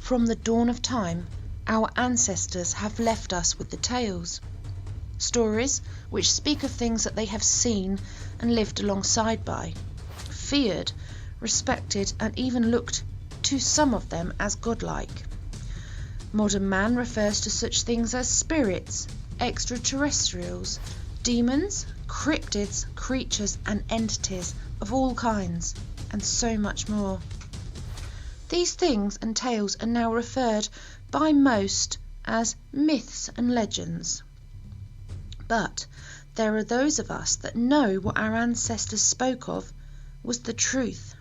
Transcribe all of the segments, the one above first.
From the dawn of time, our ancestors have left us with the tales. Stories which speak of things that they have seen and lived alongside by, feared, respected, and even looked to some of them as godlike. Modern man refers to such things as spirits, extraterrestrials, demons, cryptids, creatures, and entities of all kinds, and so much more. These things and tales are now referred by most as myths and legends. But there are those of us that know what our ancestors spoke of was the truth.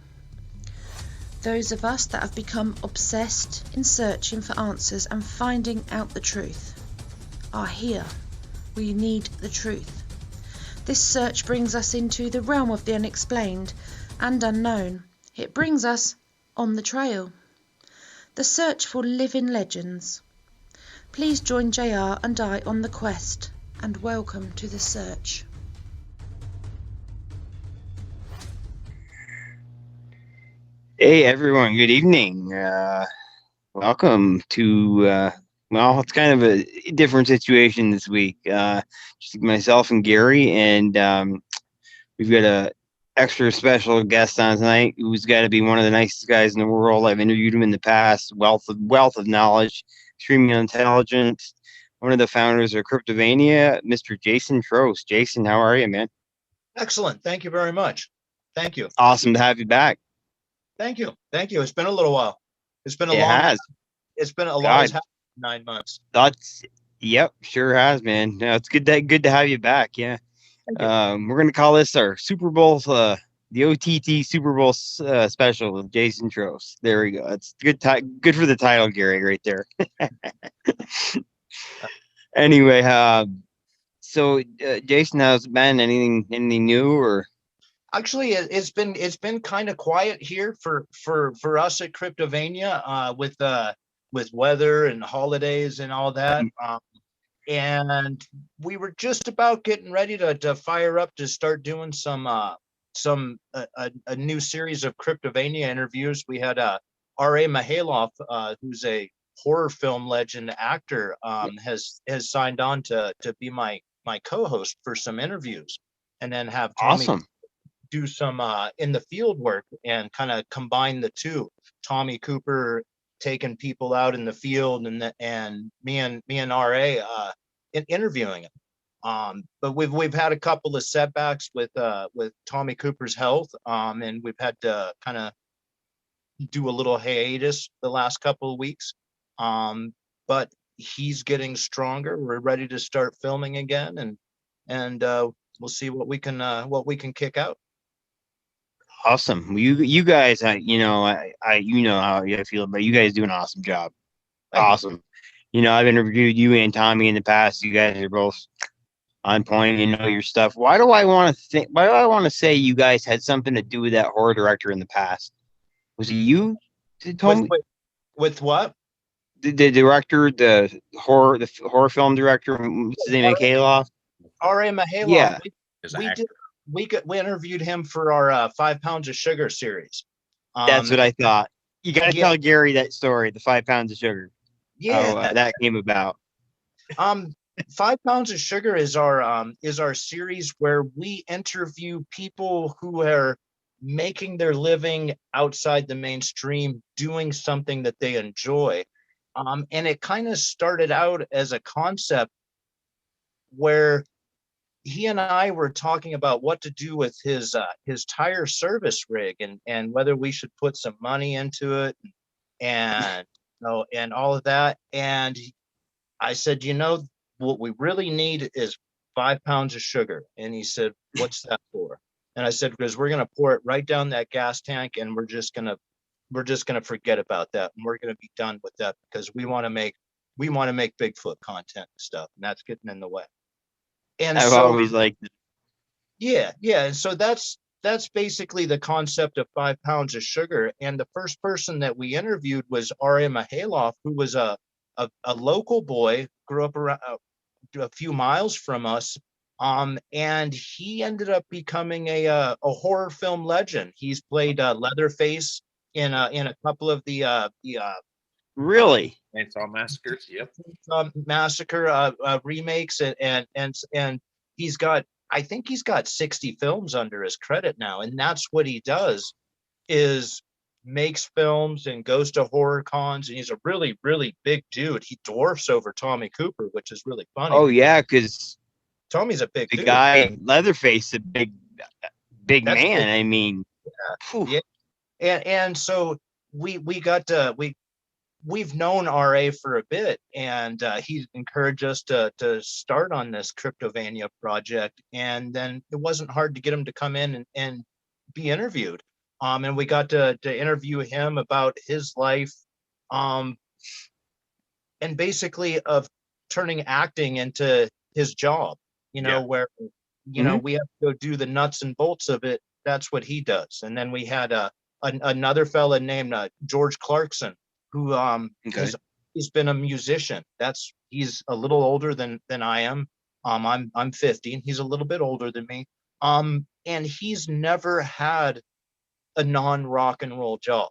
Those of us that have become obsessed in searching for answers and finding out the truth are here. We need the truth. This search brings us into the realm of the unexplained and unknown. It brings us on the trail. The search for living legends. Please join JR and I on the quest, and welcome to the search. Hey everyone, good evening. Welcome to well, it's kind of a different situation this week. Just myself and Gary, and we've got a extra special guest on tonight who's got to be one of the nicest guys in the world. I've interviewed him in the past. Wealth of knowledge, extremely intelligent. One of the founders of Cryptovania, Mr. Jason Trost. Jason, how are you, man? Excellent. Thank you very much. Thank you. Awesome to have you back. Thank you. Thank you. It's been a little while. It's been a It long has. It's been a long 9 months. Yep, sure has, man. No, it's good to have you back. Yeah. We're gonna call this our Superbowl, the OTT Superbowl special with Jason Trost. There we go. It's good for the title, Gary, right there. Anyway, so Jason, how's it been? Anything new or? Actually, it's been kind of quiet here for us at Cryptovania, with weather and holidays and all that. And we were just about getting ready to fire up to start doing a new series of Cryptovania interviews. We had R.A. Mihailoff, who's a horror film legend actor, has signed on to be my co-host for some interviews, and then have Tommy do some in the field work and kind of combine the two. Tommy Cooper taking people out in the field, and me and RA interviewing them. But we've had a couple of setbacks with Tommy Cooper's health, and we've had to kind of do a little hiatus the last couple of weeks. But he's getting stronger. We're ready to start filming again, and we'll see what we can kick out. Awesome. You guys, you know how I feel, but you guys do an awesome job. Awesome. I've interviewed you and Tommy in the past. You guys are both on point. You know your stuff. Why do I want to say you guys had something to do with that horror director in the past? Was it you? With what? The director, the horror film director. What's his name? Mihailoff. R.A. Mihailoff. Yeah. We interviewed him for our 5 pounds of sugar series. That's what I thought. You got to tell Gary that story, the 5 pounds of sugar. Yeah, that came about. 5 pounds of sugar is our series where we interview people who are making their living outside the mainstream, doing something that they enjoy. And it kind of started out as a concept where he and I were talking about what to do with his tire service rig, and whether we should put some money into it, and all of that. And I said, what we really need is 5 pounds of sugar. And he said, what's that for? And I said, because we're going to pour it right down that gas tank, and we're just going to forget about that, and we're going to be done with that, because we want to make Bigfoot content and stuff, and that's getting in the way. And I've always liked it. Yeah. And so that's basically the concept of 5 pounds of sugar. And the first person that we interviewed was R.A. Mihailoff, who was a local boy, grew up around a few miles from us. And he ended up becoming a horror film legend. He's played Leatherface in a couple of the Really? Chainsaw Massacres. Yep. Massacre remakes, and he's got, I think he's got 60 films under his credit now, and that's what he does, is makes films and goes to horror cons, and he's a really, really big dude. He dwarfs over Tommy Cooper, which is really funny. Oh yeah, because Tommy's a big the dude. guy Leatherface, a big That's man. big. I mean, Yeah. And so we've known RA for a bit, and he encouraged us to start on this Cryptovania project, and then it wasn't hard to get him to come in and be interviewed. And we got to interview him about his life, and basically of turning acting into his job, where, we have to go do the nuts and bolts of it. That's what he does. And then we had another fella named George Clarkson, who he's been a musician. He's a little older than I am. I'm 50. He's a little bit older than me. And he's never had a non-rock and roll job.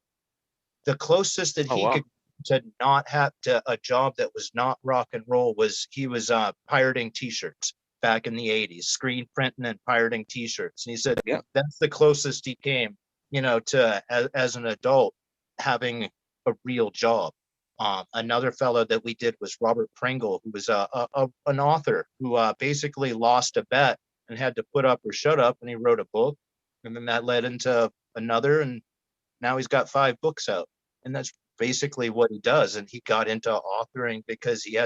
The closest that he could to not have a job that was not rock and roll was he was pirating t-shirts back in the 80s, screen printing and pirating t-shirts. And he said that's the closest he came, to as an adult having a real job. Another fellow that we did was Robert Pringle, who was an author who basically lost a bet and had to put up or shut up, and he wrote a book, and then that led into another, and now he's got 5 books out, and that's basically what he does. And he got into authoring because he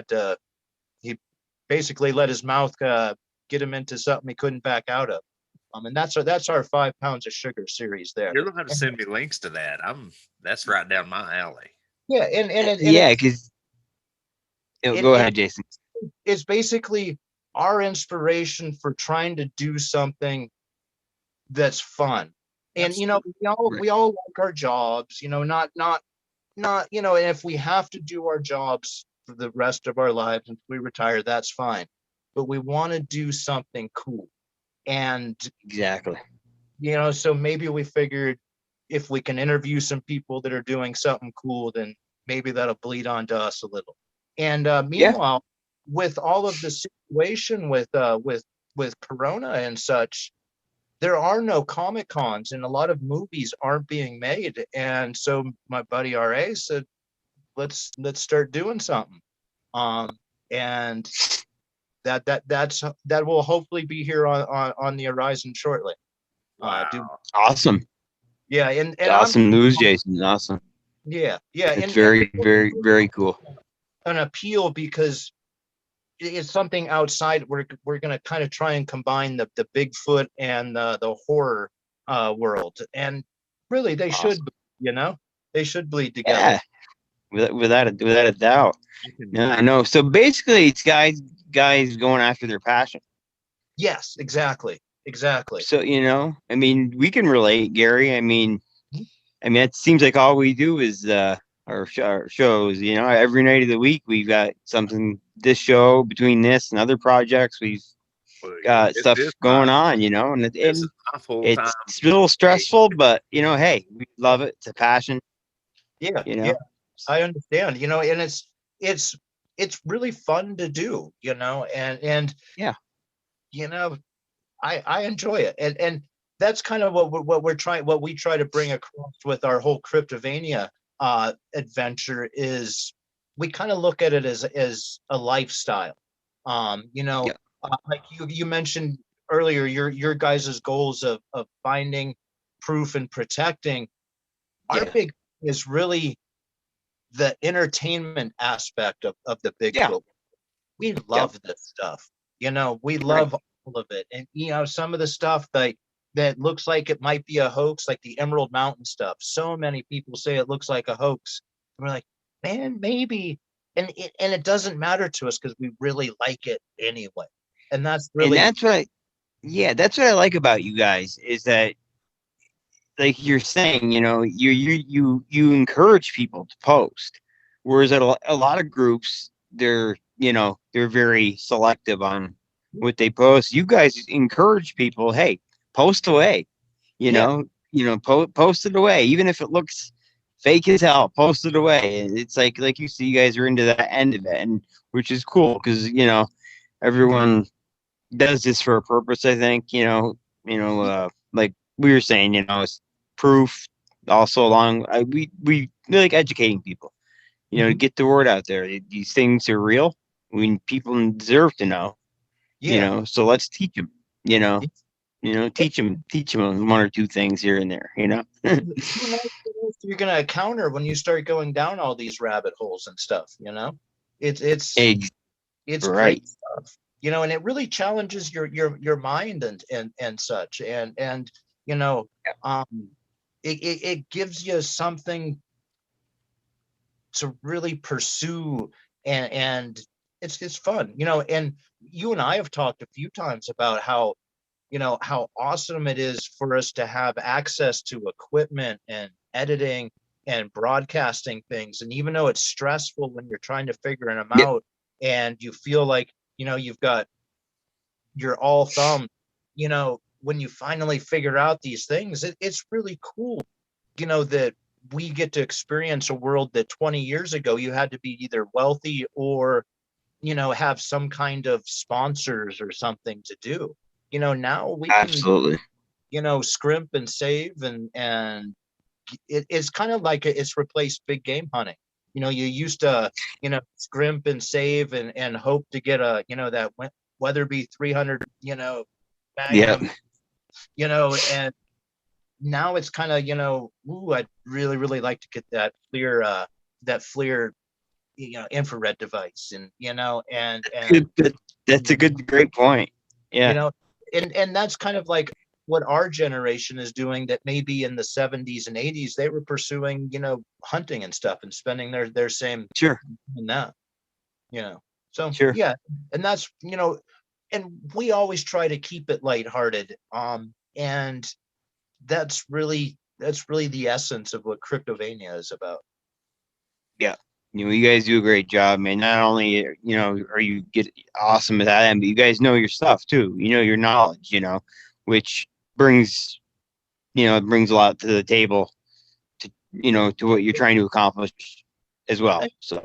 basically let his mouth get him into something he couldn't back out of. And that's our 5 pounds of sugar series there. You're gonna have to send me links to that. That's right down my alley. Yeah, and because go ahead, Jason. It's basically our inspiration for trying to do something that's fun. And we all like our jobs, not and if we have to do our jobs for the rest of our lives until we retire, that's fine. But we want to do something cool. And exactly, so maybe we figured if we can interview some people that are doing something cool, then maybe that'll bleed onto us a little. And meanwhile, with all of the situation with Corona and such, there are no Comic Cons, and a lot of movies aren't being made. And so my buddy RA said, let's start doing something. And that will hopefully be here on the horizon shortly. Wow. Awesome. Yeah, and awesome news, Jason. Awesome. Yeah. It's very, very, very cool. An appeal because it's something outside. We're going to kind of try and combine the Bigfoot and the horror world, and really they should, they should bleed together. Yeah, without a doubt. Yeah, I know. So basically, it's guys going after their passion. Yes, exactly. So I mean, we can relate, Gary. I mean, it seems like all we do is our shows. Every night of the week we've got something. This show, between this and other projects, we've got stuff going on. And it's a little stressful, but hey, we love it. It's a passion. Yeah, I understand. And it's really fun to do. And yeah, I enjoy it, and that's kind of what we try to bring across with our whole Cryptovania adventure is we kind of look at it as a lifestyle. Like you mentioned earlier, your guys' goals of finding proof and protecting. Our big is really the entertainment aspect of the big book. We love this stuff. We love all of it. And some of the stuff that looks like it might be a hoax, like the Emerald Mountain stuff. So many people say it looks like a hoax. And we're like, man, maybe. And it doesn't matter to us because we really like it anyway. And that's really that's what I like about you guys is that, like you're saying, you encourage people to post, whereas at a lot of groups they're very selective on what they post. You guys encourage people, hey, post away, post it away, even if it looks fake as hell, post it away. And it's like you see, you guys are into that end of it, and which is cool because everyone does this for a purpose. I think like we were saying, it's proof. Also, we like educating people, to get the word out there. These things are real. People deserve to know. Yeah. So let's teach them. Teach them one or two things here and there. Who knows what else you're gonna encounter when you start going down all these rabbit holes and stuff. It's right. great stuff. And it really challenges your mind and such. And it gives you something to really pursue, and it's fun. And you and I have talked a few times about how awesome it is for us to have access to equipment and editing and broadcasting things. And even though it's stressful when you're trying to figure them out, and you feel like you're all thumb, when you finally figure out these things, it's really cool, that we get to experience a world that 20 years ago you had to be either wealthy or have some kind of sponsors or something to do. Now we can absolutely scrimp and save, and it's kind of like it's replaced big game hunting. You used to scrimp and save and hope to get that Weatherby 300 Magnum, and now it's kind of ooh, I'd really like to get that FLIR infrared device, and that's a great point. Yeah. And that's kind of like what our generation is doing, that maybe in the 70s and 80s they were pursuing hunting and stuff and spending their same Sure in that so sure. Yeah, and that's and we always try to keep it lighthearted, and that's really the essence of what Cryptovania is about. Yeah, you guys do a great job, man. Not only are you get awesome at that, but you guys know your stuff too. Your knowledge, which brings it brings a lot to the table to to what you're trying to accomplish as well. So,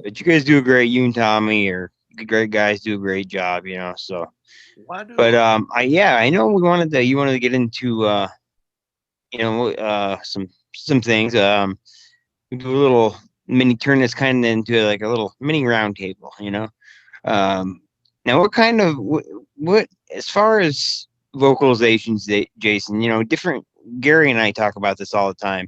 but you guys do a great. You and Tommy are great guys. Do a great job. So. But I know you wanted to get into some things. We do a little turn this kind of into like a little mini round table. Now what kind of what as far as vocalizations, Jason, different. Gary and I talk about this all the time.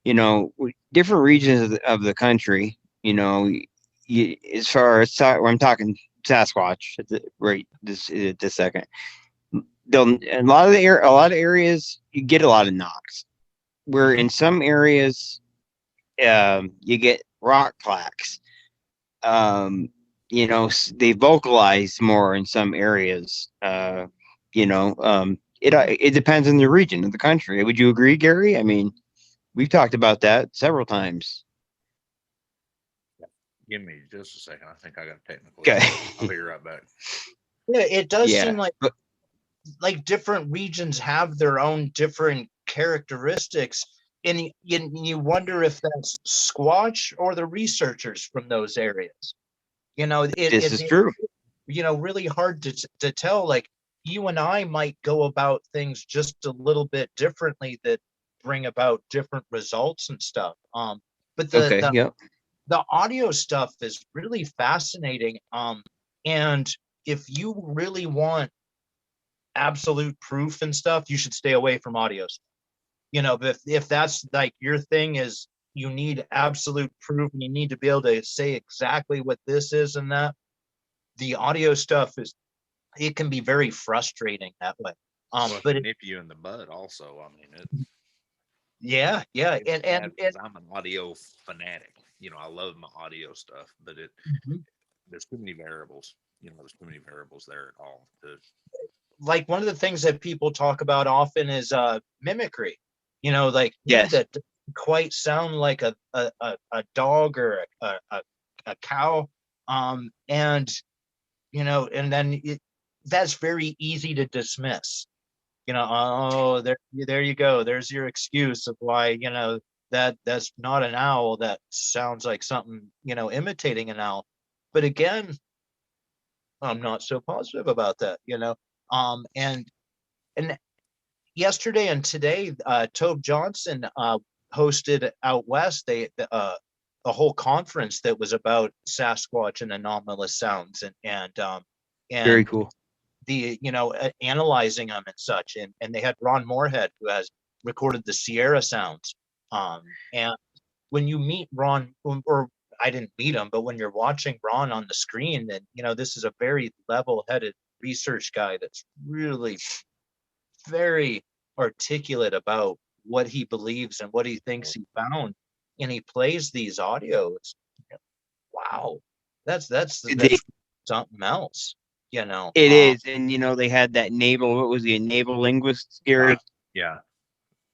Different regions of the country. As far as I'm talking Sasquatch right this second. A lot of areas you get a lot of knocks, where in some areas you get rock clacks. They vocalize more in some areas. It depends on the region of the country. Would you agree, Gary? I mean, we've talked about that several times. Give me just a second. I think I got a technical. Okay. I'll be right back. Yeah, it does seem like different regions have their own different characteristics, and you wonder if that's Squatch or the researchers from those areas. This is true. Really hard to tell. Like, you and I might go about things just a little bit differently that bring about different results and stuff. But the audio stuff is really fascinating. And if you really want absolute proof and stuff, you should stay away from audio stuff. But if that's like your thing, is you need absolute proof and you need to be able to say exactly what this is, and that the audio stuff it can be very frustrating that way. But it nip you in the bud also. I mean, yeah. And I'm an audio fanatic. I love my audio stuff, but there's too many variables. There's too many variables there at all. Like, one of the things that people talk about often is mimicry. Yes. That doesn't quite sound like a dog or a cow, and then that's very easy to dismiss. Oh, there you go. There's your excuse of why that's not an owl. That sounds like something, imitating an owl. But again, I'm not so positive about that, and yesterday and today, Tobe Johnson hosted out west a whole conference that was about Sasquatch and anomalous sounds, Very and cool. the analyzing them and such, and they had Ron Moorhead, who has recorded the Sierra sounds, and when you meet Ron, or I didn't meet him, but when you're watching Ron on the screen, then this is a very level-headed research guy that's really very articulate about what he believes and what he thinks he found, and he plays these audios. Wow, that's something else. It is, and they had that naval. What was he? A naval linguist, Gary? Yeah,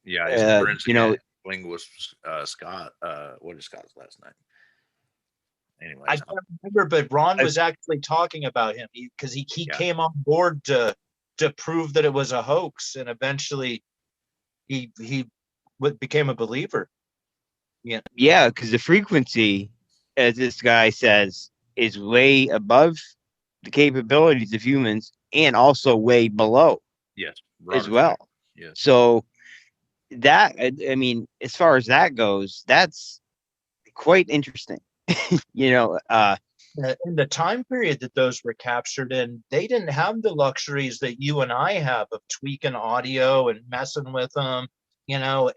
he's a forensic linguist. Scott. What is Scott's last name? Anyway, I can't remember, but Ron was actually talking about him because he came on board to prove that it was a hoax, and eventually he became a believer. Yeah, because the frequency, as this guy says, is way above the capabilities of humans, and also way below. Yes, as well. Yes. So that, I mean, as far as that goes, that's quite interesting. In the time period that those were captured in, they didn't have the luxuries that you and I have of tweaking audio and messing with them, and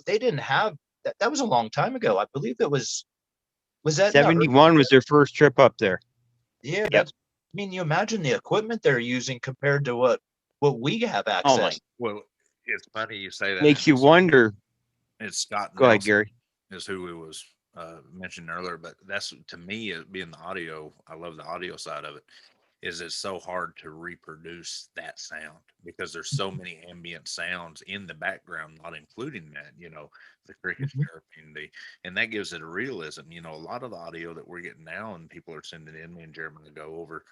they didn't have that. That was a long time ago. I believe it was that 71 was their first trip up there. Yeah, that's, I mean, you imagine the equipment they're using compared to what we have access. Well, it's funny you say that. Makes you wonder. It's Scott. Go ahead, Gary. Is who it was mentioned earlier, but that's, to me, being the audio, I love the audio side of it. It's so hard to reproduce that sound because there's so many ambient sounds in the background, not including that, the crickets chirping, and that gives it a realism. A lot of the audio that we're getting now, and people are sending in, me and Jeremy go over,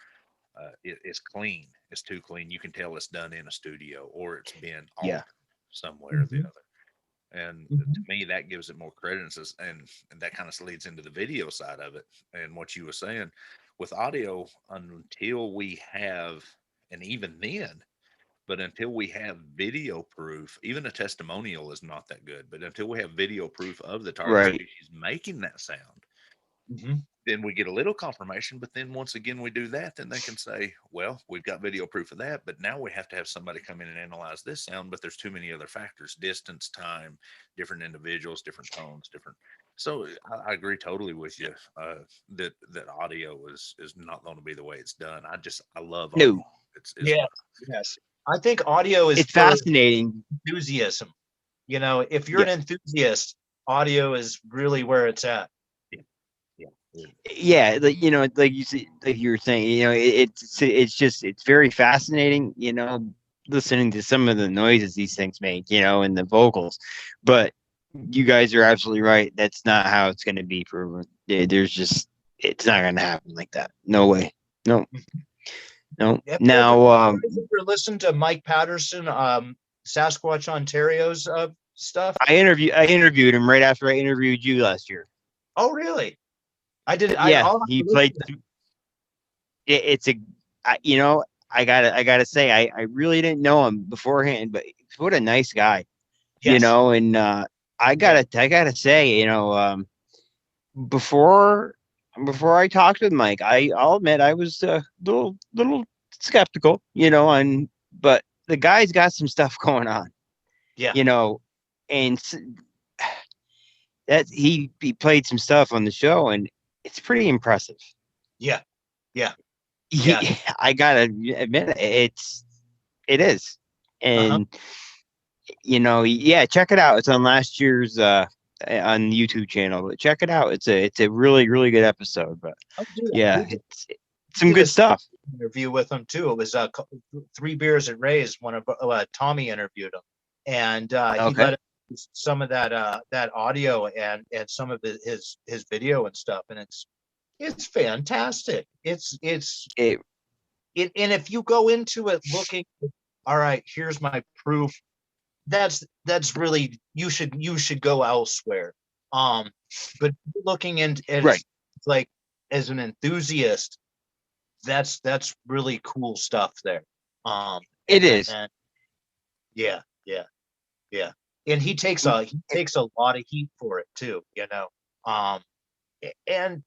it's clean. It's too clean. You can tell it's done in a studio, or it's been altered somewhere or the other. And to me, that gives it more credence, and that kind of leads into the video side of it. And what you were saying with audio, until we have, and even then, but until we have video proof, even a testimonial is not that good. But until we have video proof of the target species making that sound, then we get a little confirmation. But then once again, we do that, then they can say, well, we've got video proof of that, but now we have to have somebody come in and analyze this sound. But there's too many other factors: distance, time, different individuals, different tones, different. So I agree totally with you that audio is not going to be the way it's done. I love audio. No. Yes. I think audio is fascinating. Enthusiasm. If you're an enthusiast, audio is really where it's at. Yeah, like you were saying, it's very fascinating, listening to some of the noises these things make, and the vocals. But you guys are absolutely right. That's not how it's going to be proven. It's not going to happen like that. No way. No. Now, if you're listening to Mike Patterson, Sasquatch Ontario's stuff. I interviewed him right after I interviewed you last year. Oh, really? I did. Yeah, he played. I gotta say, I really didn't know him beforehand, but what a nice guy, and I gotta say, before I talked with Mike, I'll admit I was a little skeptical, but the guy's got some stuff going on, and that he played some stuff on the show, and it's pretty impressive. Yeah. I gotta admit it is, and check it out. It's on last year's on the YouTube channel, but check it out. It's a really, really good episode. But it's some good stuff. Interview with him too. It was 3 Beers at Ray's. One of Tommy interviewed him, and he let some of that audio and some of his video and stuff, and it's fantastic. And if you go into it looking, all right, here's my proof that's really, you should go elsewhere. But looking into it, Right. like as an enthusiast, that's really cool stuff there. It is. And yeah. And he takes a lot of heat for it too, you know. And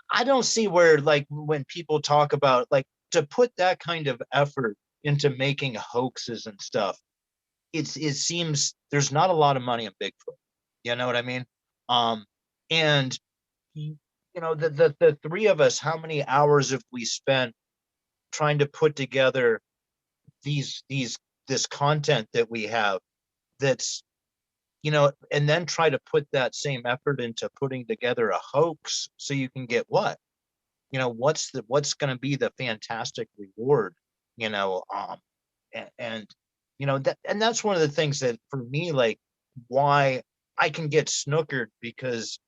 I don't see where, like, when people talk about, like, to put that kind of effort into making hoaxes and stuff, it seems there's not a lot of money in Bigfoot. You know what I mean? And you know, the three of us, how many hours have we spent trying to put together this content that we have, that's, you know, and then try to put that same effort into putting together a hoax so you can get what? You know, what's going to be the fantastic reward, you know? And you know, that's one of the things that, for me, like, why I can get snookered, because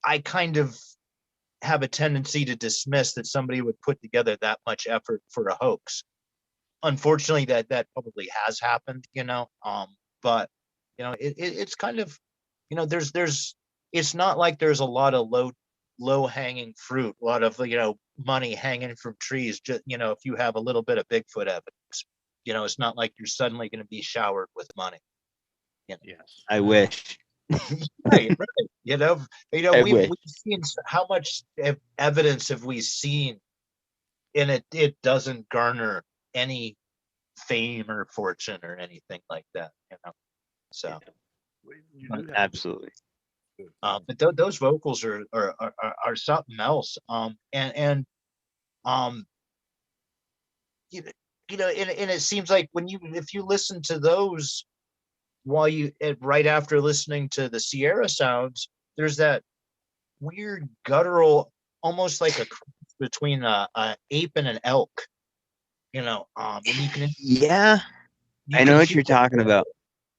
I kind of have a tendency to dismiss that somebody would put together that much effort for a hoax. Unfortunately, that probably has happened, you know. But you know, it's kind of, you know, there's it's not like there's a lot of low hanging fruit, a lot of, you know, money hanging from trees. Just, you know, if you have a little bit of Bigfoot evidence, you know, it's not like you're suddenly going to be showered with money. You know? Yes. I wish. Right. You know, I we've wish. seen how much evidence have we seen, and it doesn't garner any fame or fortune or anything like that, you know. So You do have Absolutely. but those vocals are something else. And you know, and it seems like if you listen to those while right after listening to the Sierra sounds, there's that weird guttural, almost like a cross between a ape and an elk, you know. And Yeah, you I can know what hear you're talking about.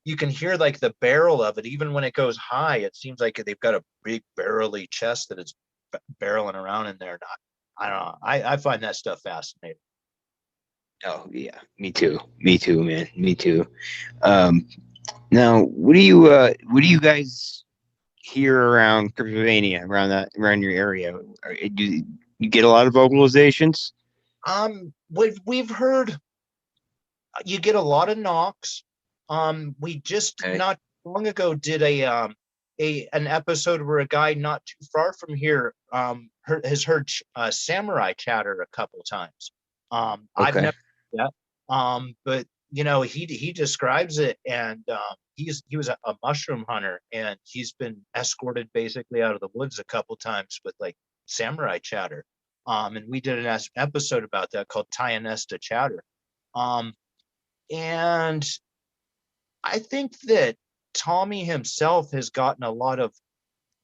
you can hear like the barrel of it, even when it goes high. It seems like they've got a big barrely chest that it's barreling around in there. I don't know. I find that stuff fascinating. Oh yeah, me too, man, me too. Now, what do you guys hear around Cryptovania, around your area? Do you get a lot of vocalizations? We've heard you get a lot of knocks. We just Okay. not long ago did an episode where a guy not too far from here has heard samurai chatter a couple times. I've Okay. never heard that. But you know, he describes it, and he was a mushroom hunter, and he's been escorted basically out of the woods a couple times with like samurai chatter. And we did an episode about that called Tyanesta Chatter. And I think that Tommy himself has gotten a lot of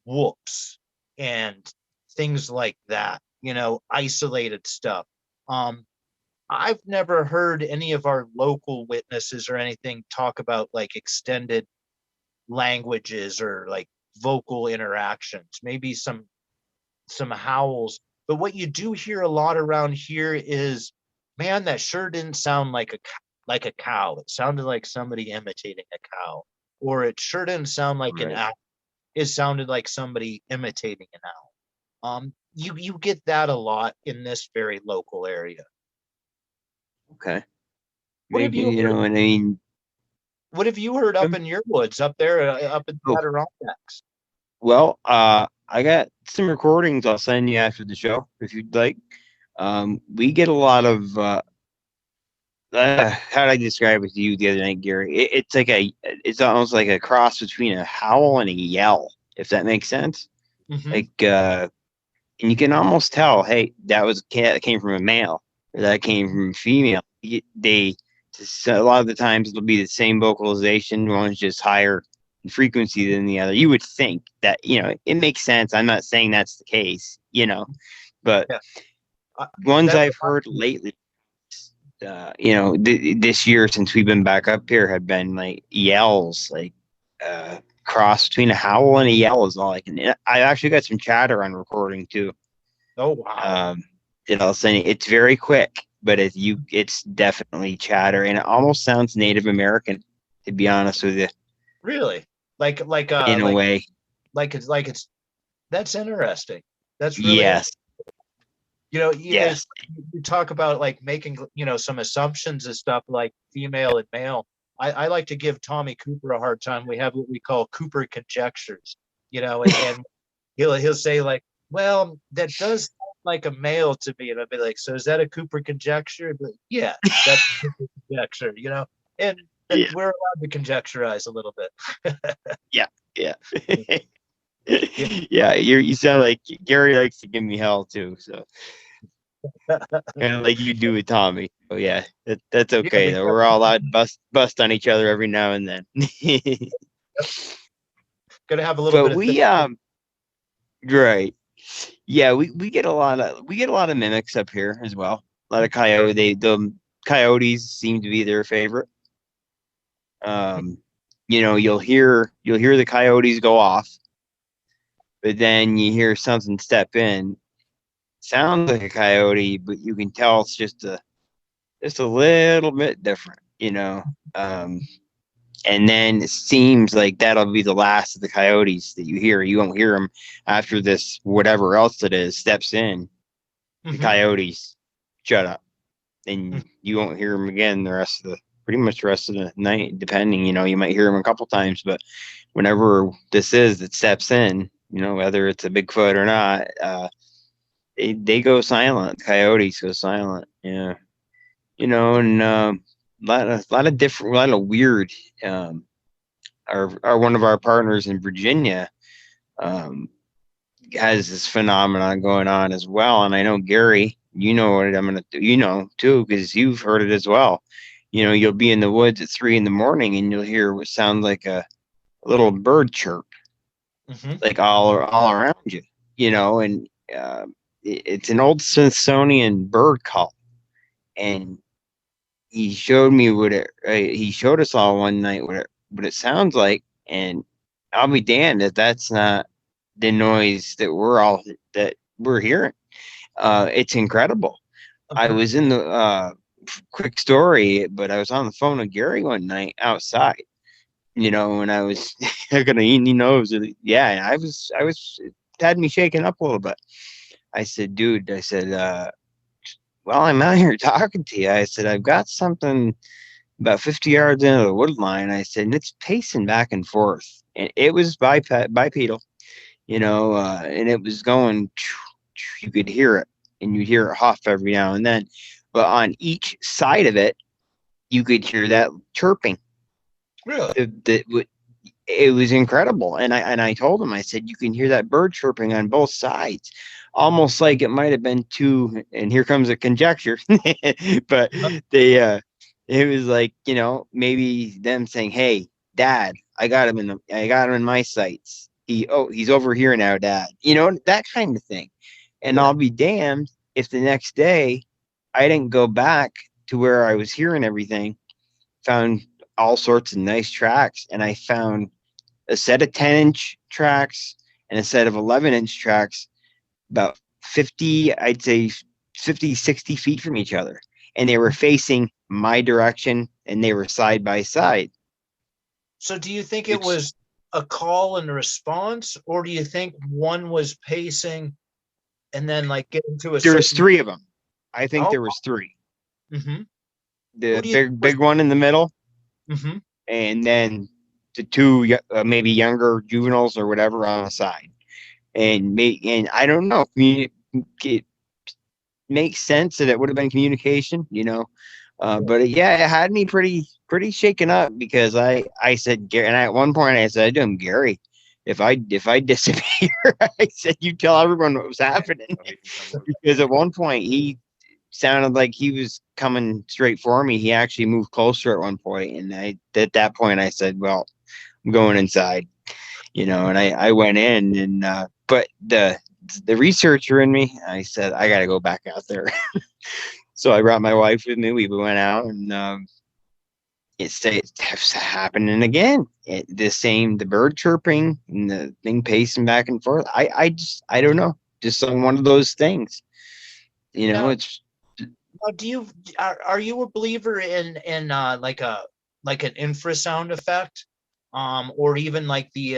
whoops and things like that, you know, isolated stuff. I've never heard any of our local witnesses or anything talk about like extended languages or like vocal interactions, maybe some howls. But what you do hear a lot around here is, man, that sure didn't sound like a cow. It sounded like somebody imitating a cow. Or it sure didn't sound like an Right. owl. It sounded like somebody imitating an owl. You get that a lot in this very local area. Okay. What have Maybe, you you heard? know, and I mean, What have you heard up in your woods, up there, up in the oh, Adirondacks? well, I got some recordings I'll send you after the show if you'd like. We get a lot of how did I describe it to you the other night, Gary? It's almost like a cross between a howl and a yell, if that makes sense. Mm-hmm. Like, and you can almost tell, hey, that was a cat that came from a male, or that came from a female. A lot of the times it'll be the same vocalization, one's just higher in frequency than the other. You would think that, you know, it makes sense. I'm not saying that's the case, you know, but Yeah. ones I've heard lately, you know, this year since we've been back up here have been like yells, like cross between a howl and a yell is all I can. I actually got some chatter on recording too. Oh wow. You know, saying it's very quick. but it's definitely chatter, and it almost sounds Native American, to be honest with you. Really? In a way. It's that's interesting. That's really Yes. As Yes. you talk about like making some assumptions and stuff like female and male. I like to give Tommy Cooper a hard time. We have what we call Cooper conjectures, and he'll say like, well, that does sound like a male to me, and I'll be like, so is that a Cooper conjecture? Like, yeah, that's a Cooper conjecture, and Yeah. we're allowed to conjecturize a little bit. Yeah. Yeah, you sound like Gary likes to give me hell too, so kind of like you do with Tommy. Oh yeah, that's okay though. We're all allowed to bust on each other every now and then. Gonna have a little But bit of right. Yeah, we get a lot of mimics up here as well. A lot of coyote. The coyotes seem to be their favorite. You'll hear the coyotes go off, but then you hear something step in. Sounds like a coyote, but you can tell it's just a little bit different, and then it seems like that'll be the last of the coyotes that you hear. You won't hear them after this whatever else it is steps in. The coyotes shut up, and you won't hear them again pretty much the rest of the night, depending. You might hear them a couple times, but whenever this is that steps in, whether it's a Bigfoot or not, they go silent. Coyotes go silent. Yeah, and a lot of weird. Our one of our partners in Virginia has this phenomenon going on as well, and I know Gary, you know what I'm gonna do, too, because you've heard it as well. You'll be in the woods at 3 a.m. and you'll hear what sounds like a little bird chirp, like all around you, and it's an old Smithsonian bird call, and he showed me he showed us all one night what it sounds like, and I'll be damned if that's not the noise that we're hearing. It's incredible. I was in the quick story, but I was on the phone with Gary one night outside, and I was gonna eat nose. Yeah, I was it had me shaking up a little bit. I said, dude, well, I'm out here talking to you. I said, I've got something about 50 yards into the wood line. I said, and it's pacing back and forth. And it was bipedal, and it was going, you could hear it, and you'd hear it huff every now and then. But on each side of it, you could hear that chirping. Really? It was incredible. And I told him, I said, you can hear that bird chirping on both sides. Almost like it might have been two, and here comes a conjecture, but it was like, maybe them saying, hey, Dad, I got him in my sights. He's over here now, Dad, that kind of thing. And I'll be damned if the next day I didn't go back to where I was hearing everything, found all sorts of nice tracks, and I found a set of 10-inch tracks and a set of 11-inch tracks about 50, I'd say 50, 60 feet from each other. And they were facing my direction, and they were side by side. So do you think it was a call and a response, or do you think one was pacing and then like get into a There was 3 of them. I think there was 3. The big one in the middle, and then the 2 maybe younger juveniles or whatever on the side. And I don't know, it makes sense that it would have been communication, but it had me pretty shaken up, because I said, Gary, and at one point I said to him, Gary, if I disappear, I said, you tell everyone what was happening, because at one point he sounded like he was coming straight for me. He actually moved closer at one point, and at that point I said, well, I'm going inside, and I went in, and but the researcher in me, I said, I got to go back out there. So I brought my wife with me. We went out, and it's happening again. The bird chirping and the thing pacing back and forth. I don't know. Just on one of those things, it's Now, are you a believer in like an infrasound effect, or even like the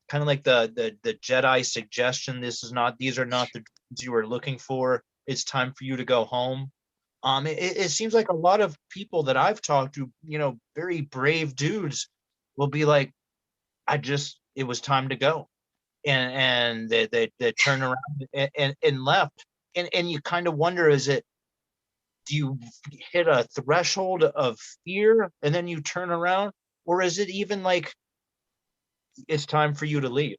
kind of like the Jedi suggestion? These are not the dreams you were looking for. It's time for you to go home. It seems like a lot of people that I've talked to, very brave dudes, will be like, it was time to go, and they turn around and left, and you kind of wonder, do you hit a threshold of fear and then you turn around, or is it even like, it's time for you to leave,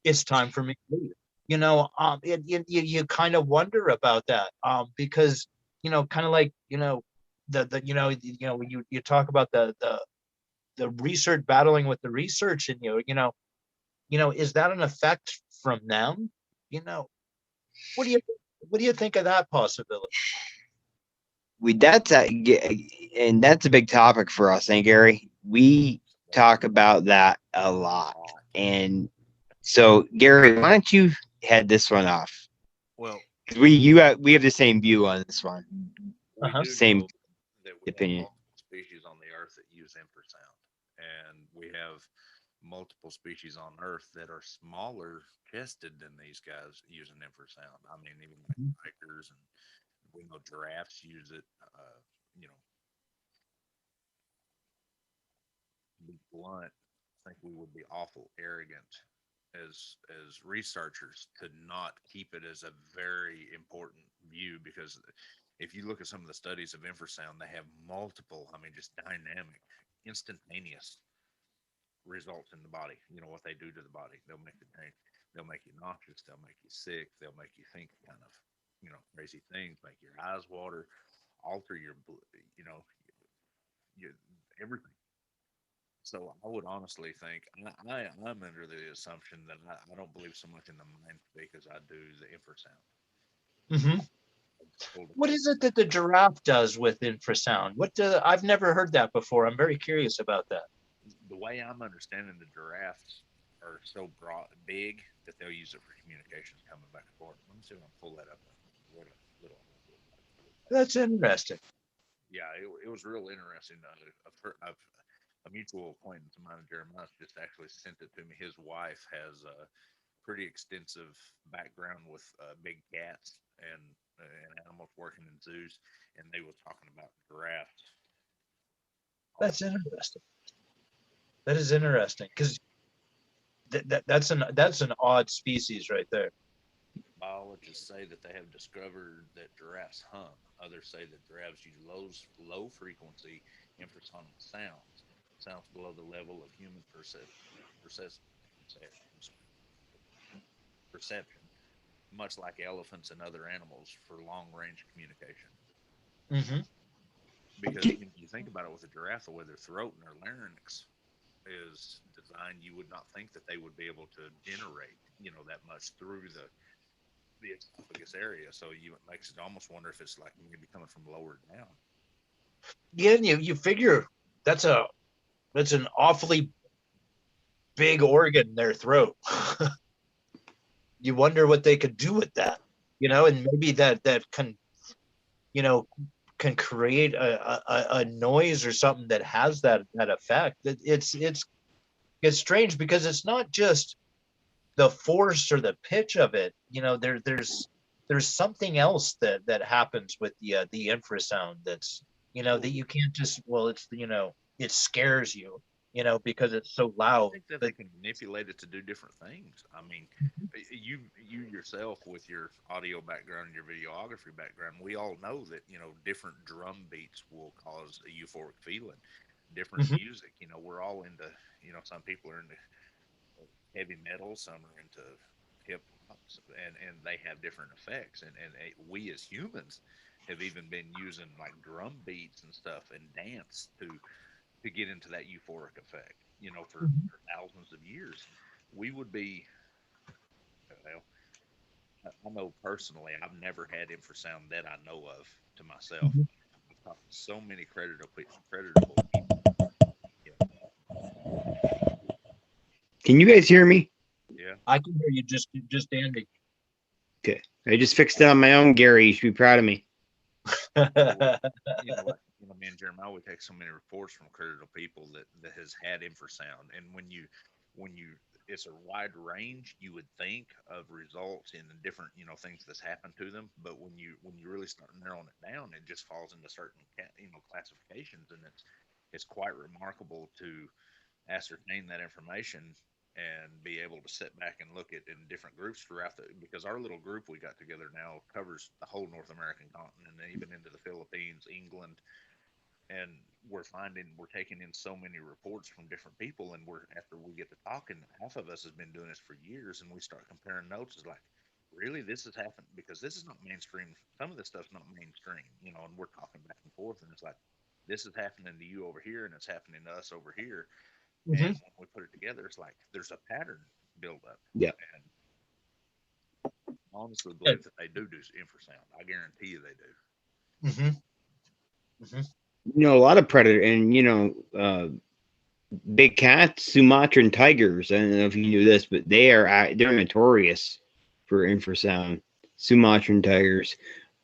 it's time for me to leave? You kind of wonder about that, because kind of like, when you talk about the research, battling with the research, and is that an effect from them? you know what do you what do you think of that possibility? That's a big topic for us, ain't Gary? We talk about that a lot. And so, Gary, why don't you head this one off? Well, we have the same view on this one. Uh-huh. Same that we opinion. have multiple species on the earth that use infrasound, and we have multiple species on earth that are smaller chested than these guys using infrasound. I mean, even like hikers, and we know giraffes use it. To be blunt, I think we would be awful arrogant as researchers to not keep it as a very important view, because if you look at some of the studies of infrasound, they have multiple, I mean, just dynamic, instantaneous results in the body. What they do to the body. They'll make it change. They'll make you nauseous. They'll make you sick. They'll make you think kind of, crazy things, make your eyes water, alter your, everything. So I would honestly think, I'm under the assumption that I don't believe so much in the mind speak as I do the infrasound. Mm-hmm. What is it that the giraffe does with infrasound? I've never heard that before. I'm very curious about that. The way I'm understanding, the giraffes are so big that they'll use it for communications coming back and forth. Let me see if I can pull that up. That's interesting. Yeah, it was real interesting. A mutual acquaintance of mine, Jeremiah, just actually sent it to me. His wife has a pretty extensive background with big cats and animals working in zoos, and they were talking about giraffes. That's interesting. That is interesting, because that's an odd species right there. Biologists say that they have discovered that giraffes hum. Others say that giraffes use low frequency infrasonic sounds below the level of human perception, much like elephants and other animals, for long range communication. Mm-hmm. Because you think about it, with a giraffe, the way their throat and their larynx is designed, you would not think that they would be able to generate, that much through the esophagus area. So it makes it almost wonder if it's like maybe coming from lower down. Yeah, and you figure that's an awfully big organ in their throat. You wonder what they could do with that, and maybe that can, can create a noise or something that has that effect. It's strange, because it's not just the force or the pitch of it. There's something else that happens with the infrasound, that's that you can't just, it scares you, because it's so loud. I think that they can manipulate it to do different things. I mean, you yourself, with your audio background and your videography background, we all know that different drum beats will cause a euphoric feeling. Different music, we're all into, some people are into heavy metal, some are into hip hop, and they have different effects. And we as humans have even been using like drum beats and stuff and dance to get into that euphoric effect, for thousands of years. We would be, well, I know personally, I've never had infrasound that I know of to myself. I've talked to so many creditable people. Can you guys hear me? Yeah, I can hear you, just Andy. Okay. I just fixed it on my own, Gary. You should be proud of me. Me and Jeremiah, we take so many reports from critical people that has had infrasound, and when you it's a wide range, you would think, of results in different things that's happened to them, but when you really start narrowing it down, it just falls into certain classifications, and it's quite remarkable to ascertain that information and be able to sit back and look at in different groups throughout because our little group we got together now covers the whole North American continent and even into the Philippines, England, and we're taking in so many reports from different people, and after we get to talking, half of us has been doing this for years, and we start comparing notes. It's like, really, this has happened because this is not mainstream. Some of this stuff's not mainstream, and we're talking back and forth, and it's like, this is happening to you over here, and it's happening to us over here. And when we put it together, it's like there's a pattern build up. Yeah. And I honestly believe that they do infrasound. I guarantee you they do. A lot of predator and big cats, Sumatran tigers. I don't know if you knew this, but they're notorious for infrasound. Sumatran tigers,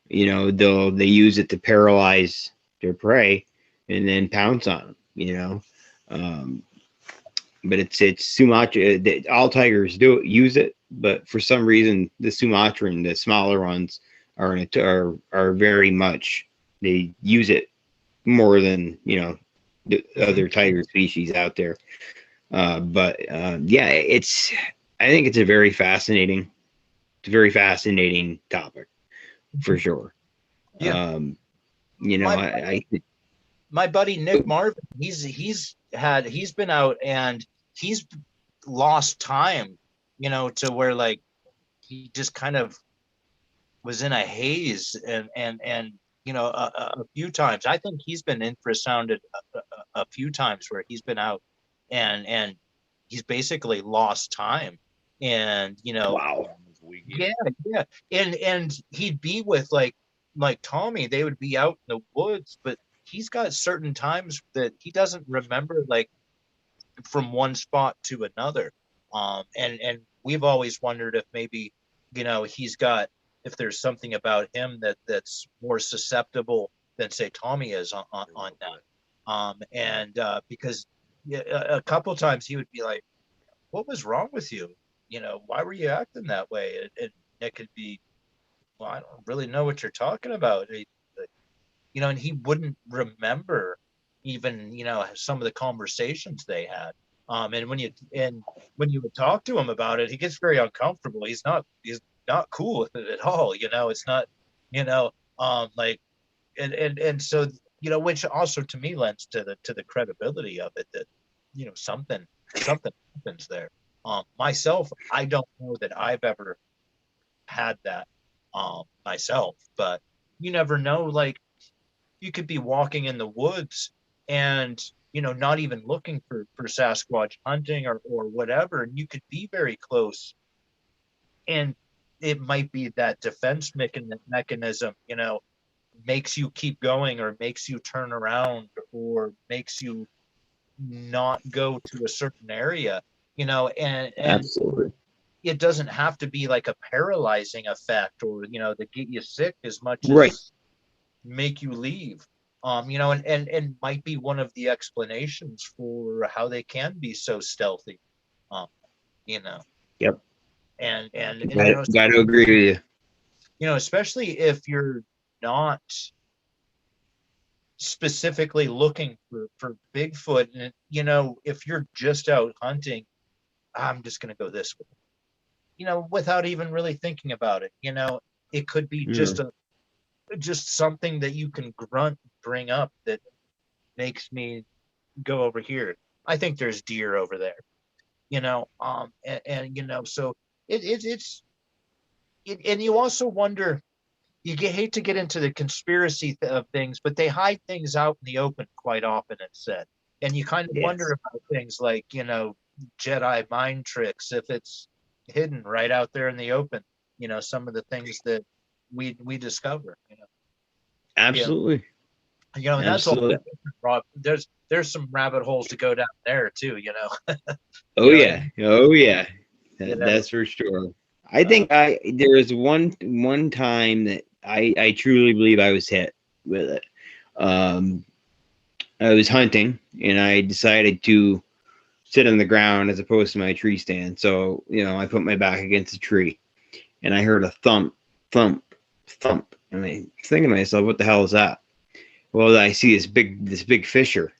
they use it to paralyze their prey and then pounce on them. But it's Sumatra. All tigers use it, but for some reason, the Sumatran, the smaller ones, are very much, they use it more than the other tiger species out there. But yeah, I think it's a very fascinating topic for sure. Yeah. My buddy Nick Marvin, he's been out and he's lost time, to where like he just kind of was in a haze and a few times. I think he's been infrasounded a few times where he's been out and he's basically lost time, and wow. Yeah. And he'd be with like Tommy, they would be out in the woods, but he's got certain times that he doesn't remember, like from one spot to another. And we've always wondered if maybe, if there's something about him that's more susceptible than say Tommy is on that. Because a couple times he would be like, what was wrong with you? Why were you acting that way? And it could be, well, I don't really know what you're talking about. And he wouldn't remember even, some of the conversations they had. And when you would talk to him about it, he gets very uncomfortable. He's not cool with it at all. It's not, and so, which also to me lends to the credibility of it, that, something happens there. Myself, I don't know that I've ever had that myself, but you never know. Like, you could be walking in the woods and not even looking for Sasquatch hunting or whatever, and you could be very close, and it might be that defense mechanism makes you keep going, or makes you turn around, or makes you not go to a certain area, and Absolutely. It doesn't have to be like a paralyzing effect, or to get you sick as much Right. as make you leave. And might be one of the explanations for how they can be so stealthy. Yep. And got to agree with you. Especially if you're not specifically looking for Bigfoot, and if you're just out hunting, I'm just going to go this way, without even really thinking about it. It could be just something that you can bring up that makes me go over here. I think there's deer over there, so it's and you also wonder, hate to get into the conspiracy of things, but they hide things out in the open quite often, it's said. And you kind of wonder about things like, Jedi mind tricks, if it's hidden right out there in the open, some of the things that we discover, Absolutely. and that's all. There's some rabbit holes to go down there too, Oh yeah. That's for sure. I think there was one time that I truly believe I was hit with it. I was hunting and I decided to sit on the ground as opposed to my tree stand. So, I put my back against a tree and I heard a thump, thump, thump. And I was thinking to myself, what the hell is that? Well, I see this big fisher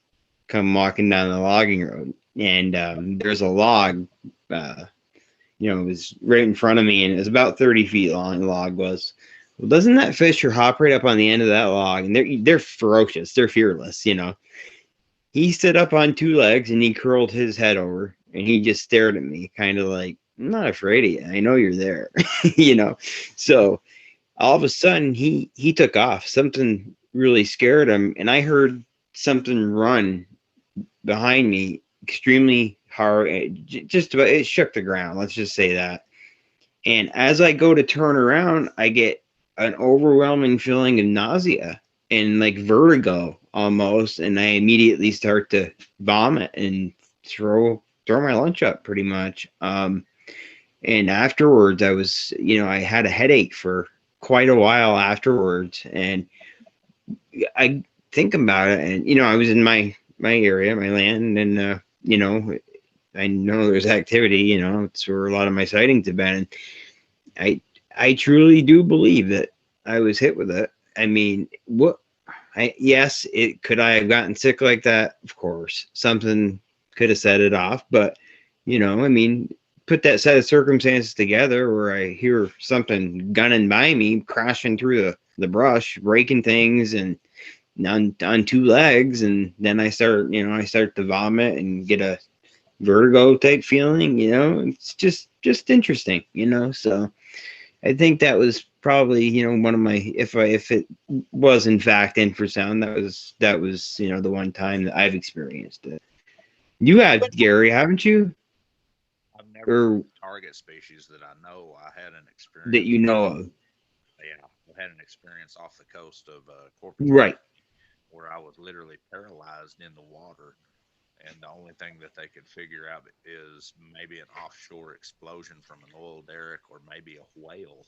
come walking down the logging road. And there's a log, it was right in front of me and it was about 30 feet long, the log was. Well, doesn't that fisher hop right up on the end of that log? And they're ferocious. They're fearless, He stood up on two legs and he curled his head over and he just stared at me, kind of like, I'm not afraid of you. I know you're there, So all of a sudden he took off. Something really scared him. And I heard something run behind me extremely hard. Just about, it shook the ground. Let's just say that. And as I go to turn around, I get an overwhelming feeling of nausea and like vertigo almost, and I immediately start to vomit and throw my lunch up pretty much. And afterwards I was, I had a headache for quite a while afterwards, and I think about it, and I was in my area, my land, and I know there's activity, it's where a lot of my sightings have been, and I truly do believe that I was hit with it. I mean, yes, could I have gotten sick like that? Of course, something could have set it off, but put that set of circumstances together where I hear something gunning by me, crashing through the brush, breaking things, and on two legs, and then I start to vomit and get a vertigo type feeling. It's just interesting, So I think that was probably, one of my, if it was in fact infrasound, that was the one time that I've experienced it. You have, Gary, haven't you? I've never target species that I know. I had an experience that you know of. Yeah, I had an experience off the coast of Corpus, right, where I was literally paralyzed in the water. And the only thing that they could figure out is maybe an offshore explosion from an oil derrick, or maybe a whale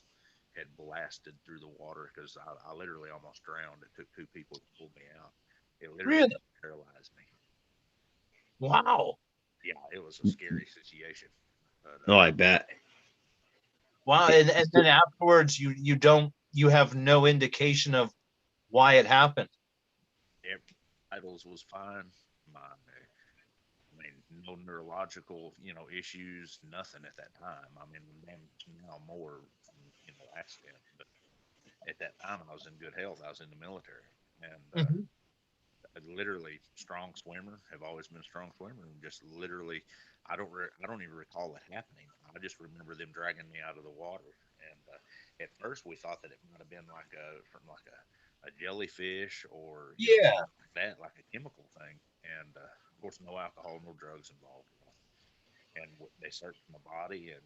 had blasted through the water, because I literally almost drowned. It took two people to pull me out. It literally paralyzed me. Wow. Yeah, it was a scary situation. But, I bet. Wow, and then afterwards, you have no indication of why it happened. Vitals was fine. No neurological, issues, nothing at that time. Now more, accident. But at that time, I was in good health. I was in the military, and literally strong swimmer. Have always been a strong swimmer, and just literally, I don't even recall it happening. I just remember them dragging me out of the water. And at first, we thought that it might have been from a jellyfish, or like a chemical thing. And of course, no alcohol, no drugs involved. And they searched my body, and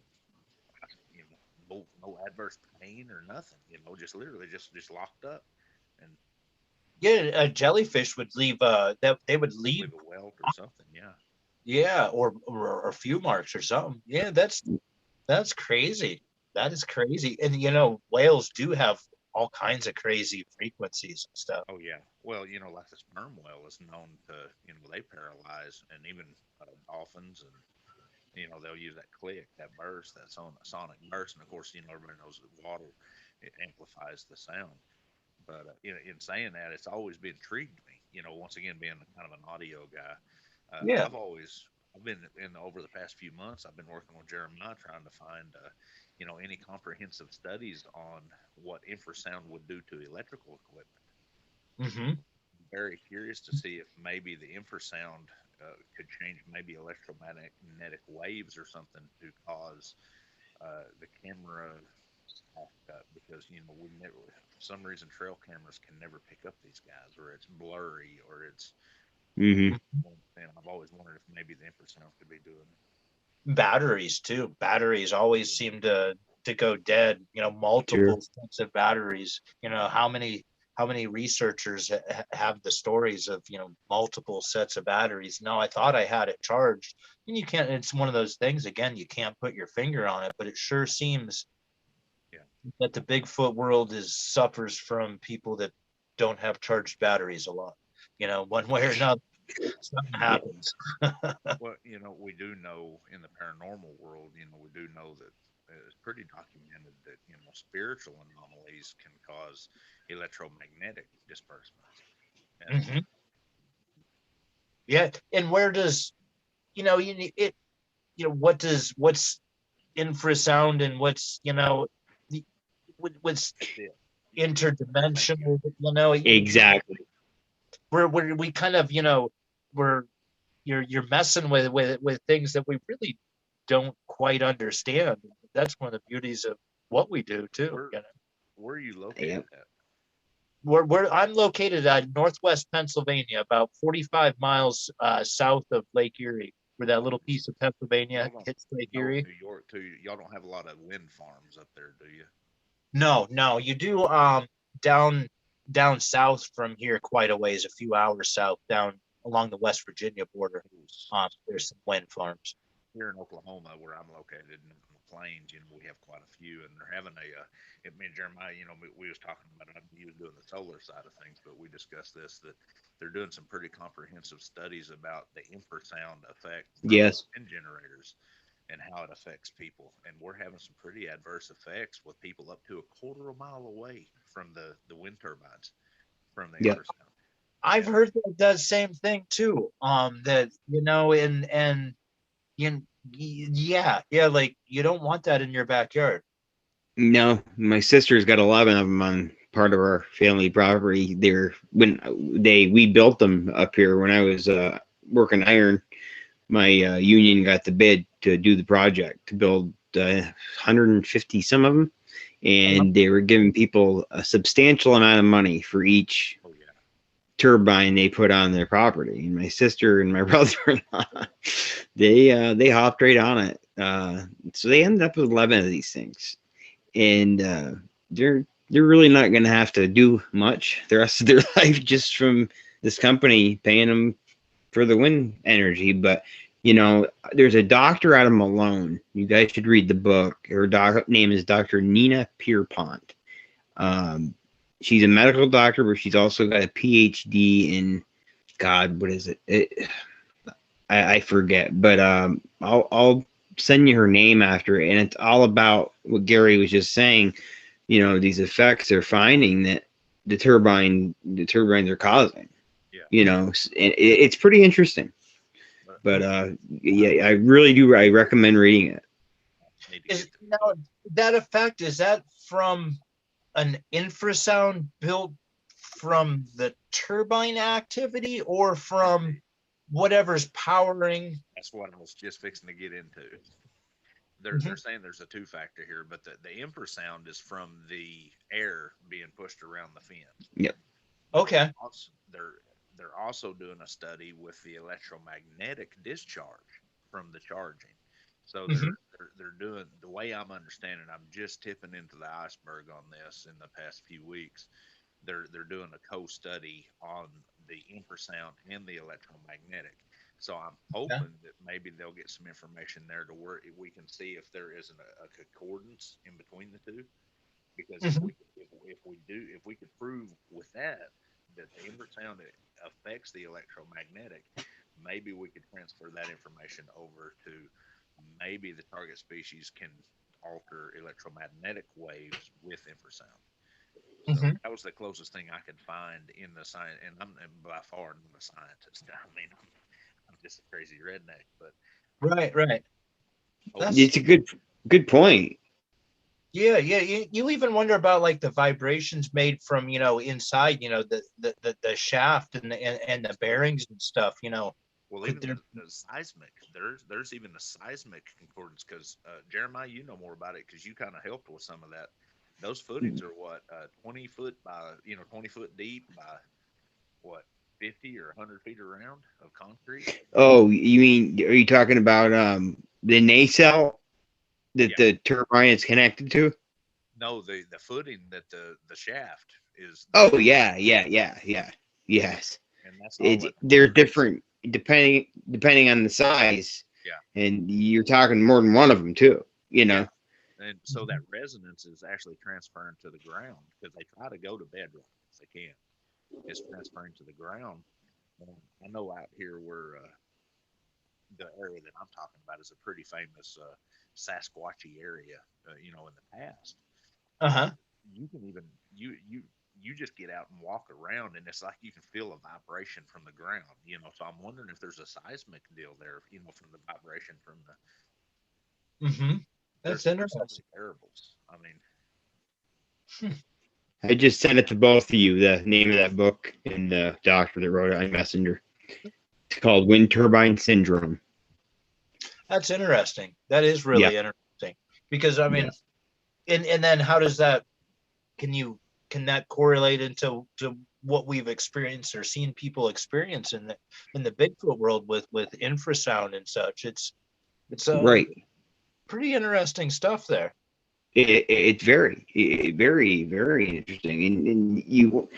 no adverse pain or nothing. Just literally just locked up. And a jellyfish would leave they would leave a welt or something. Yeah, or a few marks or something. Yeah, that's crazy. That is crazy. And whales do have all kinds of crazy frequencies and stuff. Oh yeah. Well, like the sperm whale is known to, they paralyze, and even dolphins, and they'll use that click, that burst, that sonic burst, and of course, everybody knows that water, it amplifies the sound. But in saying that, it's always been intrigued me. Once again, being kind of an audio guy, I've been over the past few months, I've been working with Jeremiah trying to find, any comprehensive studies on what infrasound would do to electrical equipment. Mm-hmm. Very curious to see if maybe the infrasound could change maybe electromagnetic waves or something to cause the camera because we never, for some reason, trail cameras can never pick up these guys, or it's blurry, or it's. Mm-hmm. And I've always wondered if maybe the infrasound could be doing it. Batteries too. Batteries always seem to go dead. Multiple sets of batteries. How many researchers have the stories of multiple sets of batteries? No, I thought I had it charged. And you can't. It's one of those things. Again, you can't put your finger on it, but it sure seems. Yeah, that the Bigfoot world suffers from people that don't have charged batteries a lot. One way or another, something happens. Well, we do know in the paranormal world, we do know that it's pretty documented that, spiritual anomalies can cause electromagnetic disbursements. And Hmm. Yeah. And where does, what's infrasound and what's, what's interdimensional, Exactly. where we kind of, we're, you're messing with things that we really don't quite understand. That's one of the beauties of what we do too. where are you located at? I'm located at Northwest Pennsylvania, about 45 miles south of Lake Erie, where that little piece of Pennsylvania hits Lake Erie. New York too. Y'all don't have a lot of wind farms up there, do you? No, you do down south from here quite a ways, a few hours south, down along the West Virginia border. There's some wind farms. Here in Oklahoma, where I'm located in the plains, we have quite a few, and they're having me and Jeremiah, we was talking about it. He was doing the solar side of things, but we discussed this, that they're doing some pretty comprehensive studies about the infrasound effect Yes. wind generators and how it affects people. And we're having some pretty adverse effects with people up to a quarter of a mile away from the wind turbines from the infrasound. I've heard that it does same thing too. That like you don't want that in your backyard. No, my sister's got 11 of them on part of our family property. We built them up here when I was working iron. My union got the bid to do the project to build 150 some of them, and they were giving people a substantial amount of money for each turbine they put on their property. And my sister and my brother-in-law, they hopped right on it. So they ended up with 11 of these things, and they're really not going to have to do much the rest of their life just from this company paying them for the wind energy. But there's a doctor out of Malone. You guys should read the book. Her name is Dr. Nina Pierpont. She's a medical doctor, but she's also got a PhD in, God, what is it? I forget, but I'll send you her name after it, and it's all about what Gary was just saying. These effects they're finding that the turbines are causing. Yeah. It's pretty interesting. But yeah, I really do. I recommend reading it. That effect, is that from an infrasound built from the turbine activity or from whatever's powering? That's what I was just fixing to get into. They're saying there's a two-factor here, but the infrasound is from the air being pushed around the fin. Yep. Okay. They're also doing a study with the electromagnetic discharge from the charging. So they're doing, the way I'm understanding, I'm just tipping into the iceberg on this in the past few weeks. They're doing a co-study on the infrasound and the electromagnetic. So I'm hoping that maybe they'll get some information there to where we can see if there isn't a concordance in between the two. Because if we could prove with that the infrasound affects the electromagnetic, maybe we could transfer that information over to maybe the target species can alter electromagnetic waves with infrasound. So that was the closest thing I could find in the science, and I'm by far not a scientist. I mean, I'm just a crazy redneck, but right. It's a good point. Yeah. You even wonder about like the vibrations made from inside the shaft and the bearings and stuff. Well, even the seismic, there's even a seismic concordance because Jeremiah, you know more about it because you kind of helped with some of that. Those footings are what 20 foot by 20 foot deep by what 50 or 100 feet around of concrete. Oh, you mean, are you talking about the nacelle that the turbine is connected to? No, the footing that the shaft is. Oh yeah, yes. And that's they're different depending on the size. Yeah. And you're talking more than one of them too. And and so that resonance is actually transferring to the ground because they try to go to bedrock if they can. It's transferring to the ground. I know out here where the area that I'm talking about is a pretty famous Sasquatchy area. In the past, you can even you just get out and walk around, and it's like you can feel a vibration from the ground. So I'm wondering if there's a seismic deal there. From the vibration from the. That's There's interesting. so many variables. I mean, I just sent it to both of you, the name of that book and the doctor that wrote it on Messenger. It's called Wind Turbine Syndrome. That's interesting. That is really interesting because I mean, and then how does that? Can that correlate into what we've experienced or seen people experience in the Bigfoot world with infrasound and such? It's right. Pretty interesting stuff there. It's very, very interesting, and you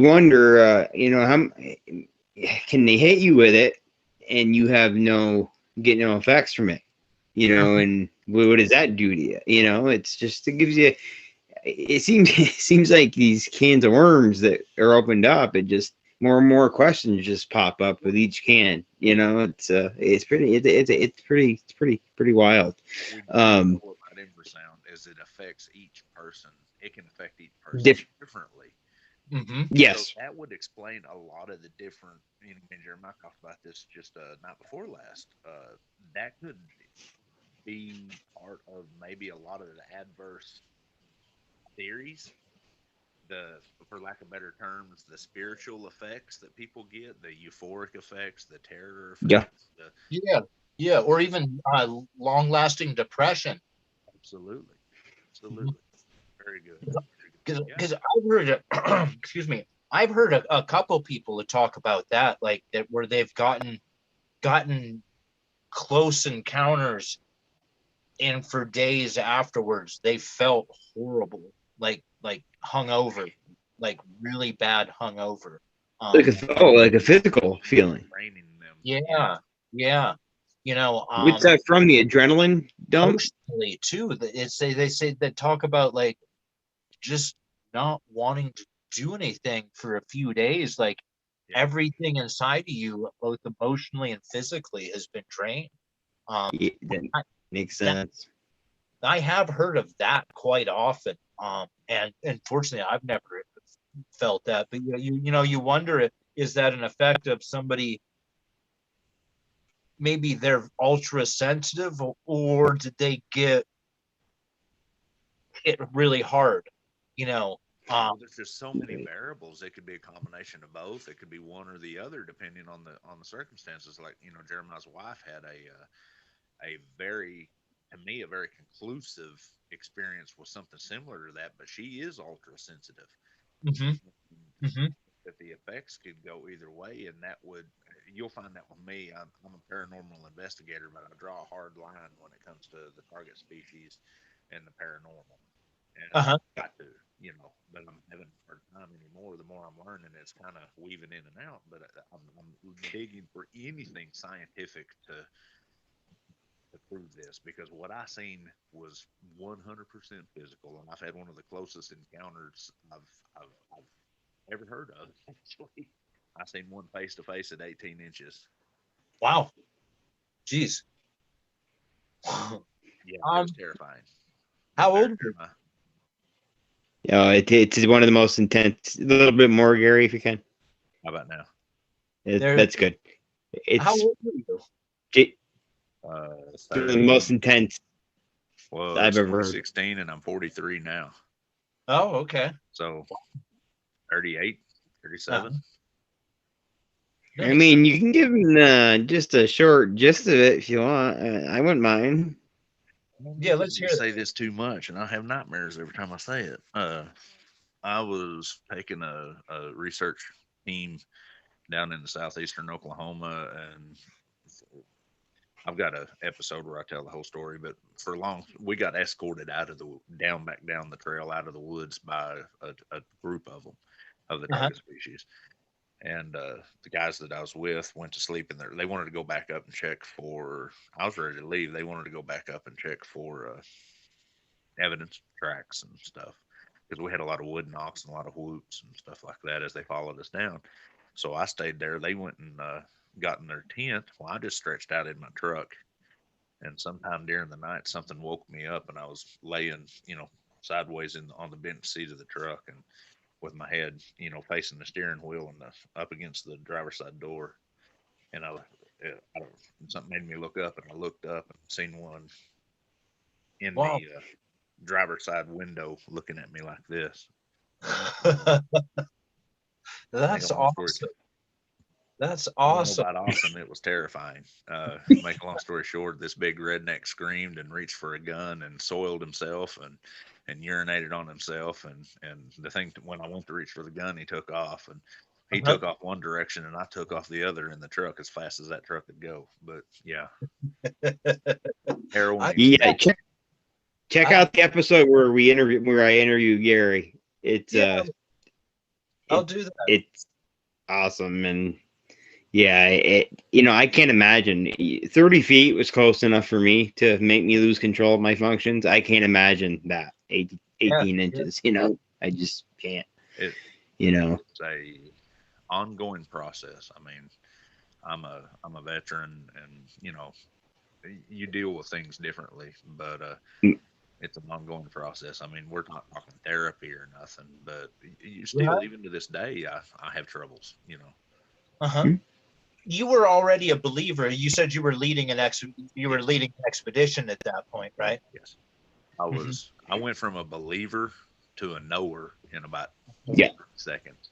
wonder, how can they hit you with it, and you have get no effects from it, and what does that do to you? It's just, it gives you. It seems like these cans of worms that are opened up, it just more and more questions just pop up with each can. It's pretty wild. About infrasound is it affects each person. It can affect each person differently. Yes, so that would explain a lot of the different. And Jeremiah talked about this just not before last. That could be part of maybe a lot of the adverse theories, for lack of better terms, the spiritual effects that people get, the euphoric effects, the terror effects. Or even long-lasting depression. Absolutely. Very good. Because I've heard, excuse me, I've heard a couple people to talk about that, like that, where they've gotten close encounters, and for days afterwards they felt horrible, like hungover, like really bad hungover. Like a physical feeling. Yeah. What's that from? The adrenaline dump? Emotionally too. They say that talk about like just not wanting to do anything for a few days, like everything inside of you, both emotionally and physically, has been drained. That makes sense. I have heard of that quite often, and unfortunately, I've never felt that. But you wonder if is that an effect of somebody? Maybe they're ultra sensitive, or did they get hit really hard? There's just so many variables. It could be a combination of both. It could be one or the other, depending on the circumstances. Like Jeremiah's wife had a very conclusive experience with something similar to that, but she is ultra sensitive. That the effects could go either way, and you'll find that with me. I'm a paranormal investigator, but I draw a hard line when it comes to the target species and the paranormal. And I've got to, but I'm having a hard time anymore. The more I'm learning, it's kind of weaving in and out. But I'm digging for anything scientific to prove this, because what I seen was 100% physical, and I've had one of the closest encounters I've ever heard of. Actually, I seen one face to face at 18 inches. Wow, jeez. Yeah, it was terrifying. How old are you? It's one of the most intense. A little bit more, Gary, if you can. How about now? That's good. How old are you? The most intense I've ever heard. 16, and I'm 43 now. Oh, okay. So 38, 37. I mean, you can give him just a short gist of it if you want. I wouldn't mind. Yeah, let's hear it. Say this too much, and I have nightmares every time I say it. I was taking a research team down in the southeastern Oklahoma, and I've got an episode where I tell the whole story. But for long, we got escorted back down the trail out of the woods by a group of them, of the target species. And the guys that I was with went to sleep in there. They wanted to go back up and check for. I was ready to leave. They wanted to go back up and check for evidence tracks and stuff, because we had a lot of wood knocks and a lot of whoops and stuff like that as they followed us down. So I stayed there. They went and got in their tent. Well, I just stretched out in my truck. And sometime during the night, something woke me up, and I was laying, sideways on the bench seat of the truck, and with my head, facing the steering wheel and up against the driver's side door. And something made me look up, and I looked up and seen one in Wow. the driver's side window looking at me like this. That's awesome. That's awesome. About awesome. It was terrifying. Make a long story short, this big redneck screamed and reached for a gun and soiled himself and urinated on himself. And the thing, when I went to reach for the gun, he took off, and he took off one direction and I took off the other in the truck as fast as that truck could go. But yeah. Heroin. Yeah. Check out the episode where I interview Gary. It's I'll do that. It's awesome. And yeah, I can't imagine 30 feet was close enough for me to make me lose control of my functions. I can't imagine that 18 inches, I just can't, It's a ongoing process. I mean, I'm a veteran, and you deal with things differently, but it's an ongoing process. I mean, we're not talking therapy or nothing, but you still, even to this day, I have troubles, You were already a believer. You said you were leading an expedition at that point, right? Yes. I went from a believer to a knower in about 30 seconds.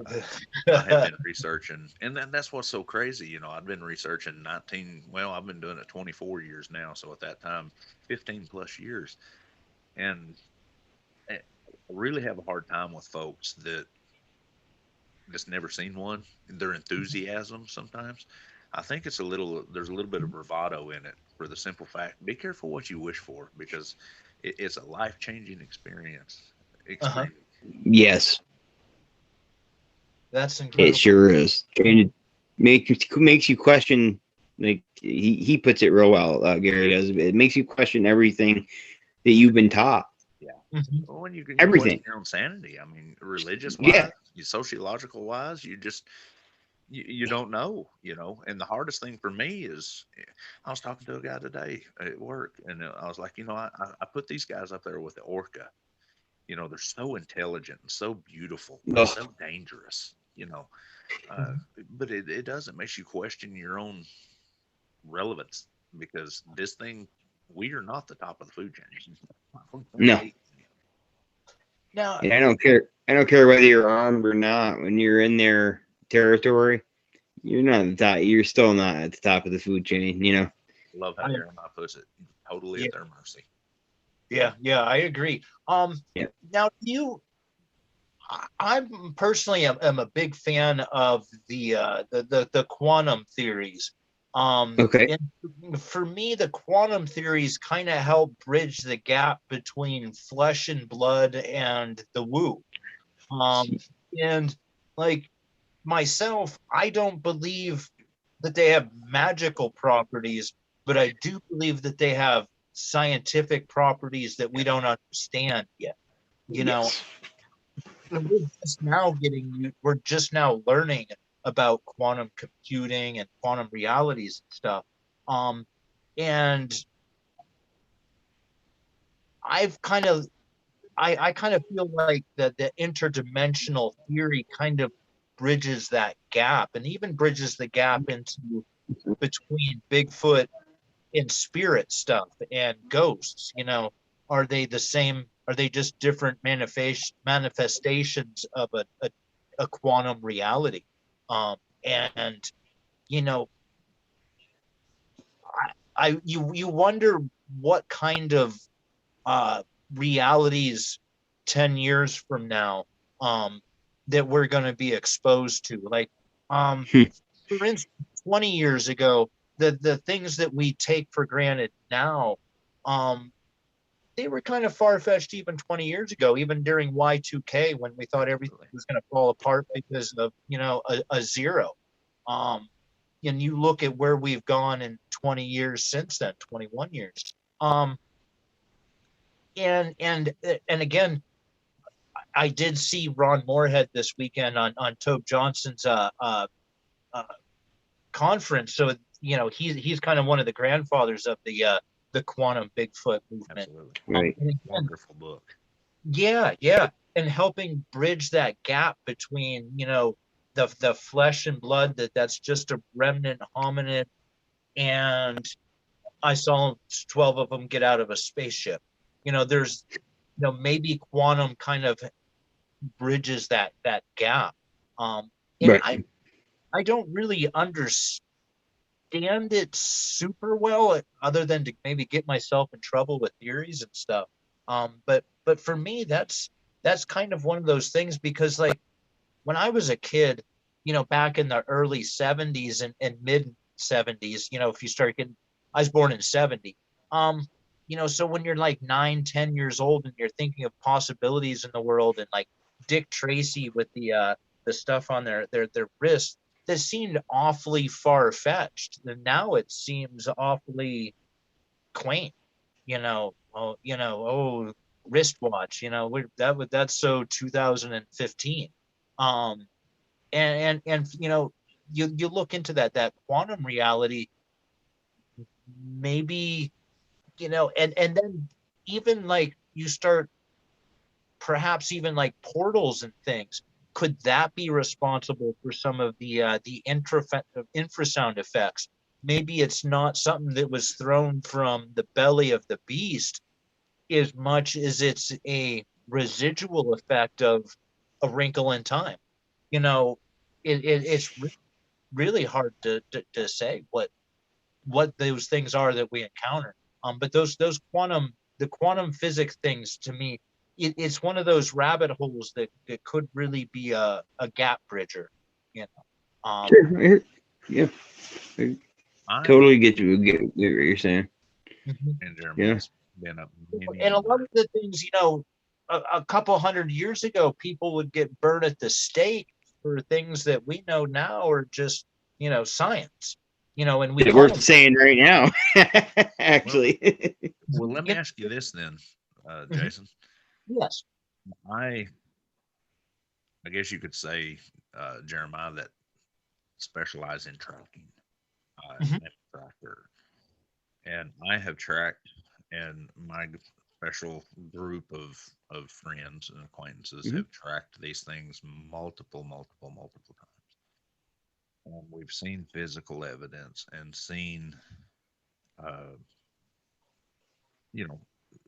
I have been researching, and then that's what's so crazy. I've been researching I've been doing it 24 years now. So at that time, 15 plus years. And I really have a hard time with folks that just never seen one. Their enthusiasm sometimes. I think there's a little bit of bravado in it, for the simple fact, be careful what you wish for, because it's a life-changing experience. Yes. That's incredible. It sure is. And it makes you question, like he puts it real well, Gary does. It makes you question everything that you've been taught. Yeah. Well, when you everything. Your own sanity. I mean, religious wise, sociological wise, you just you don't know, And the hardest thing for me is, I was talking to a guy today at work, and I was like, I put these guys up there with the orca. They're so intelligent and so beautiful, and so dangerous. But it does. It makes you question your own relevance, because this thing, we are not the top of the food chain. No. Now, I don't care. I don't care whether you're armed or not. When you're in their territory, you're not at the top. You're still not at the top of the food chain. Love how Aaron puts it. Totally at their mercy. Yeah, I agree. Now I'm personally am a big fan of the quantum theories. Okay. And for me, the quantum theories kind of help bridge the gap between flesh and blood and the woo. And like myself, I don't believe that they have magical properties, but I do believe that they have scientific properties that we don't understand yet. We're just now learning about quantum computing and quantum realities and stuff. And I kind of feel like that the interdimensional theory kind of bridges that gap, and even bridges the gap into between Bigfoot and spirit stuff and ghosts. Are they the same? Are they just different manifestations of a quantum reality? And you wonder what kind of realities 10 years from now that we're going to be exposed to. Like, for instance, 20 years ago, the things that we take for granted now, they were kind of far-fetched even 20 years ago, even during Y2K, when we thought everything was going to fall apart because of, a zero. And you look at where we've gone in 20 years since then, 21 years. and again, I did see Ron Moorhead this weekend on Tobe Johnson's conference. So he's kind of one of the grandfathers of the quantum Bigfoot movement. Absolutely. Right. And again, Wonderful book. yeah, and helping bridge that gap between the flesh and blood that's just a remnant hominid, and I saw 12 of them get out of a spaceship. There's maybe quantum kind of bridges that gap. And Right. I don't really understand it super well, other than to maybe get myself in trouble with theories and stuff. But for me, that's kind of one of those things, because like when I was a kid, back in the early 70s and mid 70s, if you start getting, I was born in 70. So when you're like 9, 10 years old and you're thinking of possibilities in the world, and like Dick Tracy with the stuff on their wrist, that seemed awfully far-fetched, and now it seems awfully quaint. Wristwatch, that's so 2015. And you look into that quantum reality, maybe, and then even like you start perhaps even like portals and things. Could that be responsible for some of the infrasound effects? Maybe it's not something that was thrown from the belly of the beast as much as it's a residual effect of A Wrinkle in Time. It's really hard to say what those things are that we encounter. But the quantum physics things, to me, it's one of those rabbit holes that could really be a gap bridger. Sure. Yeah. I Totally get what you're saying. Mhm. and Yeah. Jeremiah's been up many And a lot of the things, a couple hundred years ago, people would get burned at the stake for things that we know now are just, science. And we It's call worth them. saying right now, actually. Well, let me Yeah. ask you this then, Mhm. Jason. Yes. I guess you could say, Jeremiah, that specialize in tracking. Mhm. I'm a tracker, and I have tracked, and my special group of friends and acquaintances Mhm. have tracked these things multiple times. And we've seen physical evidence and seen, uh, you know,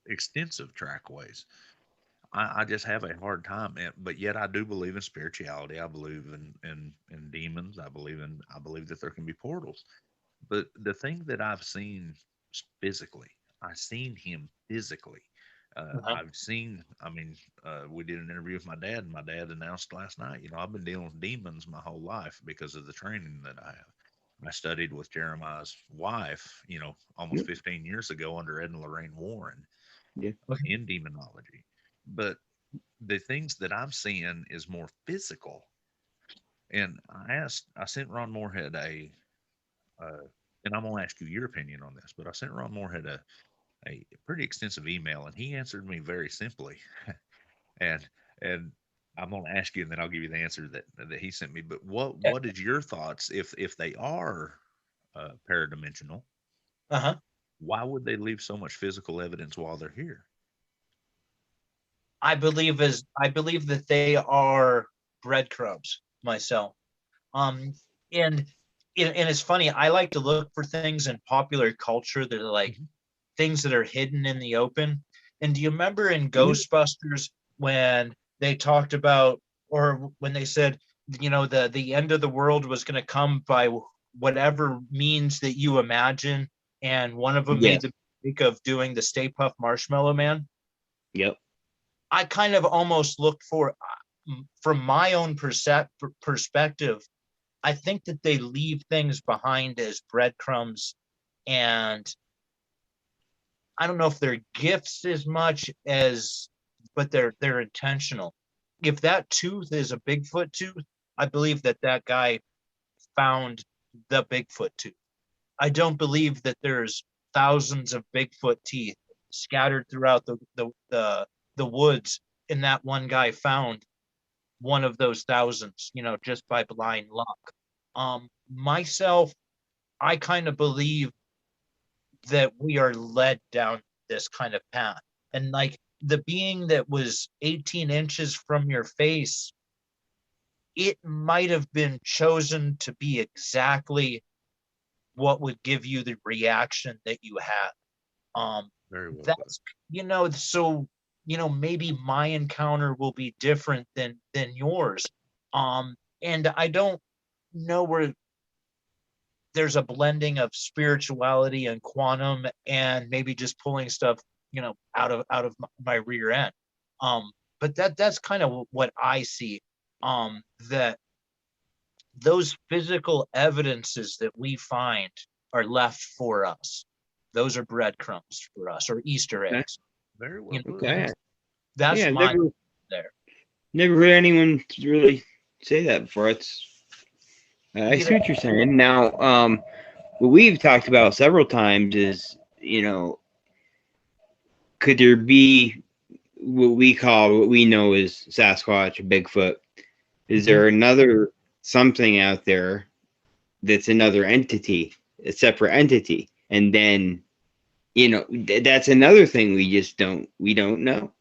extensive trackways. I just have a hard time, but yet I do believe in spirituality. I believe in demons. I believe that there can be portals. But the thing that I've seen physically, I've seen him physically. Uh-huh. I've seen. I mean, we did an interview with my dad, and my dad announced last night. I've been dealing with demons my whole life because of the training that I have. I studied with Jeremiah's wife, almost Yep. 15 years ago under Ed and Lorraine Warren Yeah. Okay. in demonology. But the things that I'm seeing is more physical. And I sent Ron Moorhead uh, and I'm going to ask you your opinion on this, but I sent Ron Moorhead a pretty extensive email, and he answered me very simply. and and I'm going to ask you, and then I'll give you the answer that he sent me. But what is your thoughts if they are paradimensional? Uh-huh. Why would they leave so much physical evidence while they're here? I believe that they are breadcrumbs myself. Um, and and it's funny. I like to look for things in popular culture that are like Mhm. things that are hidden in the open. And do you remember in Mhm. Ghostbusters when they talked about, or when they said, the end of the world was going to come by whatever means that you imagine, and one of them made Yes. the mistake of doing the Stay Puft Marshmallow Man? Yep. I kind of almost looked for, from my own perspective, I think that they leave things behind as breadcrumbs, and I don't know if they're gifts as much as, but they're intentional. If that tooth is a Bigfoot tooth, I believe that guy found the Bigfoot tooth. I don't believe that there's thousands of Bigfoot teeth scattered throughout the woods, and that one guy found one of those thousands, just by blind luck. Myself, I kind of believe that we are led down this kind of path. And like the being that was 18 inches from your face, it might have been chosen to be exactly what would give you the reaction that you had. Very well That's, so, maybe my encounter will be different than yours. And I don't know where there's a blending of spirituality and quantum and maybe just pulling stuff, out of my rear end. But that's kind of what I see. That those physical evidences that we find are left for us. Those are breadcrumbs for us, or Easter eggs. Very well put. Okay. That's Yeah, my there. Never heard anyone really say that before. I see what you're saying. Now, what we've talked about several times is, could there be what we know as Sasquatch, Bigfoot? Is there another something out there that's another entity, a separate entity? And then, that's another thing we don't know.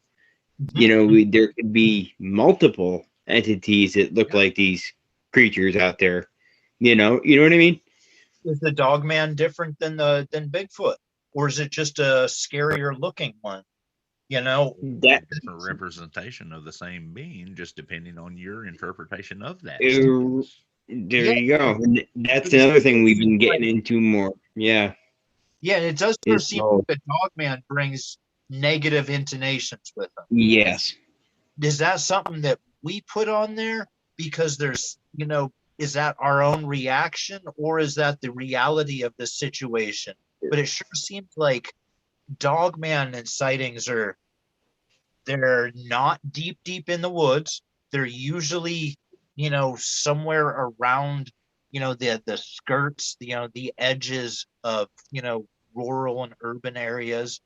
There could be multiple entities that look like these creatures out there. You know what I mean? Is the Dogman different than Bigfoot, or is it just a scarier looking one? That different representation of the same being, just depending on your interpretation of that. There you go. And that's another thing we've been getting into more. Yeah. Yeah, it does seem like the Dogman brings negative intonations with them. Yes. Is that something that we put on there because there's, is that our own reaction, or is that the reality of the situation? But it sure seems like Dogman and sightings they're not deep in the woods. They're usually, somewhere around, the skirts, the edges of, rural and urban areas.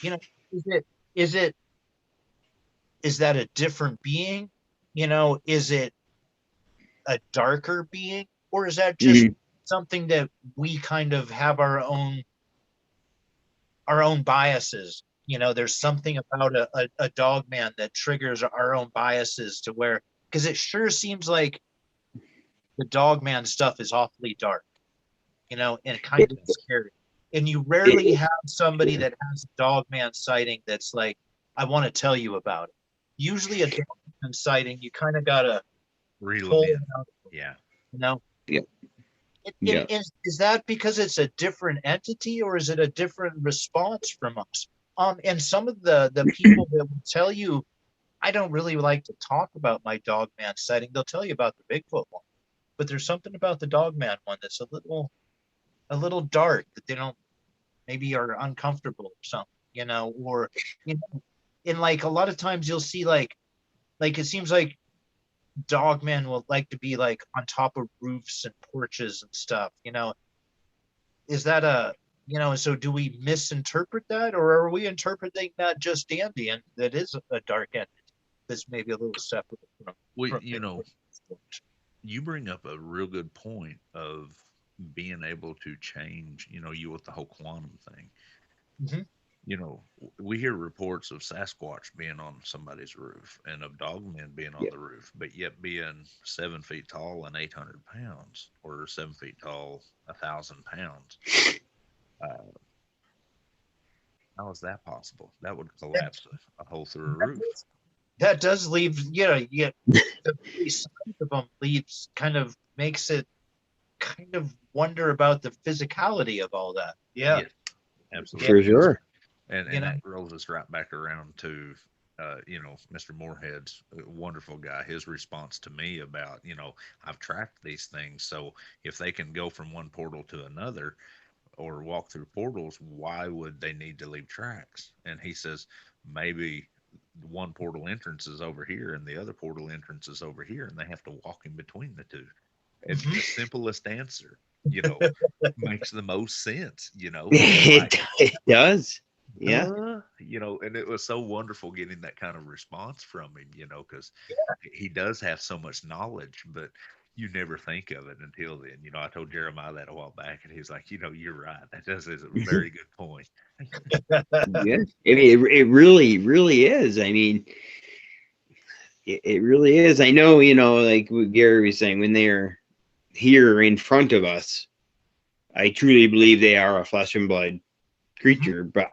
Is that a different being? Is it a darker being, or is that just something that we kind of have our own biases? There's something about a Dogman that triggers our own biases to where, because it sure seems like the Dogman stuff is awfully dark, and kind of scary. And you rarely have somebody that has a Dogman sighting that's like, I want to tell you about it. Usually a Dogman sighting, you kind of gotta reel it in. Yeah. Is that because it's a different entity, or is it a different response from us? And some of the people that will tell you, I don't really like to talk about my Dogman sighting. They'll tell you about the Bigfoot one, but there's something about the Dogman one that's a little dark, that they don't, maybe are uncomfortable or something, or and like a lot of times you'll see like it seems like Dogmen will like to be like on top of roofs and porches and stuff, is that so do we misinterpret that, or are we interpreting that just dandy, and that is a dark entity that's maybe a little separate from you bring up a real good point of being able to change, you with the whole quantum thing. We hear reports of Sasquatch being on somebody's roof and of Dogmen being on the roof, but yet being 7 feet tall and 800 pounds, or 7 feet tall, 1,000 pounds. How is that possible? That would collapse a hole through a roof. That does leave, the size of them leaves, kind of makes it kind of wonder about the physicality of all that. Yeah. Absolutely. For sure. And that rolls us right back around to, Mr. Moorhead's a wonderful guy. His response to me about, I've tracked these things. So if they can go from one portal to another or walk through portals, why would they need to leave tracks? And he says, maybe one portal entrance is over here and the other portal entrance is over here, and they have to walk in between the two. It's the simplest answer. makes the most sense, It does. Yeah. and it was so wonderful getting that kind of response from him, because he does have so much knowledge, but you never think of it until then. I told Jeremiah that a while back, and he's like, you're right. That is a very good point. Yeah. I mean, it really, really is. I mean, it really is. I know, like what Gary was saying, when they're here in front of us, I truly believe they are a flesh and blood creature. But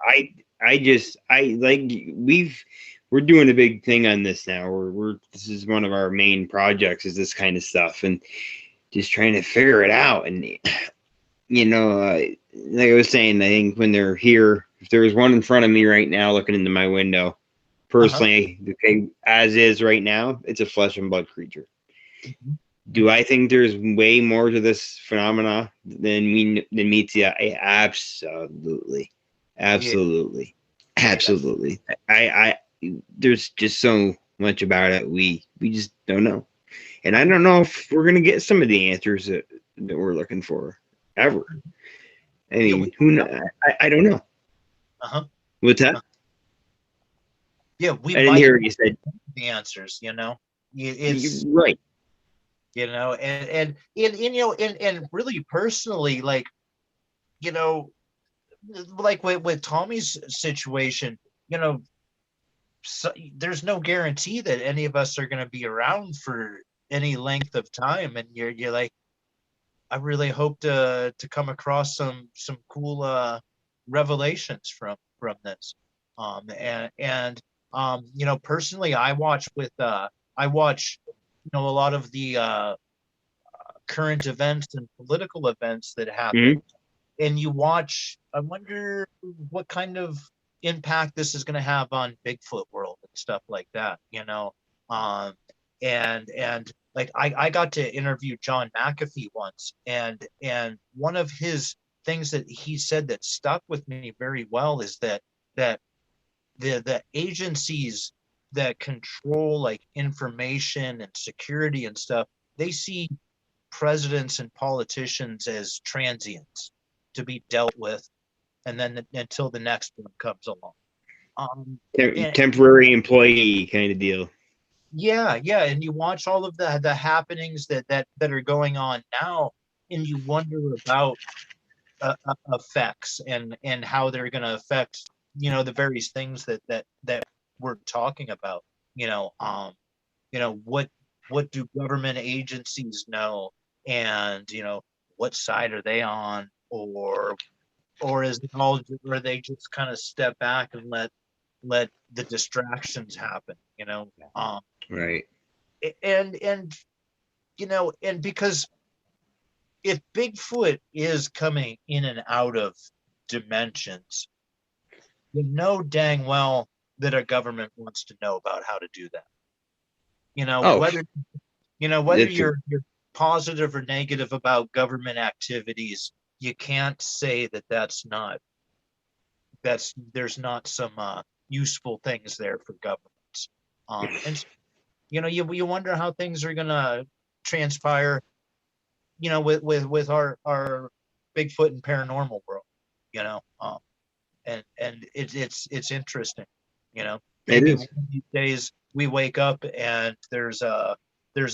we're doing a big thing on this now. This is one of our main projects, is this kind of stuff, and just trying to figure it out. And like I was saying, I think when they're here, if there was one in front of me right now looking into my window, personally, okay, as is right now, it's a flesh and blood creature. Do I think there's way more to this phenomena than meets the eye? Absolutely. Absolutely. Absolutely. I there's just so much about it we just don't know. And I don't know if we're gonna get some of the answers that we're looking for ever. I mean, who knows? I don't know. What's that? Yeah, we I didn't hear what you said. The answers, it's right. And really personally, like with Tommy's situation, so there's no guarantee that any of us are going to be around for any length of time, and you're like, I really hope to come across some cool revelations from this. Personally, I watch a lot of the current events and political events that happen, and you watch. I wonder what kind of impact this is going to have on Bigfoot world and stuff like that. And like I got to interview John McAfee once, and one of his things that he said that stuck with me very well is that the agencies that control like information and security and stuff, they see presidents and politicians as transients to be dealt with, and then until the next one comes along. Temporary employee kind of deal. Yeah, and you watch all of the happenings that are going on now, and you wonder about effects and how they're going to affect the various things that we're talking about. What do government agencies know, and what side are they on, or is it all, or they just kind of step back and let the distractions happen, right. And because if Bigfoot is coming in and out of dimensions, you know dang well that our government wants to know about how to do that. Whether you're positive or negative about government activities, you can't say that there's not some useful things there for governments. And you wonder how things are gonna transpire, with our Bigfoot and paranormal world, and it's interesting, maybe one of these days we wake up and there's a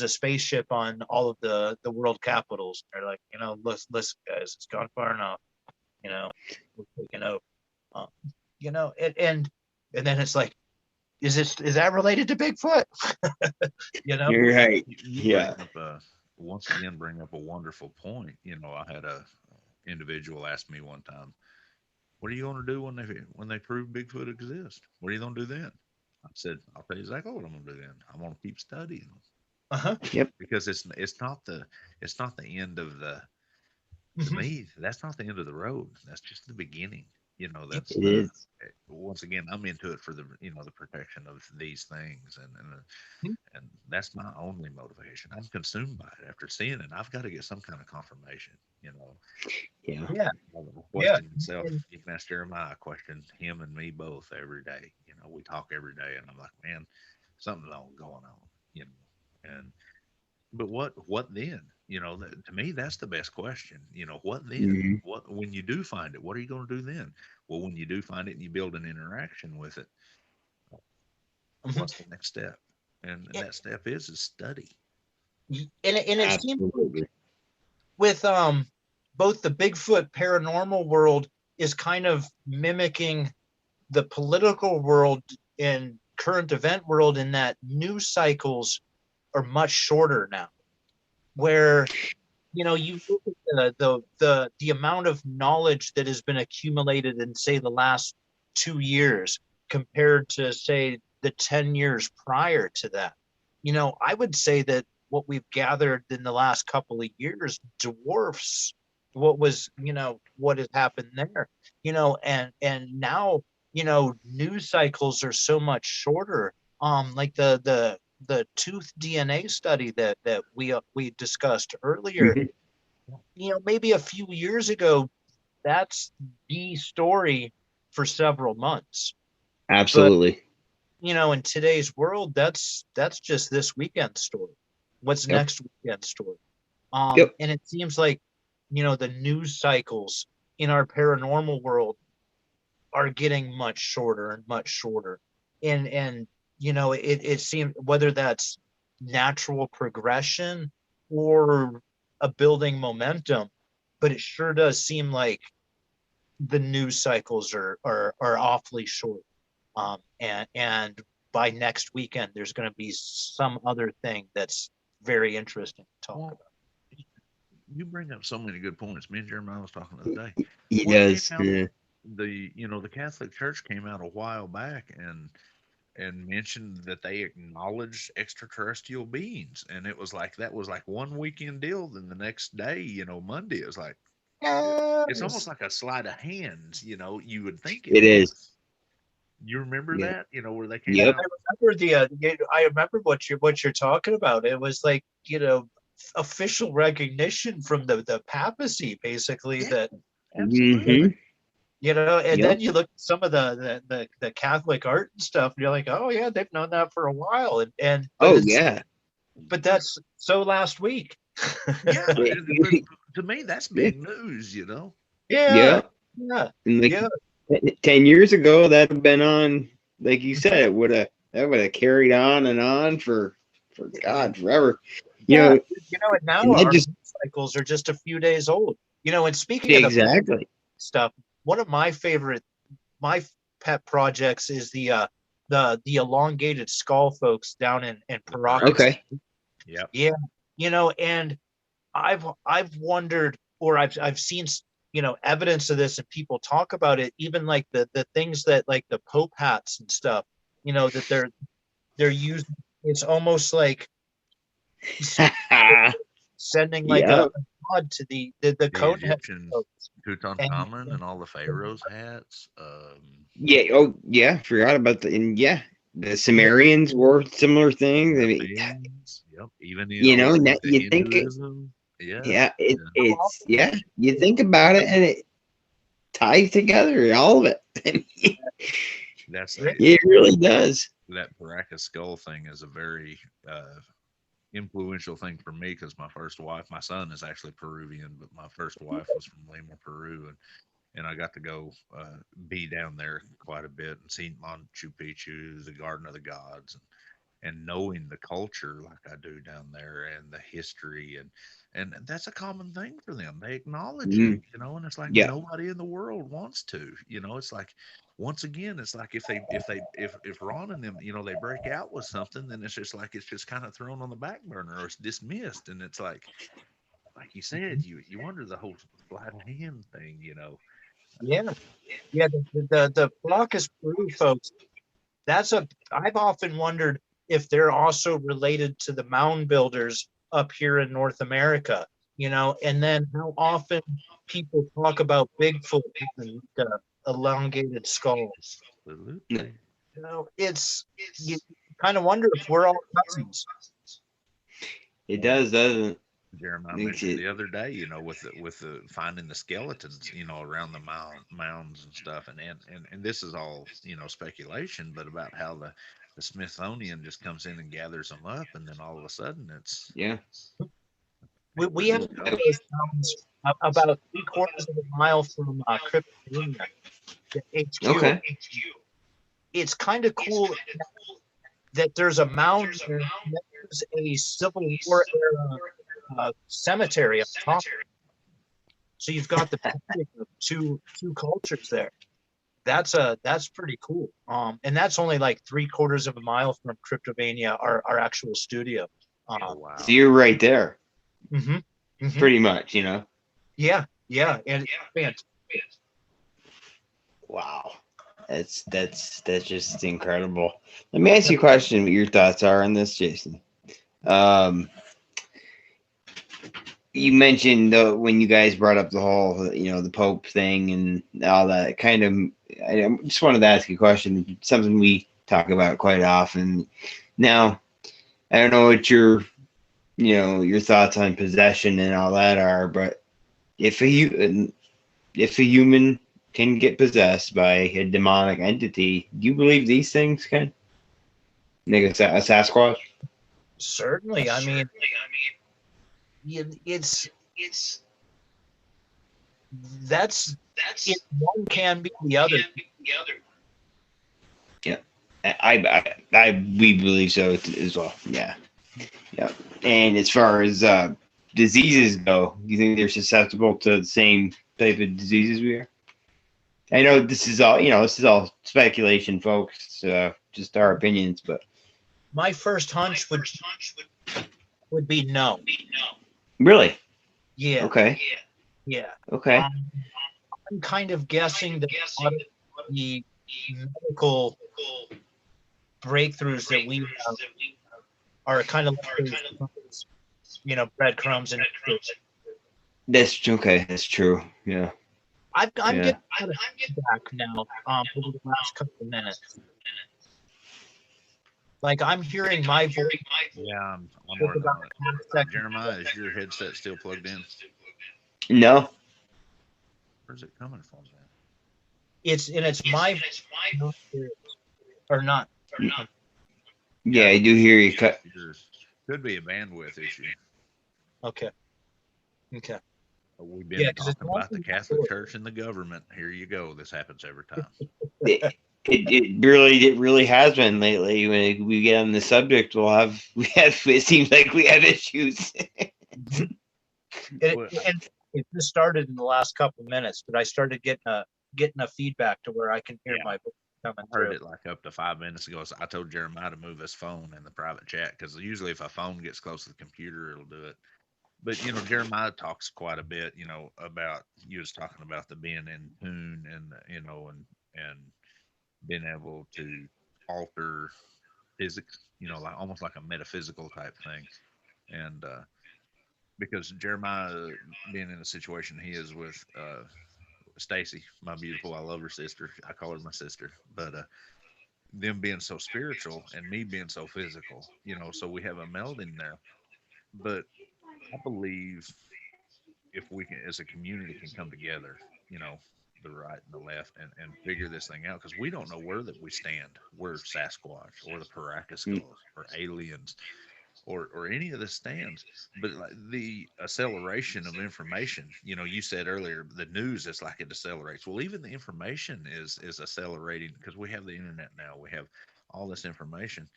spaceship on all of the world capitals. They're like, listen guys, it's gone far enough, we're taking over. And then it's like, is that related to Bigfoot? You're right. Yeah. Once again, bring up a wonderful point. I had a individual ask me one time, what are you going to do when they prove Bigfoot exists? What are you going to do then? I said, I'll tell you exactly what I'm going to do then. I'm going to keep studying them. Yep. Because it's not the end of the, to me, that's not the end of the road. That's just the beginning. That's it is. Once again, I'm into it for the the protection of these things, and that's my only motivation. I'm consumed by it after seeing it. I've got to get some kind of confirmation. Yeah. Question itself. You can ask Jeremiah a question, him and me both every day. We talk every day, and I'm like, man, something's going on. And But what then? You know, to me, that's the best question. You know, what then? Hmm. What when you do find it, what are you going to do then? Well, when you do find it and you build an interaction with it, Mhm. what's the next step? And And, that step is study. and it seems Absolutely. with both the Bigfoot paranormal world is kind of mimicking the political world and current event world in that news cycles are much shorter now. Where you look at the amount of knowledge that has been accumulated in, say, the last 2 years compared to, say, the 10 years prior to that. I would say that what we've gathered in the last couple of years dwarfs what has happened there. And now, news cycles are so much shorter. Like the tooth DNA study that we discussed earlier, Mhm. maybe a few years ago, that's the story for several months. But Absolutely. in today's world, that's just this weekend story. What's Yep. next weekend story? Yep. And it seems like, the news cycles in our paranormal world are getting much shorter and much shorter. And it seems, whether that's natural progression or a building momentum, but it sure does seem like the news cycles are awfully short. And by next weekend, there's going to be some other thing that's very interesting to talk Well, about. you bring up so many good points. Me and Jeremiah was talking the other day. He What came does. out? Yeah. The Catholic Church came out a while back and mentioned that they acknowledged extraterrestrial beings, and it was like that was like one weekend deal. Then the next day, Monday, it was like it's almost Yes. like a sleight of hands. You would think it It is. was. You remember Yeah. that? Where they came Yeah, Yep. out. I remember what you're talking about. It was like, official recognition from the papacy, basically, Yeah, that, absolutely. Hmm. and Yep. then you look at some of the Catholic art and stuff, and you're like, oh yeah, they've known that for a while, and but Oh it's yeah. but that's so last week. Yeah, but to me, that's Yeah. big news. Yeah, Yeah. yeah, And like yeah, 10 years ago, that'd have been on. Like you said, that would have carried on for God forever. You yeah. know, And now and that our just cycles are just a few days old. And speaking of the exactly. stuff, one of my pet projects is the elongated skull folks down in Paracas. Okay. Yep. Yeah, and I've wondered, or I've seen evidence of this, and people talk about it, even like the things that, like, the Pope hats and stuff, that they're using. It's almost like sending like Yeah. a nod to the The coat head Egyptian folks. And Tutankhamun and all the pharaohs' hats. Yeah. Oh yeah. Forgot about and yeah, the yeah, Sumerians wore similar things. I mean, Europeans. Yep. Even the old with the you think it. Hinduism. Yeah. Yeah. how It's often yeah. You think about it, and it ties together all of it. That's yeah, It really does. that Paracas skull thing is a very influential thing for me because my son is actually Peruvian, but my first wife was from Lima, Peru, and I got to go be down there quite a bit and see Machu Picchu, the Garden of the Gods, and knowing the culture like I do down there and the history and that's a common thing for them. They acknowledge it, Mm, and it's like yeah. nobody in the world wants to. It's like once again, it's like if Ron and them, they break out with something, then it's just like it's just kind of thrown on the back burner or it's dismissed, and it's like you said, you wonder the whole sleight of hand thing. yeah, yeah. The Placas Peru folks. I've often wondered if they're also related to the mound builders up here in North America. And then how often people talk about Bigfoot having elongated skulls. Absolutely. It's you kind of wonder if we're all cousins. It does, doesn't Jeremiah makes mentioned it. the other day, with the finding the skeletons, around the mounds and stuff, and this is all speculation, but about how the the Smithsonian just comes in and gathers them up, and then all of a sudden it's We have those sounds about 3/4 of a mile from Cryptovania, the HQ. Okay. It's kind of cool that there's a mound there, and there's a Civil War era cemetery up top. So you've got the two cultures there. That's pretty cool. And that's only like 3/4 of a mile from Cryptovania, our actual studio. wow. So you're right there, Mm-hmm. pretty much, you know. Yeah, and it's fantastic. Wow, that's just incredible. Let me ask you a question. What your thoughts are on this, Jason? You mentioned when you guys brought up the whole, the Pope thing and all that kind of. I just wanted to ask you a question. Something we talk about quite often. Now, I don't know what your thoughts on possession and all that are, but if a human can get possessed by a demonic entity, do you believe these things can? Like a Sasquatch? Certainly. I mean, it's that's it. One can be the other. Yeah, we believe so as well. Yeah. And as far as diseases go, do you think they're susceptible to the same type of diseases we are? I know this is all speculation, folks. Just our opinions, but My first hunch would be no. really, Yeah. okay, Yeah. okay. I'm kind of guessing that a lot of the medical breakthroughs that we have are kind of like those, breadcrumbs and That's okay. That's true. Yeah. I'm Yeah. getting a lot of feedback now over the last couple of minutes. Like I'm hearing my voice. Yeah, I'm with working about on it. 10 seconds. Jeremiah, is your headset still plugged in? No. Where's it coming from, man? It's my or not. Yeah, I do hear you cut. Could be a bandwidth issue. Okay. We've been Yeah, 'cause it's talking about the mostly Catholic before. Church and the government. Here you go. This happens every time. It really has been lately. When we get on the subject, it seems like we have issues. And it just started in the last couple of minutes, but I started getting a feedback to where I can hear Yeah. my voice coming I heard through. it like up to 5 minutes ago. So I told Jeremiah to move his phone in the private chat because usually if a phone gets close to the computer, it'll do it. But Jeremiah talks quite a bit, about you was talking about the being in tune and and being able to alter physics, like almost like a metaphysical type thing. And because Jeremiah being in a situation he is with Stacy, my beautiful, I love her sister. I call her my sister, but them being so spiritual and me being so physical, so we have a melding there. But I believe if we can, as a community, can come together, the right and the left, and figure this thing out, because we don't know where that we stand. We're Sasquatch or the Paracascos or aliens or any of the stands, but like the acceleration of information, you said earlier, the news is like it accelerates. Well, even the information is accelerating because we have the internet now. We have all this information.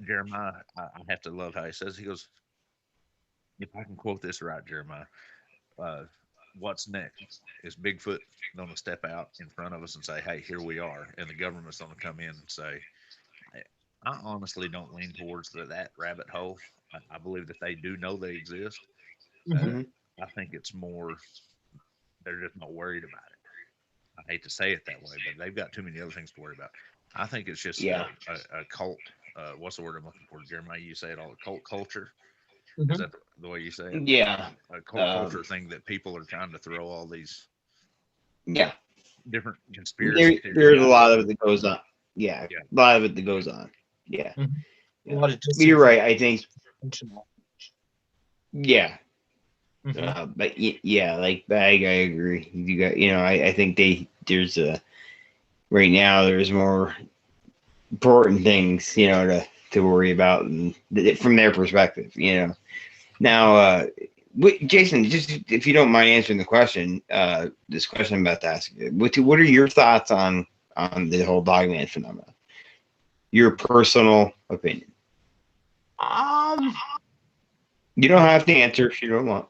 Jeremiah, I have to love how he says, he goes, if I can quote this right, Jeremiah, what's next is Bigfoot going to step out in front of us and say, hey, here we are. And the government's going to come in and say, I honestly don't lean towards that rabbit hole. I believe that they do know they exist. I think it's more, they're just not worried about it. I hate to say it that way, but they've got too many other things to worry about. I think it's just a cult. What's the word I'm looking for? Jeremiah, you say it all, cult culture. Is that the way you say it? Yeah. A cult culture thing that people are trying to throw all these different conspiracy theories. There's a lot of it that goes on. Yeah. A lot of it that goes on. Yeah. A lot of You're right. I think. Yeah. Mhm. But yeah, like I agree. You got, I think there's right now there's more important things, to worry about and from their perspective, Now, Jason, just if you don't mind answering the question, this question I'm about to ask you, what are your thoughts on the whole dogman phenomenon? Your personal opinion. You don't have to answer if you don't want.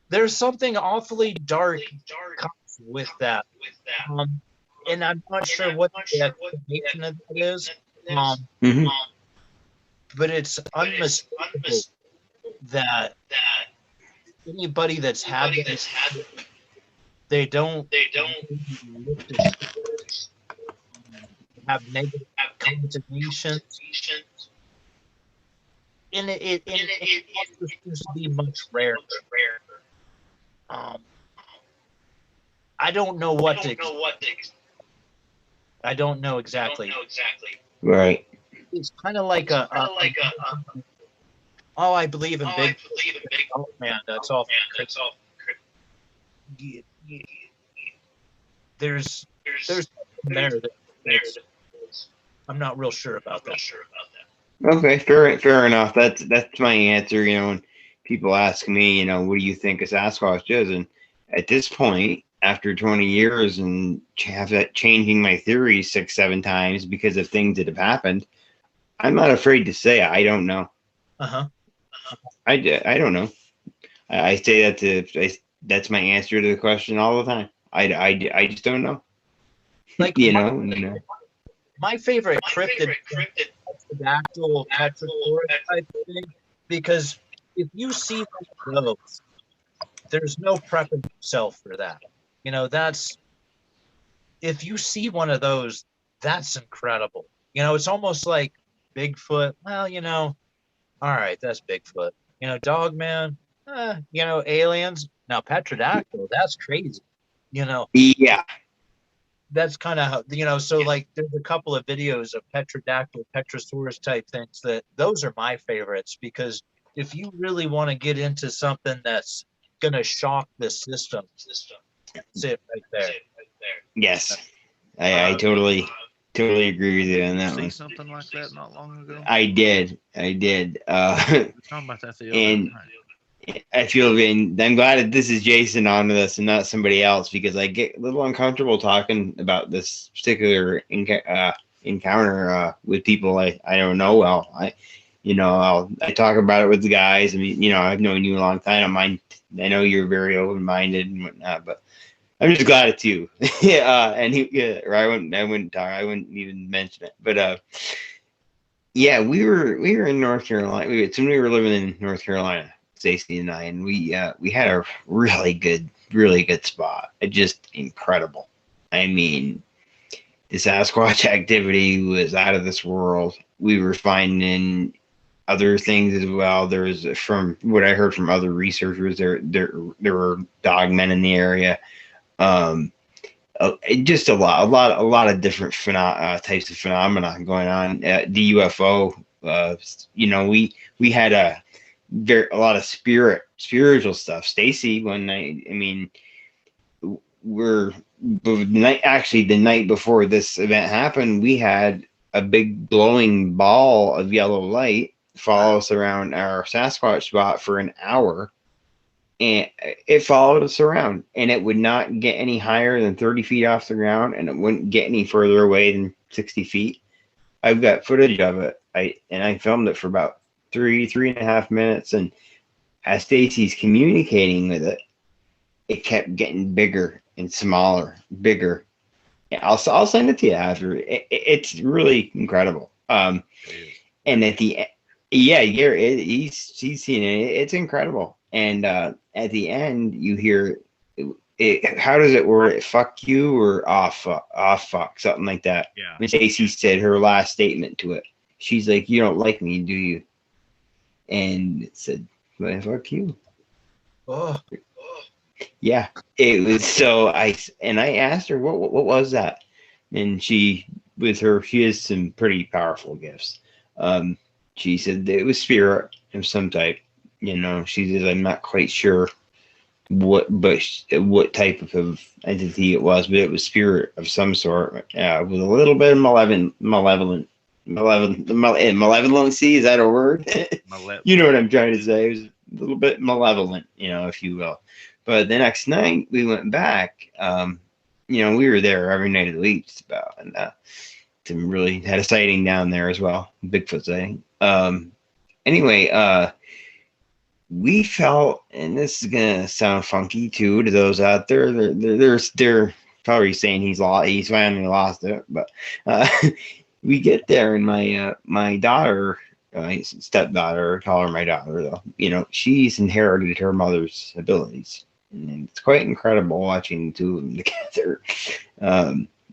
There's something awfully dark with that. And I'm not sure what the explanation of that is. But it's unmistakable that anybody that's had this, they don't have negative connotations. And it also seems to be much rarer. I don't know what to. I don't know exactly. Right. It's kind of like oh, I believe in big. Oh man, that's all. There's there. I'm not real sure about that. Okay, fair enough. That's my answer. When people ask me, what do you think a Sasquatch is, and at this point, after 20 years and changing my theory 6-7 times because of things that have happened, I'm not afraid to say I don't know. I don't know. I say that that's my answer to the question all the time. I just don't know. Like my favorite cryptid the actual petrosaurus type thing, because if you see those, there's no prepping yourself for that. That's if you see one of those, that's incredible. It's almost like Bigfoot. Well, all right, that's Bigfoot. Dogman, aliens. Now Petrodactyl, that's crazy. Yeah. That's kind of how, so like there's a couple of videos of Petrodactyl, Petrosaurus type things those are my favorites, because if you really want to get into something that's going to shock the system, that's it right there. Yes. I totally agree with you on that one. Something like that not long ago. I did. We were talking about that the other night. I feel I'm glad that this is Jason on this and not somebody else, because I get a little uncomfortable talking about this particular encounter with people I don't know well. I talk about it with the guys. I mean, I've known you a long time. I know you're very open-minded and whatnot, but I'm just glad it's you. Or I wouldn't talk. I wouldn't even mention it. But yeah, we were in North Carolina. We were living in North Carolina, Stacey and I, and we had a really good spot. Just incredible. I mean, the Sasquatch activity was out of this world. We were finding other things as well. There was, from what I heard from other researchers, there were dogmen in the area. Just a lot of different types of phenomena going on. The UFO, we had a lot of spiritual stuff. Stacy, one night, I mean, the night before this event happened, we had a big glowing ball of yellow light follow us around our Sasquatch spot for an hour. And it followed us around, and it would not get any higher than 30 feet off the ground, and it wouldn't get any further away than 60 feet. I've got footage of it. I filmed it for about 3.5 minutes, and as Stacy's communicating with it, it kept getting bigger and smaller, bigger. Yeah, I'll send it to you after. It's really incredible. And at the end, yeah, he's seen it. It's incredible. And at the end, you hear it. How does it word it? Fuck you or off fuck, something like that. Yeah. Miss Stacey said her last statement to it. She's like, "You don't like me, do you?" And it said, "Well, fuck you." Oh. Yeah, it was. So I asked her, what was that? And she has some pretty powerful gifts. She said it was spirit of some type. She says, I'm not quite sure what type of entity it was, but it was spirit of some sort, with a little bit of malevolent malevolency, is that a word? Male- You know what I'm trying to say. It was a little bit malevolent, if you will. But the next night we went back. We were there every night of the week just about, and really had a sighting down there as well, Bigfoot sighting. Anyway, we felt, and this is gonna sound funky too to those out there. They're probably saying he's finally lost it, but we get there, and my daughter, my stepdaughter, call her my daughter though, she's inherited her mother's abilities, and it's quite incredible watching the two of them together.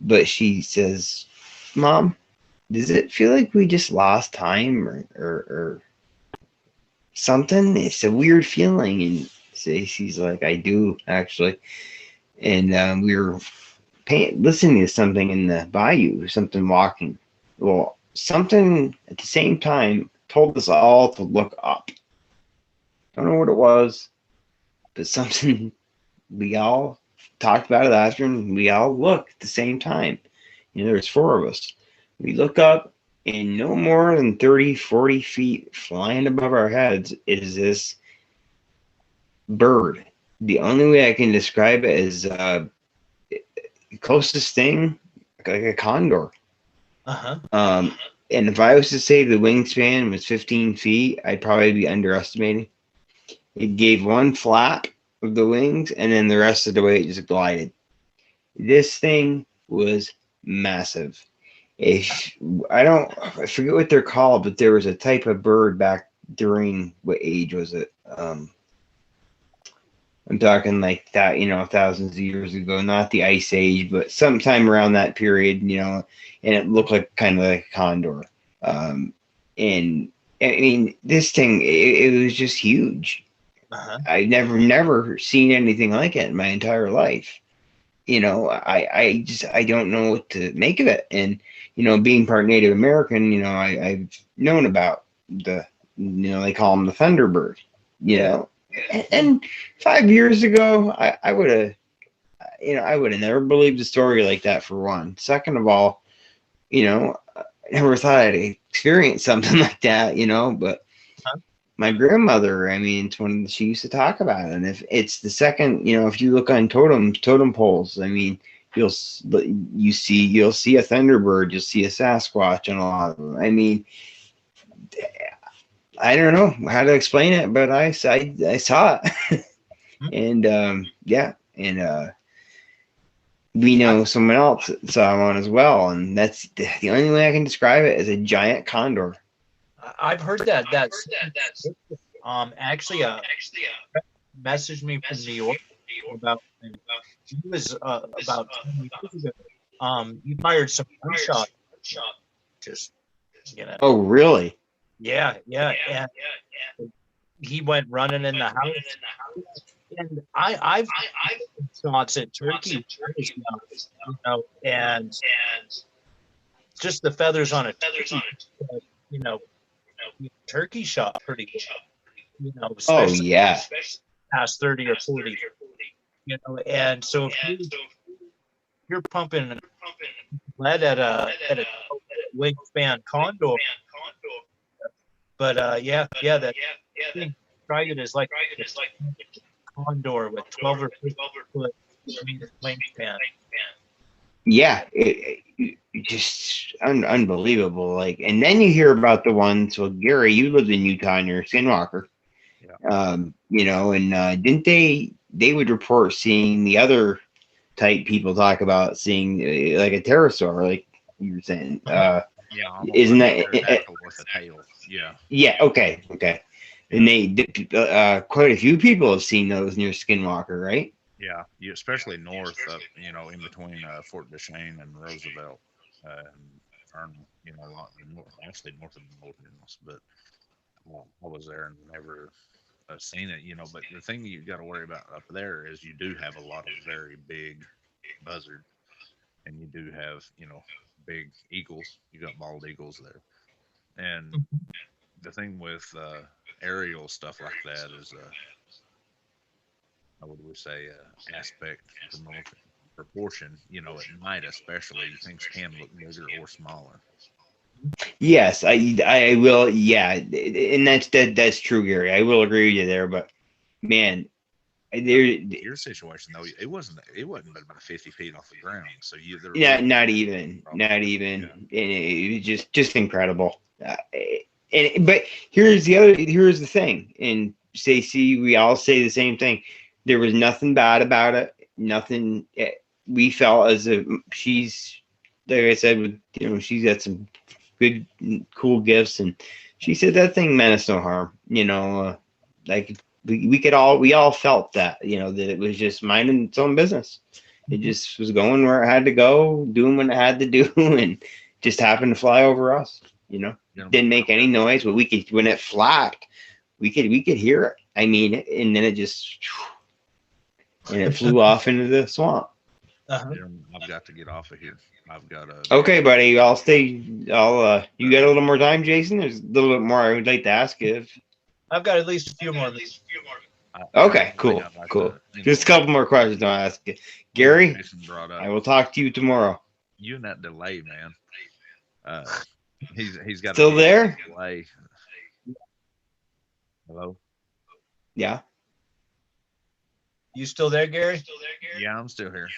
But she says, "Mom, does it feel like we just lost time or something? It's a weird feeling." And she's like, "I do actually." And we were listening to something in the bayou, something walking. Well, something at the same time told us all to look up. Don't know what it was, but something we all talked about it after, and we all looked at the same time. There's four of us. We look up, and no more than 30, 40 feet flying above our heads is this bird. The only way I can describe it is closest thing, like a condor. And if I was to say the wingspan was 15 feet, I'd probably be underestimating. It gave one flap of the wings, and then the rest of the way it just glided. This thing was massive. I forget what they're called, but there was a type of bird back during, what age was it? I'm talking like that, thousands of years ago, not the Ice Age, but sometime around that period, and it looked like kind of like a condor. And I mean, this thing, it was just huge. I've never seen anything like it in my entire life. I don't know what to make of it. And, being part Native American, I've known about they call them the Thunderbird, And 5 years ago, I would have, I would have never believed a story like that, for one. Second of all, I never thought I'd experience something like that, but my grandmother, I mean, it's when she used to talk about it. And if it's the second, if you look on totem poles, I mean, you'll see a Thunderbird, you'll see a Sasquatch, and a lot of them. I mean, I don't know how to explain it, but I saw it. And we know someone else saw one as well, and that's the only way I can describe it, as a giant condor. I've heard that. Actually, messaged me from New York about. He was about 10 years ago. He fired some gunshot. Just Oh, really? Yeah. And he went running in the house. And I've shots at turkey, and just the feathers on a turkey, turkey shot pretty good, especially past 30 or 40, and so if you're pumping lead at a wingspan condor, but that thing, dragon is like condor with 12 or 15 foot wingspan. Yeah, it just unbelievable. Like, and then you hear about the ones. Well, Gary, you lived in Utah and you're a skinwalker. And didn't they would report seeing the other type people talk about seeing like a pterosaur, like you were saying. Isn't that with a tail? Yeah. Yeah. Okay. And quite a few people have seen those near Skinwalker, right? Yeah, especially north up, in between Fort Duchesne and Roosevelt, and Arnold, a lot actually north of the wilderness. But I was there and never seen it, But the thing you got to worry about up there is you do have a lot of very big buzzards, and you do have, big eagles. You got bald eagles there, and the thing with aerial stuff like that is how would we say, aspect proportion, at night especially, things can look bigger or smaller. Yes, I will. Yeah, and that's true, Gary. I will agree with you there. But man, there, Your situation though, it wasn't but about 50 feet off the ground. So there not really not even, not even, and it was just incredible. But here's the thing, and Stacey, we all say the same thing. There was nothing bad about it. Nothing. We felt as if she's, like I said, she's got some good, cool gifts, and she said that thing meant us no harm. Like we all felt that, that it was just minding its own business. It just was going where it had to go, doing what it had to do, and just happened to fly over us. Didn't make any noise, but we could, when it flapped, we could hear it. I mean, and then it just, and it flew off into the swamp. I've got to get off of here. I've got a. Okay, buddy. I'll stay. You got a little more time, Jason? There's a little bit more I would like to ask you. I've got at least a few more. Okay, cool. Just a couple more questions I'll ask you. Gary, I will talk to you tomorrow. You and that delay, man. He's got still there? Delay. Hello? Yeah. You still there, Gary? Yeah, I'm still here.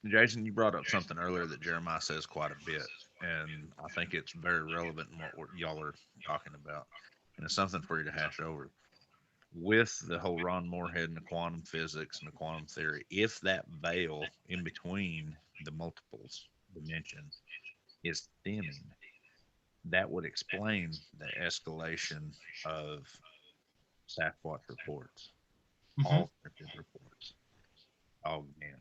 Jason, you brought up something earlier that Jeremiah says quite a bit, and I think it's very relevant in what y'all are talking about, and it's something for you to hash over. With the whole Ron Moorhead and the quantum physics and the quantum theory, if that veil in between the multiples dimensions is thinning, that would explain the escalation of Sasquatch reports, all cryptid reports, again,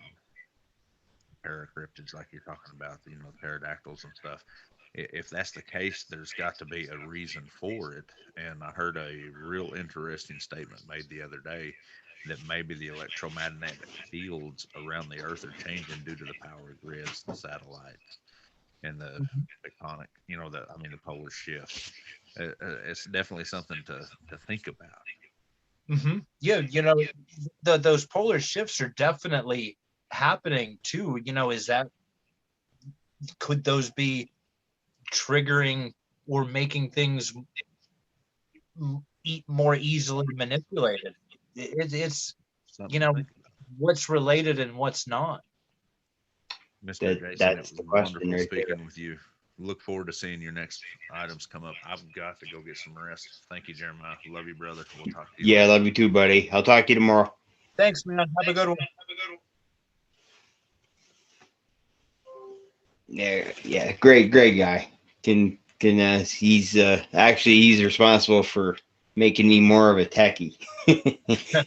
paracryptids like you're talking about, the pterodactyls and stuff. If that's the case, there's got to be a reason for it. And I heard a real interesting statement made the other day that maybe the electromagnetic fields around the Earth are changing due to the power grids, the satellites, and the tectonic, the polar shift. It's definitely something to think about. Yeah, those polar shifts are definitely happening too. Could those be triggering or making things more easily manipulated? It's what's related and what's not. Mr. Jason, that's the question. Wonderful speaking with you. Look forward to seeing your next items come up. I've got to go get some rest. Thank you, Jeremiah. Love you, brother. We'll talk to you. Yeah, love you too, buddy. I'll talk to you tomorrow. Thanks, man. Have a good one. Yeah, great guy. He's responsible for making me more of a techie.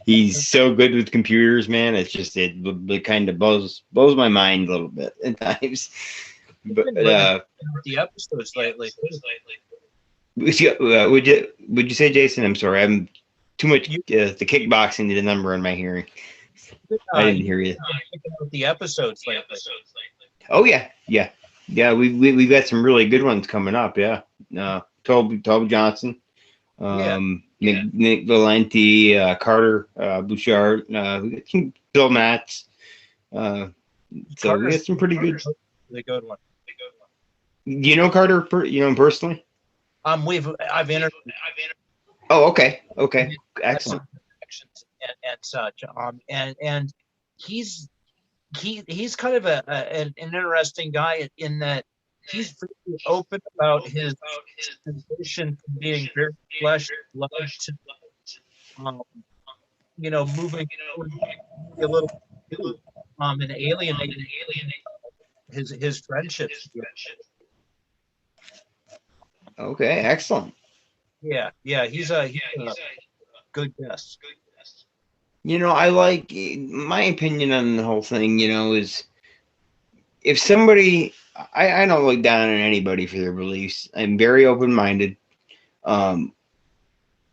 He's so good with computers, man. It's just it kind of blows my mind a little bit at times. But the episodes lately. Would you say, Jason? I'm sorry, I'm too much the kickboxing to the number in my hearing. I didn't hear you. The episodes lately. Oh yeah. We got some really good ones coming up. Yeah. Toby Johnson, Nick Valenti, Carter Bouchard, Bill Matz. So we got some pretty good. The good one. You know Carter? Personally? I've interviewed. Oh, okay. Excellent. And such. And he's kind of an interesting guy in that he's pretty open about his position from being very flesh and blood to moving a little and alienating his friendships. Okay, excellent. Yeah, he's a good guest. I like, my opinion on the whole thing, is if somebody, I don't look down on anybody for their beliefs. I'm very open-minded. Sean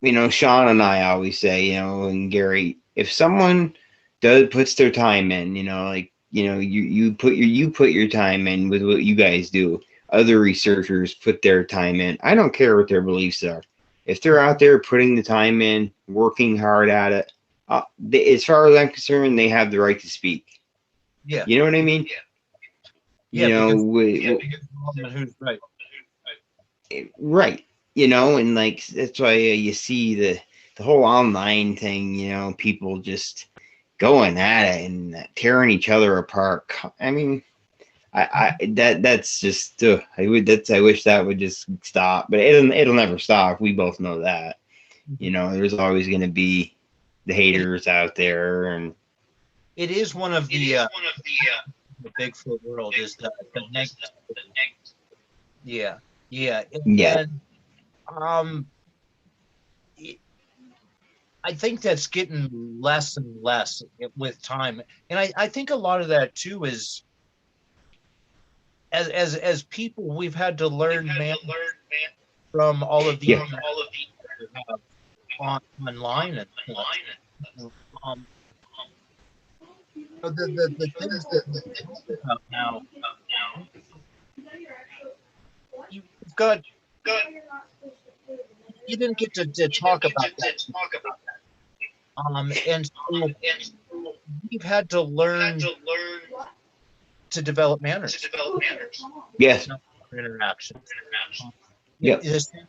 and I always say, and Gary, if someone puts their time in, you put your time in with what you guys do. Other researchers put their time in. I don't care what their beliefs are. If they're out there putting the time in, working hard at it, as far as I'm concerned, they have the right to speak. Yeah. You know what I mean? You know, who's right. Right. You know, and like that's why you see the whole online thing. You know, people just going at it and tearing each other apart. I mean, that's just I wish that would just stop, but it'll never stop. We both know that. You know, there's always going to be the haters out there, and it is one of the Bigfoot world is the next. Yeah. And, I think that's getting less and less with time, and I think a lot of that too is as people we've had to learn from all of the online and the things that we talk about now. You've got you didn't get to talk about that. And so we've had to learn to develop manners. Yes. Interaction. Yeah.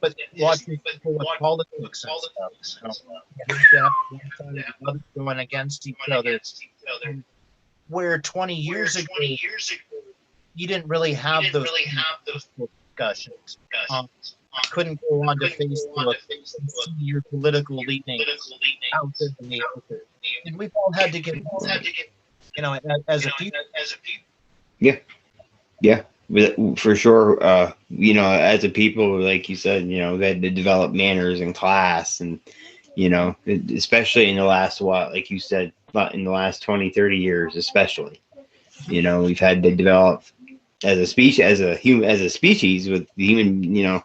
But watching people with politics and stuff. You have one side or the other going against each other. Where 20 years ago, you didn't really have those discussions. Couldn't go on to Facebook and see your political leanings out in the open. And we've all had to get, you know, as a people. Yeah, for sure. You know, as a people, like you said, you know, we had to develop manners in class, and you know, especially in the last like you said, in the last 20, 30 years, especially, you know, we've had to develop as a species, as a species with the human, you know,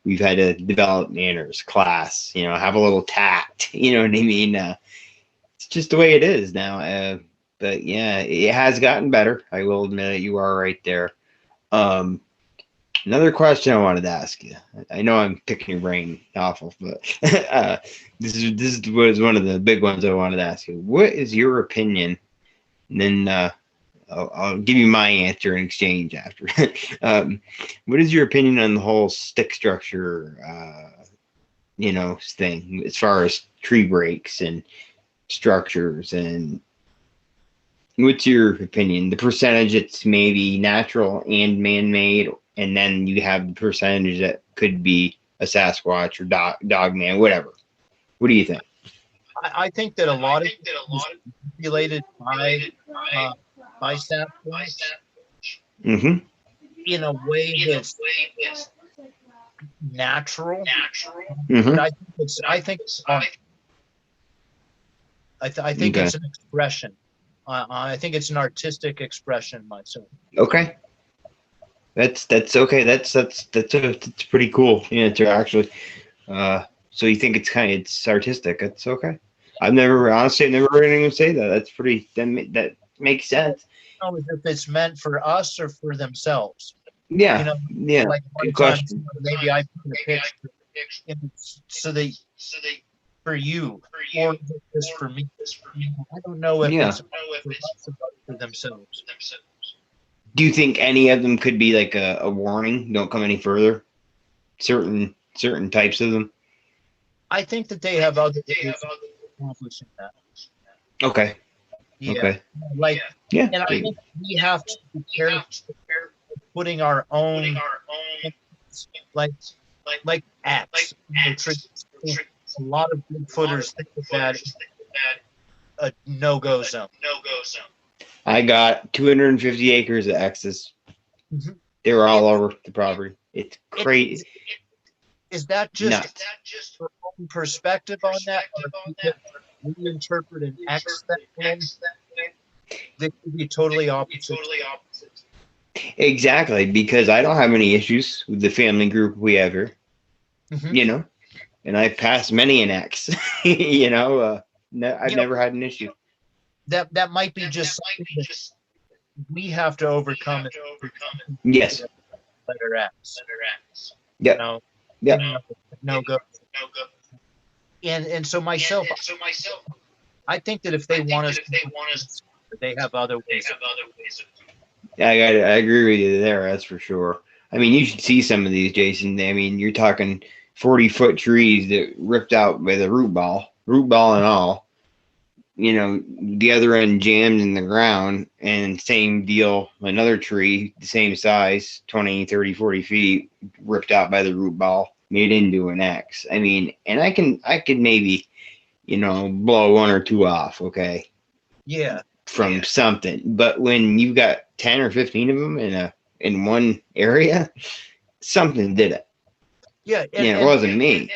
we've had to develop manners, class, you know, have a little tact, you know what I mean? It's just the way it is now. But yeah, it has gotten better. I will admit it. You are right there. Another question I wanted to ask you. I know I'm picking your brain awful, but this was one of the big ones I wanted to ask you. What is your opinion? And then I'll give you my answer in exchange after. What is your opinion on the whole stick structure, you know, thing as far as tree breaks and structures, and what's your opinion? The percentage it's maybe natural and man-made, and then you have the percentage that could be a Sasquatch or dog man, whatever. What do you think? I think that a lot of it is manipulated by Sasquatch in a way that's natural. But I think it's an expression. I think it's an artistic expression myself. Okay. That's okay. That's pretty cool. Yeah, it's actually. So you think it's artistic? That's okay. I've never heard anyone say that. That's pretty. That makes sense. I don't know if it's meant for us or for themselves. Yeah. You know, yeah. like one time, maybe I put a picture, and so they for you, or just for me. I don't know if it's for themselves. Do you think any of them could be like a warning? Don't come any further. Certain types of them. I think that they have other ways of accomplishing that. Okay. Yeah. Okay. Like, yeah. And I think we have to be careful putting our own, like acts. A lot of Bigfooters think that a no-go zone. I got 250 acres of X's. They were all over the property. It's crazy. Is that just nuts. Your own perspective on that? Or we interpret an X that way? They could be totally opposite. Exactly, because I don't have any issues with the family group we have here. You know, and I've passed many an X. You know, I've never had an issue. That might be just something that we have to overcome. Yes. Letter X. Yeah. You know, yeah. No go. And so myself, I think that if they want us, they have other ways. I agree with you there. That's for sure. I mean, you should see some of these, Jason. I mean, you're talking 40-foot trees that ripped out by the root ball and all. You know, the other end jammed in the ground, and same deal, another tree, the same size, 20, 30, 40 feet, ripped out by the root ball, made into an X. I mean, and I could maybe, you know, blow one or two off, okay? Yeah. From something. But when you've got 10 or 15 of them in one area, something did it. Yeah. And it wasn't me.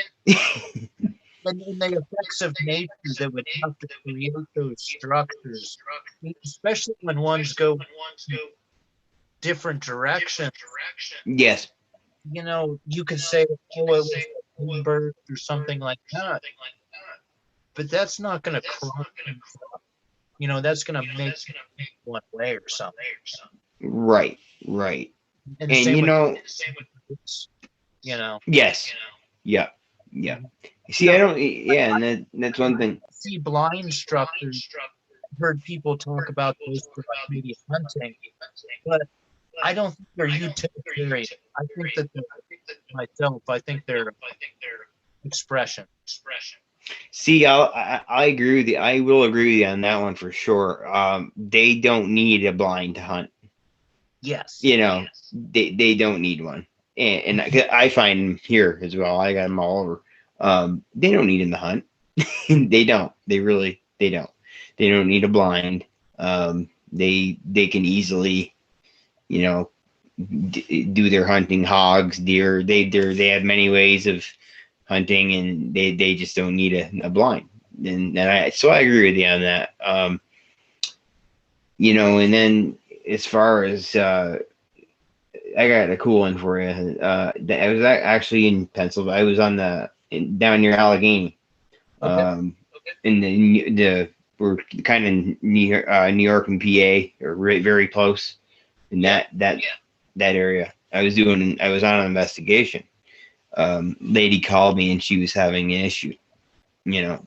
And the effects of nature that would have to create those structures, especially when ones go different directions. Yes. You know, you could say, oh, it was a bird or something like that, but that's not going to cross. You know, that's going to make one way or something. Right. And you know, you know. Yes. Yeah. See, I don't. Yeah, and that's one thing. See, blind structures. I've heard people talk about those for maybe hunting, but I don't think they're utilitarian. I think that I think they're expression. See, I agree with you. I will agree with you on that one for sure. They don't need a blind to hunt. Yes. You know, they don't need one, and I find them here as well. I got them all over. They don't need them to hunt. They don't. They don't. They don't need a blind. They can easily, you know, do their hunting, hogs, deer. They have many ways of hunting, and they just don't need a blind. And I agree with you on that. You know, and then as far as I got a cool one for you. I was actually in Pennsylvania. I was on down near Allegheny. Okay. In we're kind of near New York and PA, or very close in that area. I was on an investigation. Lady called me and she was having an issue. You know,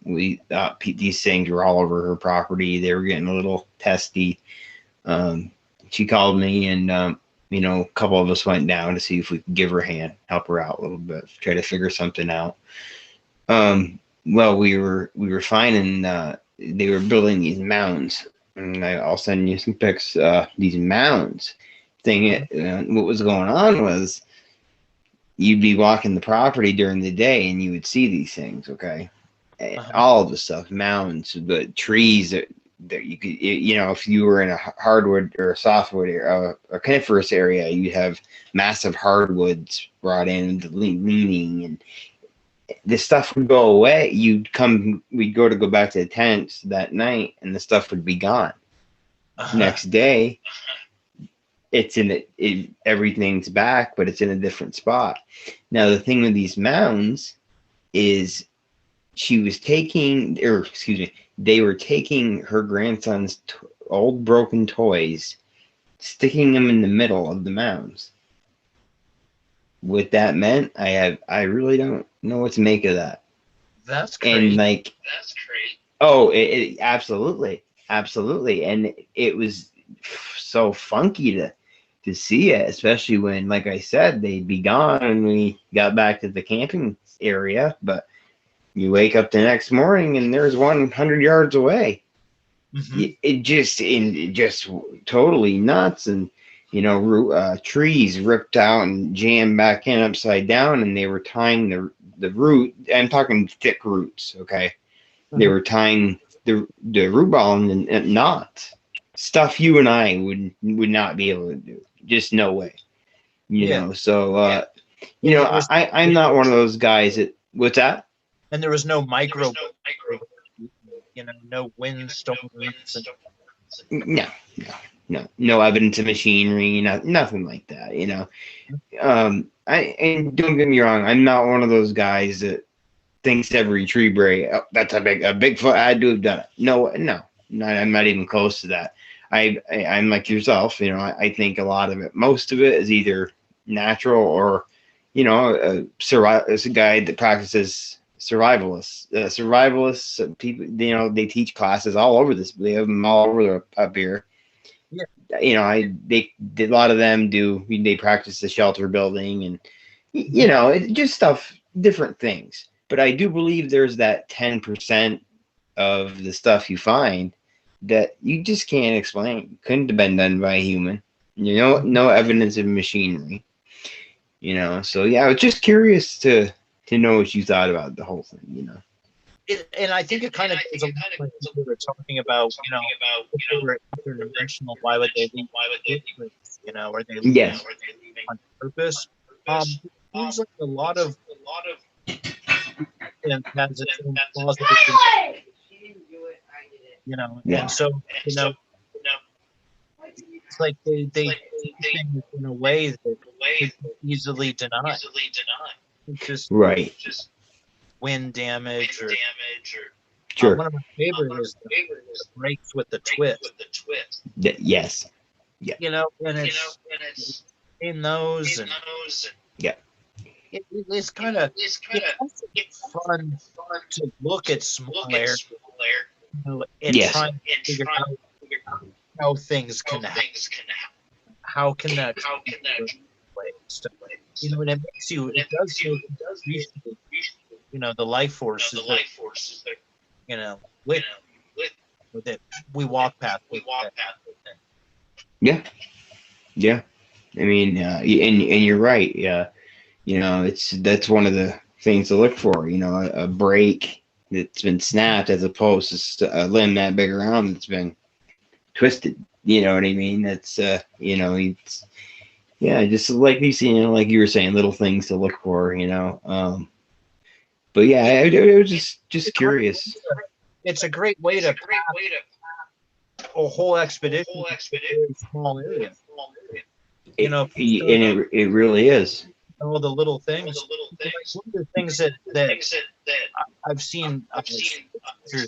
these things were all over her property. They were getting a little testy. She called me, and you know, a couple of us went down to see if we could give her a hand, help her out a little bit, try to figure something out. Well, we were finding they were building these mounds, and I'll send you some pics. These mounds what was going on was, you'd be walking the property during the day and you would see these things. Okay. All of the stuff, mounds, the trees that you could, you know, if you were in a hardwood or a softwood area, a coniferous area, you'd have massive hardwoods brought in, the leaning, and the stuff would go away. We'd go back to the tents that night, and the stuff would be gone. Next day, everything's back, but it's in a different spot. Now, the thing with these mounds is, they were taking her grandson's old broken toys, sticking them in the middle of the mounds. What that meant, I really don't know what to make of that. That's crazy. And that's crazy. Oh, it absolutely, and it was so funky to see it, especially when, like I said, they'd be gone and we got back to the camping area, but you wake up the next morning and there's 100 yards away. Mm-hmm. It just totally nuts. And, you know, trees ripped out and jammed back in upside down, and they were tying the root. I'm talking thick roots. Okay. Mm-hmm. They were tying the root ball in knots. Stuff you and I would not be able to do. Just no way. You know, so, you know, I'm not one of those guys that, what's that? And there was no micro, you know, no windstorms. No evidence of machinery, nothing like that, you know. And don't get me wrong, I'm not one of those guys that thinks every tree break, that's a Bigfoot had to have done it. No, I'm not even close to that. I'm like yourself, you know. I think a lot of it, most of it, is either natural or, you know, it's a guy that practices survivalists people, you know, they teach classes all over this. They have them all over up here. Yeah. you know, they a lot of them do. They practice the shelter building, and you know, just stuff, different things. But I do believe there's that 10% of the stuff you find that you just can't explain. Couldn't have been done by a human. You know, no evidence of machinery. You know, so yeah, I was just curious to know what you thought about the whole thing. You know. And I think it kind of is a lot like we were talking about, you know, if they were interdimensional, why would they leave? You know, are they leaving, Yes. on purpose? It seems like a lot of and has its own positive, you know, Yeah. and so you know, it's like they do things in a way that they can easily deny. Just Right. wind damage or Sure. one of my favorite is the breaks with the twist. Yes. Yeah. You know, and it's in those and Yeah. it's kind of fun to look at small air, you know, and Yes. try and figure out how things can happen. How can that place? You know, and it makes you, it does make you appreciate, you know, the life forces that, you know, with it we walk past. Yeah. Yeah. I mean, and you're right. Yeah. You know, that's one of the things to look for. You know, a break that's been snapped as opposed to a limb that big around that's been twisted. You know what I mean? That's you know, it's yeah, just like these, you know, like you were saying, little things to look for. You know, but yeah, I was just curious. It's a great way to a whole expedition in a very small area. You know, And it really is. all the little things. Like one of the things that I've seen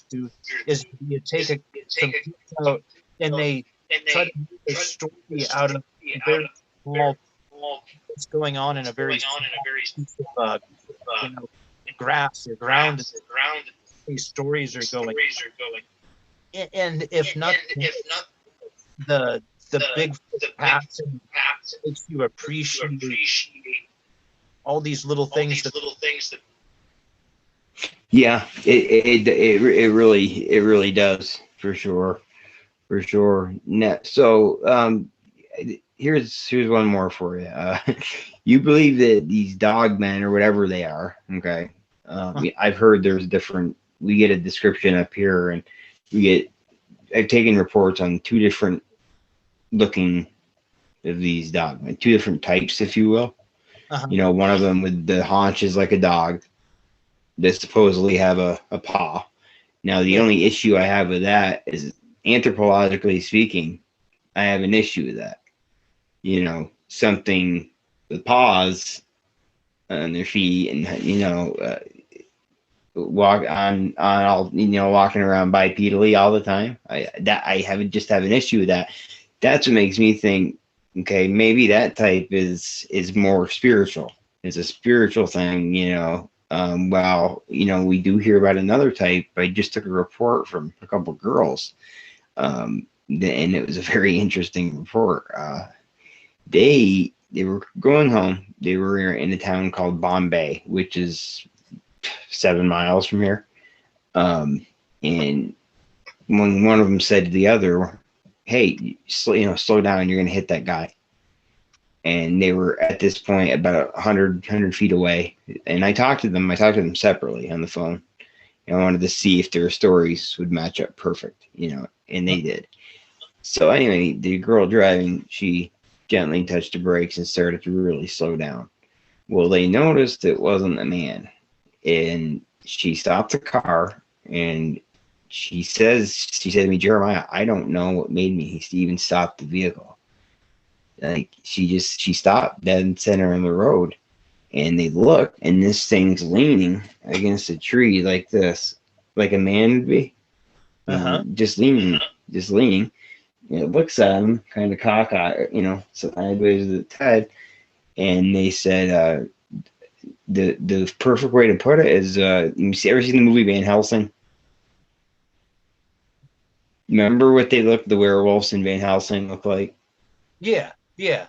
do is you take some kids out and they try to make a story out of a very small what's going on in a very piece of you know, grass or ground. These stories are going, and if not, the big paths makes you appreciate all these little things that Yeah, it really does, for sure. So here's one more for you. You believe that these dog men or whatever they are, okay? I've heard there's different. We get a description up here, and I've taken reports on two different looking of these dog men, two different types, if you will. You know, one of them with the haunches like a dog that supposedly have a paw. Now, the only issue I have with that is, anthropologically speaking, I have an issue with that. You know, something with paws on their feet, and you know, walk on all, you know, walking around bipedally all the time. I have an issue with that. That's what makes me think, okay, maybe that type is more spiritual. It's a spiritual thing, you know. Well, you know, we do hear about another type. I just took a report from a couple of girls, and it was a very interesting report. They were going home. They were in a town called Bombay, which is 7 miles from here. And when one of them said to the other, "Hey, slow down. You're going to hit that guy." And they were at this point about 100 feet away. And I talked to them separately on the phone. I wanted to see if their stories would match up perfect, you know, and they did. So anyway, the girl driving, she gently touched the brakes and started to really slow down. Well, they noticed it wasn't a man. And she stopped the car, and she said to me, "Jeremiah, I don't know what made me even stop the vehicle." Like, she stopped dead center on the road, and they look, and this thing's leaning against a tree like this, like a man would be. Just leaning. It looks at him, kind of cockeyed, you know, sideways with its head. And they said, the perfect way to put it is, you ever seen the movie Van Helsing? Remember what the werewolves in Van Helsing look like? Yeah. Yeah.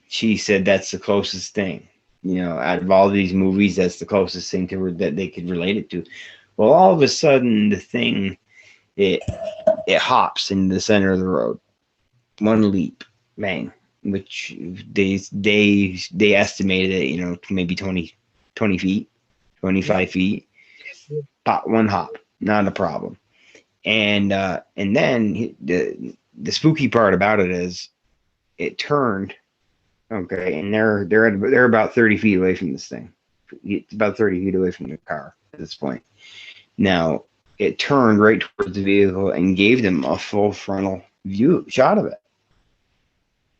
She said that's the closest thing. Out of all these movies, that's the closest thing that they could relate it to. Well, all of a sudden, the thing, it hops in the center of the road. One leap, bang, which they estimated it, maybe 20 feet, 25 feet. Pop, one hop, not a problem. And then the spooky part about it is it turned. Okay, and they're about 30 feet away from this thing. It's about 30 feet away from the car at this point. Now, it turned right towards the vehicle and gave them a full frontal view shot of it.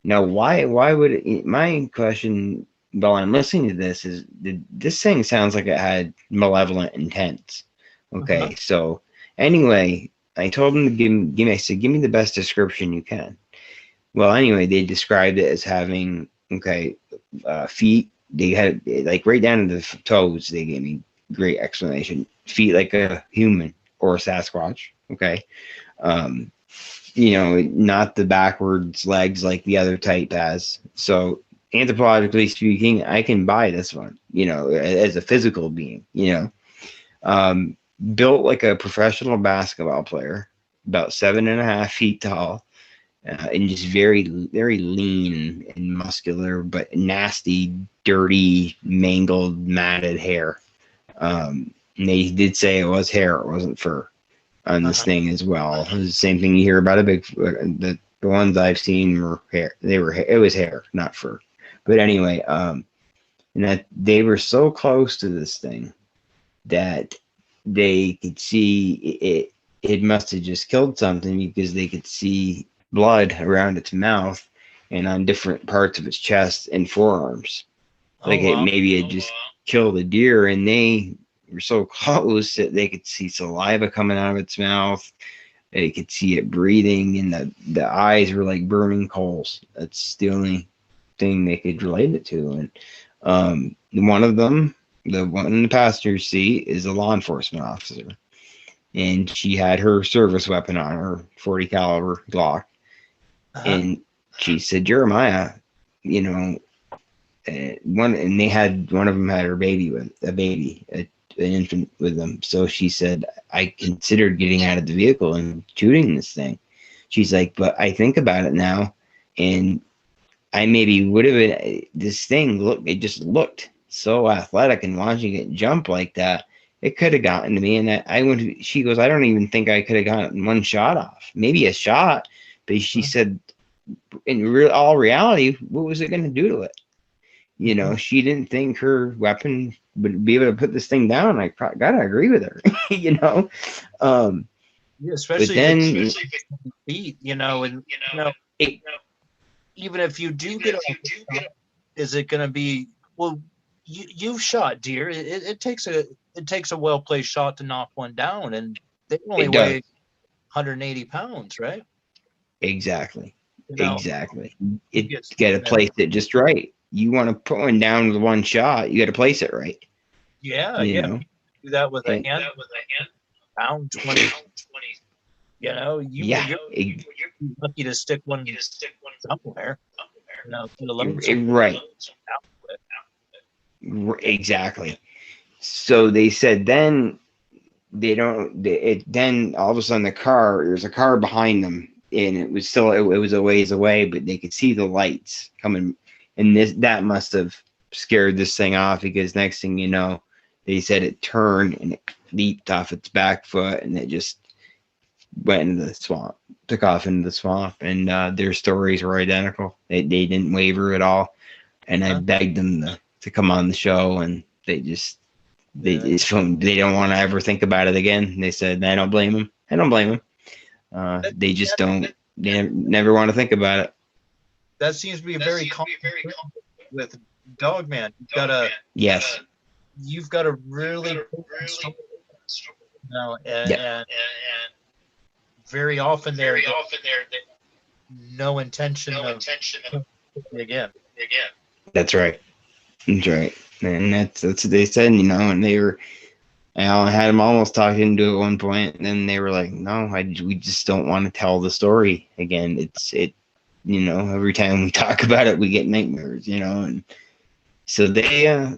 Now, why would it, my question while I'm listening to this is, this thing sounds like it had malevolent intents. Okay, so anyway, I told them to I said, give me the best description you can. Well, anyway, they described it as having, feet. They had, like, right down to the toes. They gave me great explanation. Feet like a human or a Sasquatch. Okay. Not the backwards legs like the other type has. So anthropologically speaking, I can buy this one, as a physical being, built like a professional basketball player, about 7.5 feet tall, and just very, very lean and muscular, but nasty, dirty, mangled, matted hair. And they did say it was hair, it wasn't fur on this thing as well. It was the same thing you hear about a Bigfoot. The ones I've seen were hair. It was hair, not fur. But anyway, and that they were so close to this thing that they could see it. It must have just killed something, because they could see blood around its mouth and on different parts of its chest and forearms. Maybe it just killed a deer, and they were so close that they could see saliva coming out of its mouth. They could see it breathing, and the eyes were like burning coals. That's the only thing they could relate it to. And one of them, the one in the passenger seat, is a law enforcement officer, and she had her service weapon on her, 40 caliber Glock. And she said, Jeremiah, one of them had her baby an infant with them. So she said, I considered getting out of the vehicle and shooting this thing. She's like, but I think about it now, and I maybe would have been, this thing it just looked so athletic, and watching it jump like that, it could have gotten to me. And she goes, I don't even think I could have gotten one shot off, maybe a shot. But she said, in all reality, what was it going to do to it? She didn't think her weapon would be able to put this thing down. I gotta agree with her. Yeah, especially if it's beat, and even if you do get a, is it going to be, well, you've shot deer. It takes a well placed shot to knock one down, and they only weigh 180 pounds, right? Exactly. Exactly. It's got to place it just right. You want to put one down with one shot, you got to place it right. Yeah, do that with a hand. Pound 20. You're lucky to stick one somewhere. Right. Exactly. So they said then then all of a sudden there's a car behind them, and it was a ways away, but they could see the lights coming, and that must have scared this thing off, because next thing you know, they said it turned and it leaped off its back foot, and it just went into the swamp, took off into the swamp, and their stories were identical. They didn't waver at all, and I begged them to come on the show, and they don't want to ever think about it again. They said, I don't blame them. They just don't. They never want to think about it. That seems to be a very common with Dogman. You've got to really, and very often they're no intention of again. That's right. And that's what they said, and they were. I had them almost talked into it at one point, and then they were like, "No, we just don't want to tell the story again. Every time we talk about it, we get nightmares, and so so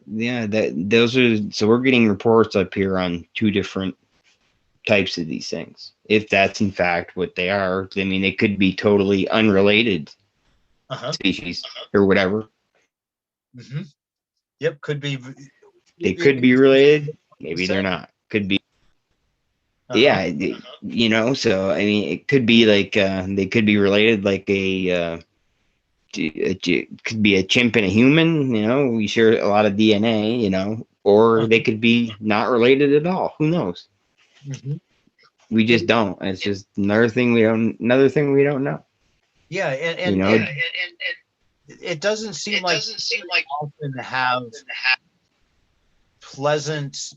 we're getting reports up here on two different types of these things. If that's in fact what they are, I mean, they could be totally unrelated species or whatever. Mm-hmm. Yep, could be. They could be related. Maybe they're not. Could be. Yeah, so I mean, it could be like they could be related, like it could be a chimp and a human. We share a lot of DNA. Or they could be not related at all. Who knows? Mm-hmm. We just don't. It's just another thing we don't know. Yeah, and it doesn't seem like often have pleasant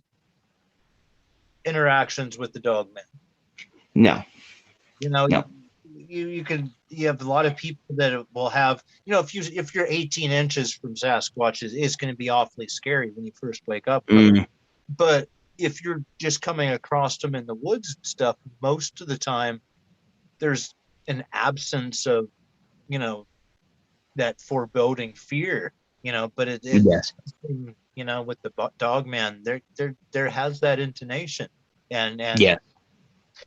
interactions with the dogman. No. No. You have a lot of people that will have, if you're 18 inches from Sasquatch, it's going to be awfully scary when you first wake up from it. But if you're just coming across them in the woods and stuff, most of the time there's an absence of, that foreboding fear, but Yes. with the dog man, there has that intonation, and yeah.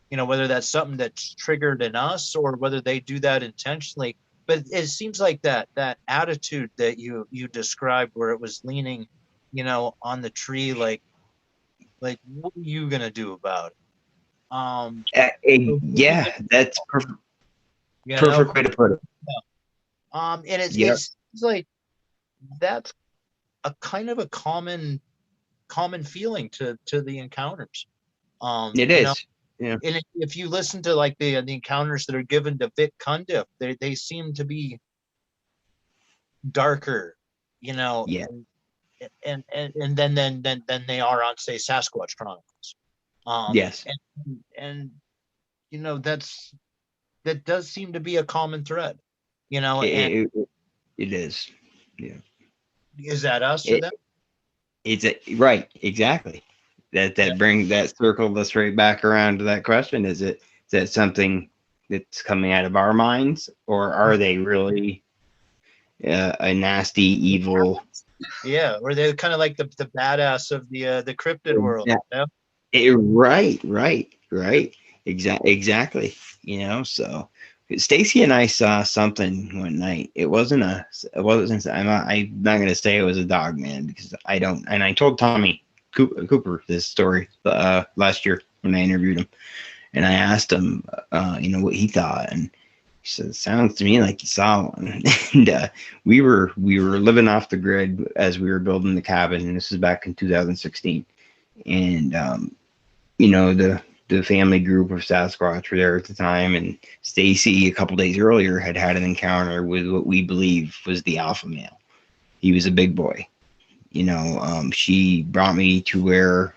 Whether that's something that's triggered in us or whether they do that intentionally, but it seems like that attitude that you described, where it was leaning, on the tree, like what are you gonna do about it? Yeah, that's perfect. Perfect way to put it. And it's like that's a kind of a common feeling to the encounters. It is. Yeah. And if you listen to like the encounters that are given to Vic Cundiff, they seem to be darker, Yeah. and then they are on, say, Sasquatch Chronicles. Yes. And that does seem to be a common thread. It is. Yeah. Is that us or them? Right, exactly. That circled us right back around to that question. Is that something that's coming out of our minds, or are they really a nasty, evil? Yeah, or they're kind of like the badass of the cryptid world. Right. Exactly. So Stacy and I saw something one night. It wasn't. I'm not going to say it was a dog man, because I don't. And I told Tommy Cooper this story last year when I interviewed him, and I asked him, what he thought, and he said, "It sounds to me like you saw one." And we were living off the grid as we were building the cabin, and this is back in 2016, and the family group of Sasquatch were there at the time, and Stacy a couple days earlier had an encounter with what we believe was the alpha male. He was a big boy. She brought me to where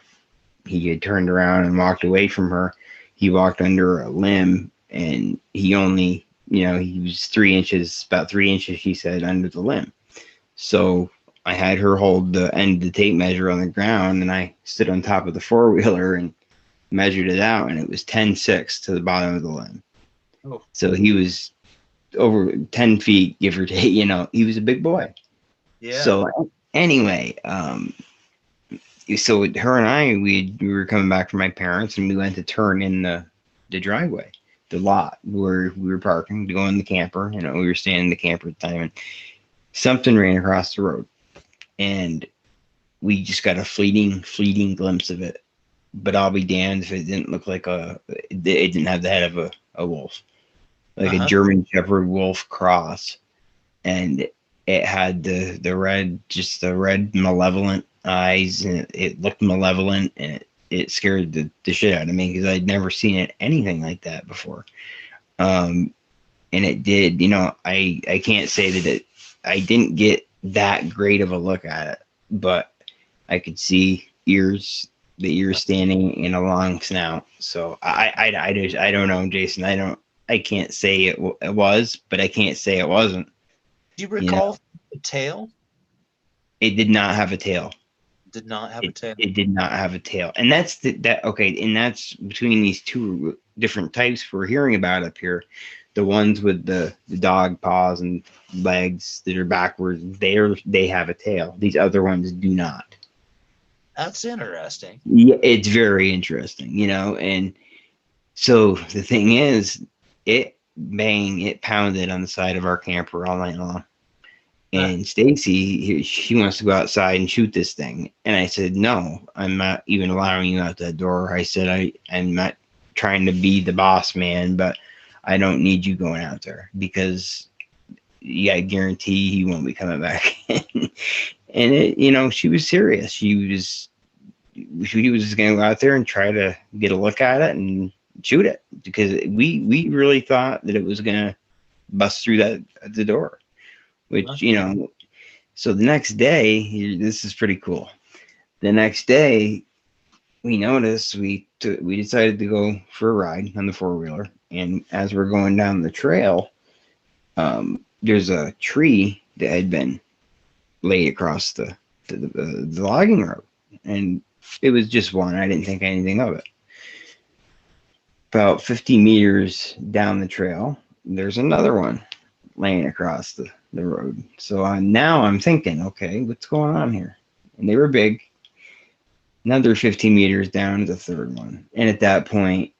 he had turned around and walked away from her. He walked under a limb, and he only, he was about 3 inches, she said, under the limb. So I had her hold the end of the tape measure on the ground, and I stood on top of the four-wheeler and measured it out, and it was 10.6 to the bottom of the limb. Oh. So he was over 10 feet, give or take. He was a big boy. Yeah. So anyway, so her and I, we were coming back from my parents, and we went to turn in the driveway, the lot where we were parking to go in the camper. We were staying in the camper at the time, and something ran across the road, and we just got a fleeting glimpse of it. But I'll be damned if it didn't look like it didn't have the head of a wolf, like a German Shepherd wolf cross. And it had the red malevolent eyes, and it looked malevolent, and it scared the shit out of me, because I'd never seen anything like that before. And it did, I can't say that I didn't get that great of a look at it, but I could see the ears standing in a long snout. So I don't know, Jason. I can't say it was, but I can't say it wasn't. Do you recall the tail? It did not have a tail. Did not have a tail. It did not have a tail, and that's okay. And that's between these two different types we're hearing about up here. The ones with the dog paws and legs that are backwards, they have a tail. These other ones do not. That's interesting. Yeah, it's very interesting, you know. And so the thing is, it pounded on the side of our camper all night long. And Stacy, she wants to go outside and shoot this thing. And I said, no, I'm not even allowing you out that door. I said, I'm not trying to be the boss man, but I don't need you going out there because I guarantee he won't be coming back. And it, you know, she was serious. She was going to go out there and try to get a look at it and shoot it because we really thought that it was going to bust through the door. Which, you know, so the next day, this is pretty cool. The next day, we noticed we decided to go for a ride on the 4-wheeler. And as we're going down the trail, there's a tree that had been laid across the logging road. And it was just one. I didn't think anything of it. About 50 meters down the trail, there's another one laying across the road. So now I'm thinking, okay, what's going on here? And they were big. Another 15 meters down is the third one. And at that point,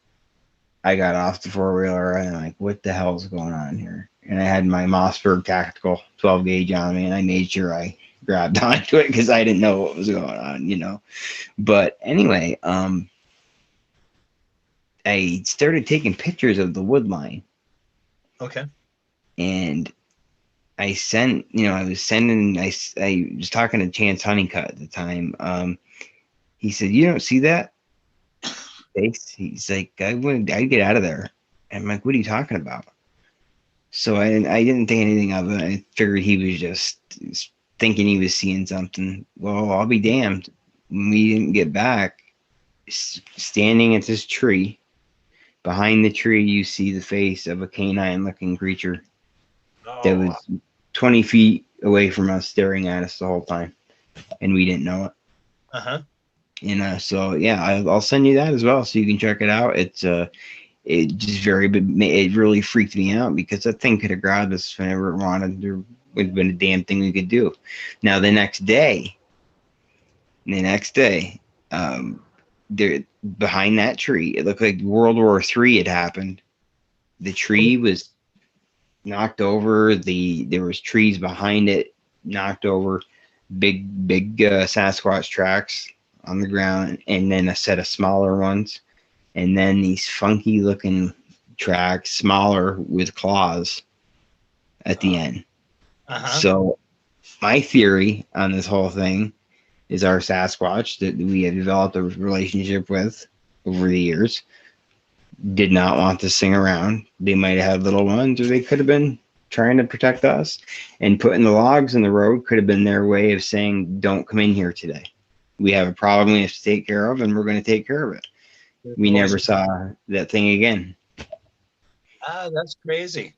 I got off the 4-wheeler and I'm like, what the hell is going on here? And I had my Mossberg Tactical 12 gauge on me and I made sure I grabbed onto it because I didn't know what was going on, you know. But anyway, I started taking pictures of the wood line. Okay. And I sent, you know, I was talking to Chance Honeycutt at the time. He said, you don't see that? He's like, I'd get out of there. And I'm like, what are you talking about? So I didn't think anything of it. I figured he was just thinking he was seeing something. Well, I'll be damned. When we didn't get back, standing at this tree, behind the tree, you see the face of a canine-looking creature that was 20 feet away from us, staring at us the whole time, and we didn't know it. And so yeah, I'll send you that as well, so you can check it out. It's it just it really freaked me out because that thing could have grabbed us whenever it wanted. There would have been a damn thing we could do. Now the next day, there behind that tree, it looked like World War III had happened. The tree was knocked over. There was trees behind it knocked over, big Sasquatch tracks on the ground, and then a set of smaller ones, and then these funky looking tracks, smaller with claws at the end. So my theory on this whole thing is our Sasquatch that we have developed a relationship with over the years did not want to sing around. They might have had little ones, or they could have been trying to protect us, and putting the logs in the road could have been their way of saying, don't come in here today. We have a problem we have to take care of, and we're going to take care of it. We never saw that thing again. That's crazy.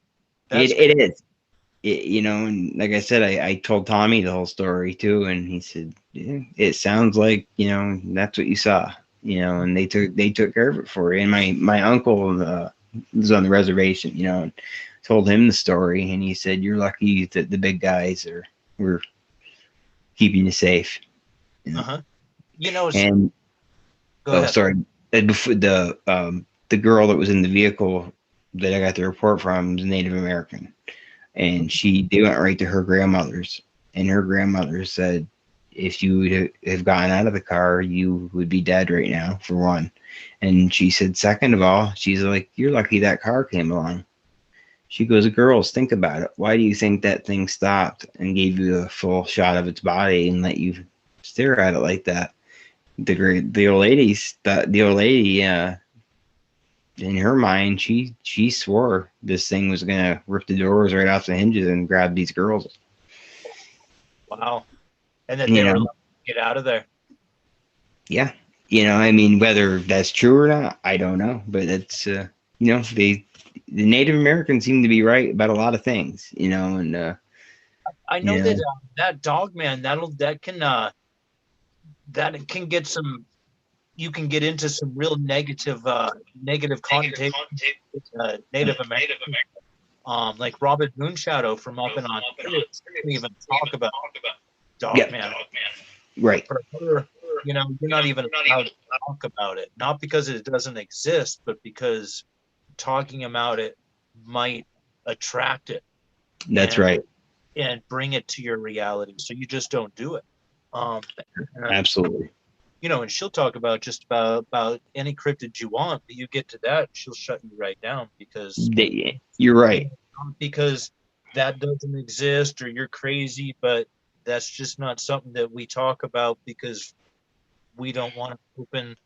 It is. You know, and like I said, I told Tommy the whole story too, and he said, yeah, it sounds like, you know, that's what you saw, you know, and they took care of it for you. And my uncle was on the reservation, you know, and told him the story, and he said, you're lucky that the big guys were keeping you safe. You know? You know, and go ahead. Sorry, before the girl that was in the vehicle that I got the report from was Native American. And they went right to her grandmother's, and her grandmother said, if you would have gotten out of the car, you would be dead right now, for one. And she said, second of all, she's like, you're lucky that car came along. She goes, girls, think about it. Why do you think that thing stopped and gave you a full shot of its body and let you stare at it like that? The old lady, in her mind, she swore this thing was gonna rip the doors right off the hinges and grab these girls. Wow. And then they were like, get out of there. Yeah. You know, I mean, whether that's true or not, I don't know. But it's you know, the Native Americans seem to be right about a lot of things, you know, and I know that dog man, that can that it can get some, you can get into some real negative connotation with Native American. Like Robin Moonshadow from up in Ontario didn't even talk about Dogman. Right. For her, you know, you're not even allowed to talk about it. Not because it doesn't exist, but because talking about it might attract it. That's right. And bring it to your reality. So you just don't do it. Absolutely. You know, and she'll talk about just about any cryptid you want, but you get to that, she'll shut you right down because you're right. Because that doesn't exist or you're crazy, but that's just not something that we talk about because we don't want to open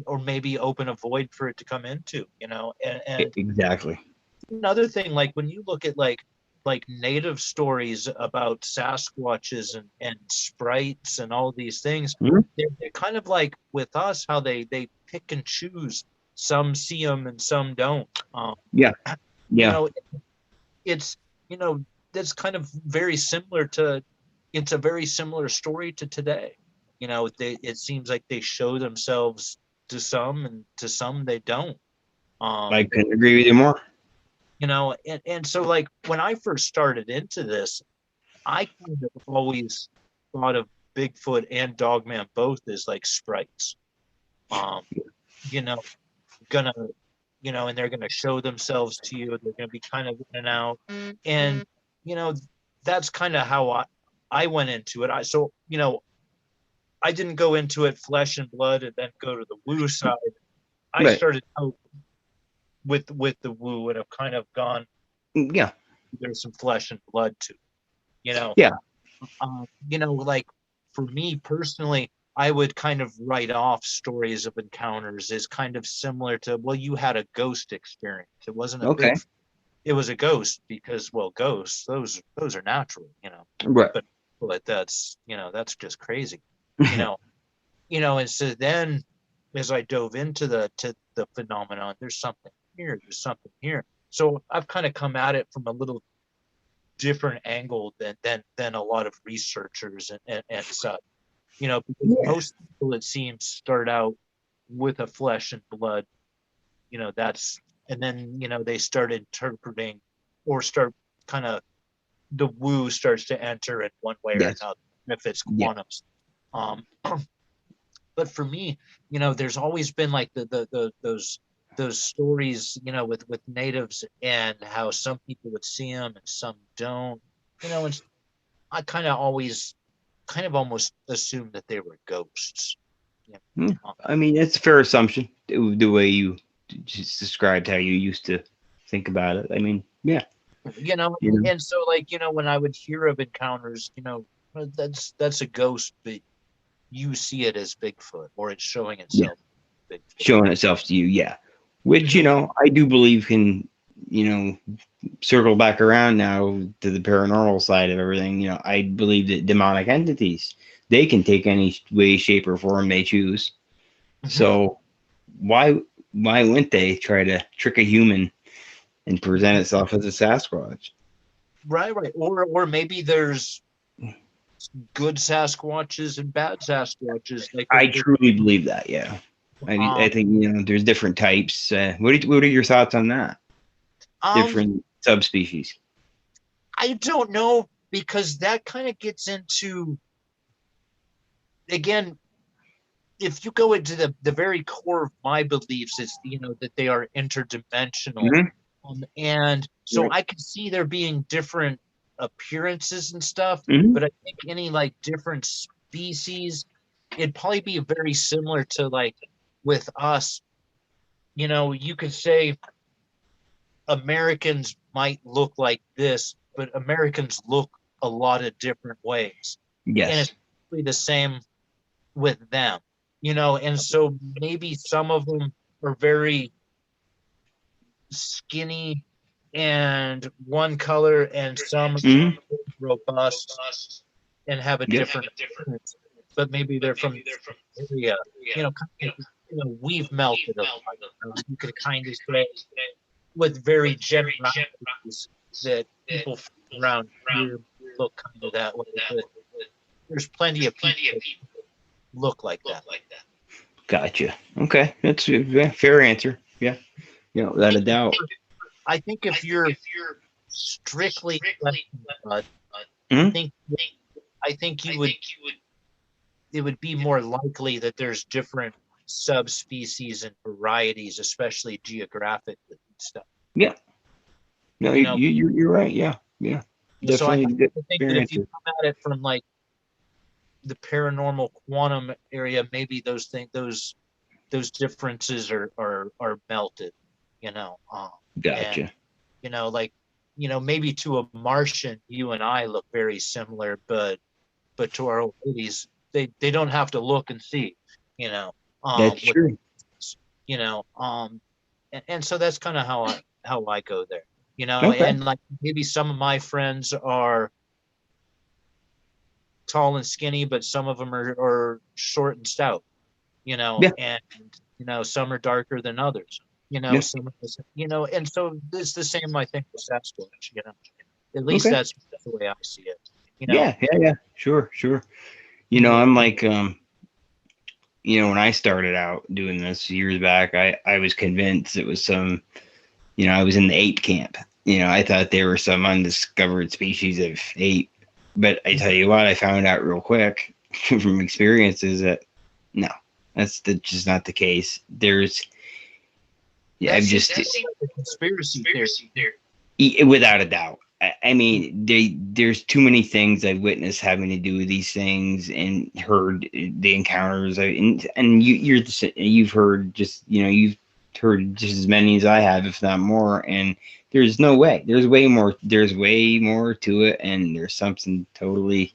or maybe open a void for it to come into, you know. And exactly. Another thing, like when you look at like native stories about Sasquatches and sprites and all these things, they're kind of like with us, how they pick and choose. Some see them and some don't. Yeah. You know, it's, you know, that's kind of very similar to, it's a very similar story to today. You know, it seems like they show themselves to some and to some they don't. I couldn't agree with you more. You know, and so like when I first started into this, I kind of always thought of Bigfoot and Dogman both as like sprites. You know, gonna, you know, and they're gonna show themselves to you. They're gonna be kind of in and out, and you know, that's kind of how I went into it. So you know, I didn't go into it flesh and blood and then go to the woo side. I started out with the woo and have kind of gone. Yeah. There's some flesh and blood too, you know. Yeah. You know, like for me personally, I would kind of write off stories of encounters as kind of similar to, well, you had a ghost experience. It wasn't a big, it was a ghost because, well, ghosts, those are natural, you know. Right. But that's, you know, that's just crazy, you know. You know, and so then as I dove into the phenomenon, there's something here, there's something here. So I've kind of come at it from a little different angle than a lot of researchers and such. You know, because most people, it seems, start out with a flesh and blood, you know, and then, you know, they start interpreting or start kind of, the woo starts to enter in one way or another, if it's quantums. But for me, you know, there's always been like those stories, you know, with natives and how some people would see them and some don't, you know, and I kind of always almost assumed that they were ghosts. Yeah. I mean, it's a fair assumption, the way you just described how you used to think about it. I mean, yeah. You know, and so like, you know, when I would hear of encounters, you know, that's a ghost, but you see it as Bigfoot, or it's showing itself. Yeah. Showing itself to you, yeah. Which, you know, I do believe can, you know, circle back around now to the paranormal side of everything. You know, I believe that demonic entities, they can take any way, shape, or form they choose. So why wouldn't they try to trick a human and present itself as a Sasquatch? Right. Or maybe there's good Sasquatches and bad Sasquatches. I truly believe that. Yeah, I think, you know, there's different types. What are your thoughts on that? Different subspecies. I don't know, because that kind of gets into, again, if you go into the very core of my beliefs, it's, you know, that they are interdimensional. And so I can see there being different appearances and stuff, but I think any like different species, it'd probably be very similar to like with us. You know, you could say Americans might look like this, but Americans look a lot of different ways. Yes. And it's really the same with them, you know, and so maybe some of them are very skinny and one color, and some robust and have a different appearance, but maybe they're from area, you know, kind of, you know, we've melted a lot. You could kind of say with very generalities that people around here look kind of that way, but there's plenty of people look like that. Gotcha. Okay, that's a fair answer. Yeah, without a doubt. I think if you're strictly blood, Mhm. I think it would be more likely that there's different subspecies and varieties, especially geographically and stuff. Yeah. No, You know, you're right. Yeah. so I Definitely. think Fair that if you answer. come at it from like the paranormal quantum area, maybe those differences are melted, you know. And Gotcha. like maybe to a Martian, you and I look very similar, but to our old ladies, they don't have to look and see, you know. That's With, true. and so that's kind of how I go there, Okay. and like maybe some of my friends are tall and skinny, but some of them are short and stout, Yeah. and some are darker than others, Yeah. some and so it's the same I think with Sasquatch, at least Okay. that's the way I see it, Yeah. Sure. I'm like, when I started out doing this years back, I was convinced it was some, I was in the ape camp. I thought there were some undiscovered species of ape. But I tell you what, I found out real quick from experiences that no, that's just not the case. There's, I've just, a conspiracy theory. without a doubt. I mean, there's too many things I've witnessed having to do with these things and heard the encounters. And you've heard you've heard just as many as I have, if not more. And there's no way. There's way more. There's way more to it, and there's something totally.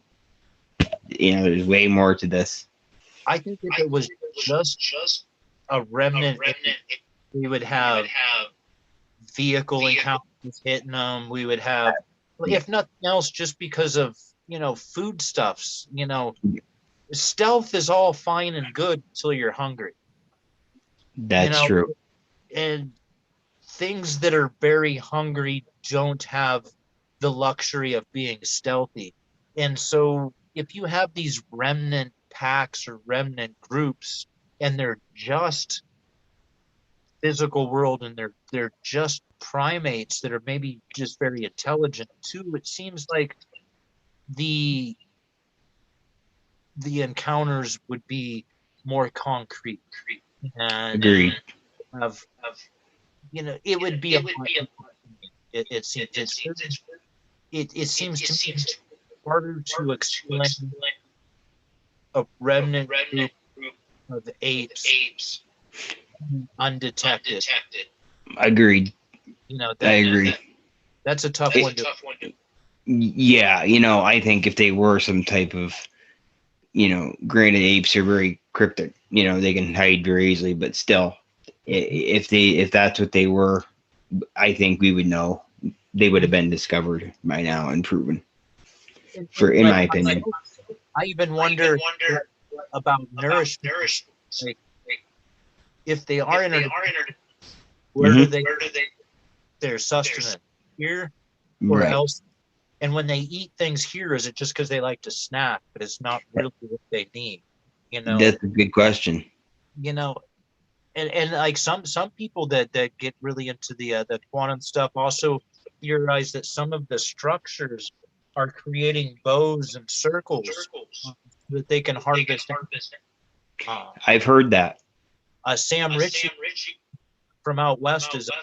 There's way more to this. I think if it was just a remnant, we would have vehicle encounters hitting them. We would have, if nothing else, just because of foodstuffs. Stealth is all fine and good until you're hungry. That's true. And things that are very hungry don't have the luxury of being stealthy. And so if you have these remnant packs or remnant groups and they're just physical world and they're just primates that are maybe just very intelligent too, it seems like the encounters would be more concrete and Agreed. have it would be it seems to me harder to explain a remnant group of apes undetected. Agreed. I agree. That's a tough one to. Yeah, I think if they were some type of, granted apes are very cryptic, they can hide very easily, but still, if that's what they were, I think we would know. They would have been discovered by now and proven. In my opinion. I even wonder about nourishment. Like, if they are interdependent, where do they their sustenance? Here or else? And when they eat things here, is it just because they like to snack, but it's not really what they need? That's a good question. And like some people that get really into the quantum stuff also theorize that some of the structures are creating bows and circles so that they can harvest. I've heard that. Sam Ritchie from out west is a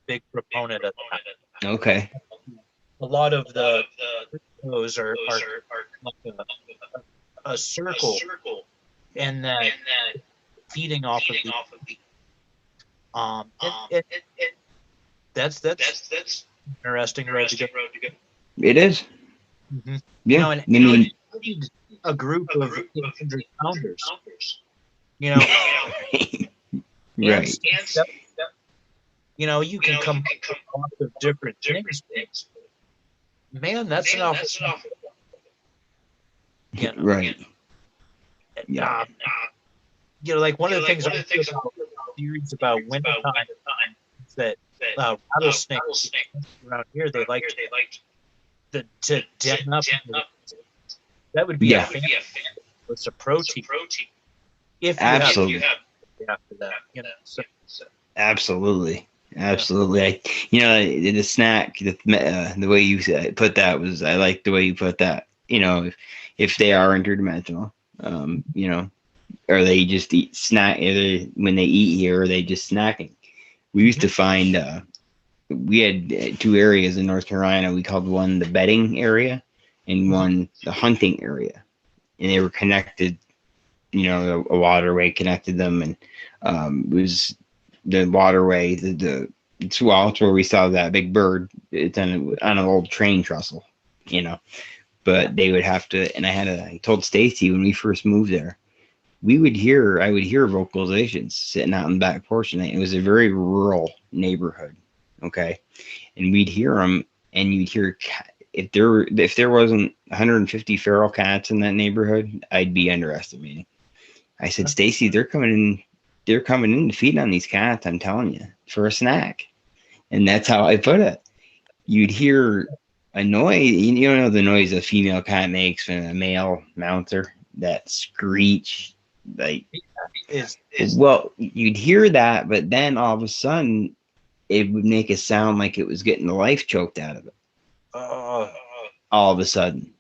big proponent of that. Okay. A lot of the those are like a circle, and that feeding off of the that's interesting road to go. It is. Mm-hmm. Yeah. And you need a group of 800 pounders. Right. You can come up with lots of different things. Man, that's enough. Right. Yeah. Like one of the things I think about theories about wintertime is that rattlesnakes around here, they like to den up. That would be a fan. It's a protein. If you Absolutely. have after that, So, Absolutely. The snack, the way you put that was, I like the way you put that. If they are interdimensional, or they just eat snack, either when they eat here, or they just snacking. We used to find, we had two areas in North Carolina. We called one the bedding area and one the hunting area, and they were connected. A waterway connected them, and it was the waterway. It's where we saw that big bird. It's on an old train trestle, But they would have to, and I told Stacy when we first moved there, I would hear vocalizations sitting out in the back porch, and it was a very rural neighborhood, okay? And we'd hear them, and you'd hear if there wasn't 150 feral cats in that neighborhood, I'd be underestimating. I said, Stacy, they're coming in to feed on these cats, I'm telling you, for a snack. And that's how I put it. You'd hear a noise, the noise a female cat makes when a male mounts her, that screech. Well, you'd hear that, but then all of a sudden it would make a sound like it was getting the life choked out of it. All of a sudden,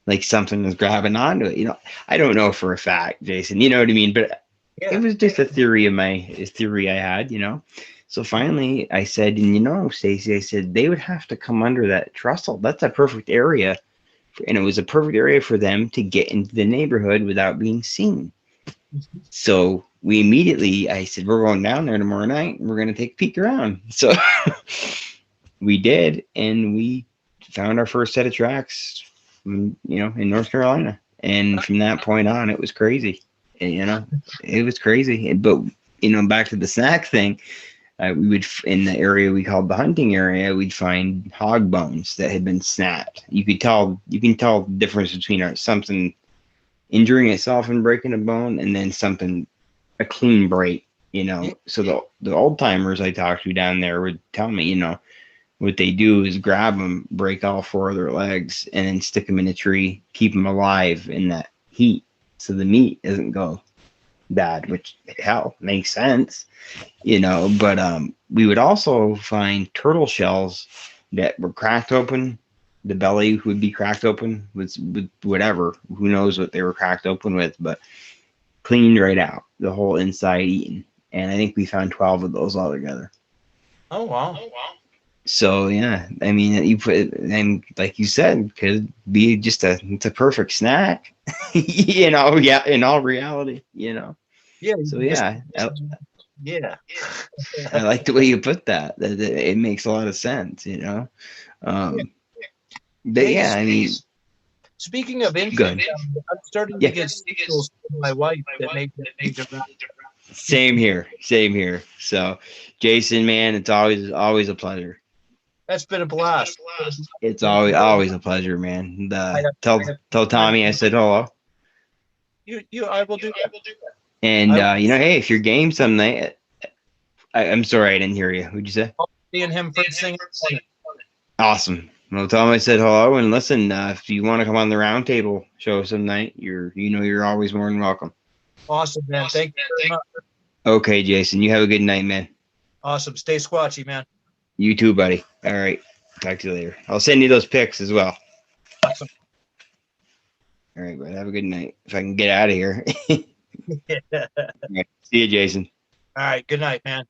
like something was grabbing onto it. I don't know for a fact, Jason, you know what I mean? But it was just a theory I had, So finally I said, and Stacy, I said, they would have to come under that trestle. That's a perfect area. And it was a perfect area for them to get into the neighborhood without being seen. So I said, we're going down there tomorrow night and we're going to take a peek around. So we did, and we found our first set of tracks, in North Carolina. And from that point on, it was crazy. It was crazy. But, back to the snack thing, we would, in the area we called the hunting area, we'd find hog bones that had been snapped. You can tell the difference between something injuring itself and breaking a bone, and then a clean break, So the old timers I talked to down there would tell me, what they do is grab them, break all four of their legs, and then stick them in a tree, keep them alive in that heat, so the meat doesn't go bad, which hell makes sense, But we would also find turtle shells that were cracked open. The belly would be cracked open with whatever, who knows what they were cracked open with, but cleaned right out, the whole inside eaten. And I think we found 12 of those all together. Oh, wow. So, yeah, I mean, and like you said, could be just it's a perfect snack, in all reality, Yeah. So, yeah. Yeah. I like the way you put that. It makes a lot of sense, But yeah, I mean, speaking of infants, I'm starting to get signals from my wife that make it around. Same here. So, Jason, man, it's always a pleasure. That's been a blast. It's always a pleasure, man. Tell Tommy I said hello. I will do that. And hey, if you're game some night, I'm sorry I didn't hear you. What'd you say? I'll be seeing him first thing. Awesome. Well, tell him I said hello, and listen. If you want to come on the roundtable show some night, you're always more than welcome. Awesome, man. Thank you very much. Okay, Jason. You have a good night, man. Awesome. Stay squatchy, man. You too, buddy. All right. Talk to you later. I'll send you those pics as well. Awesome. All right, bud. Have a good night. If I can get out of here. Yeah. Right. See you, Jason. All right. Good night, man.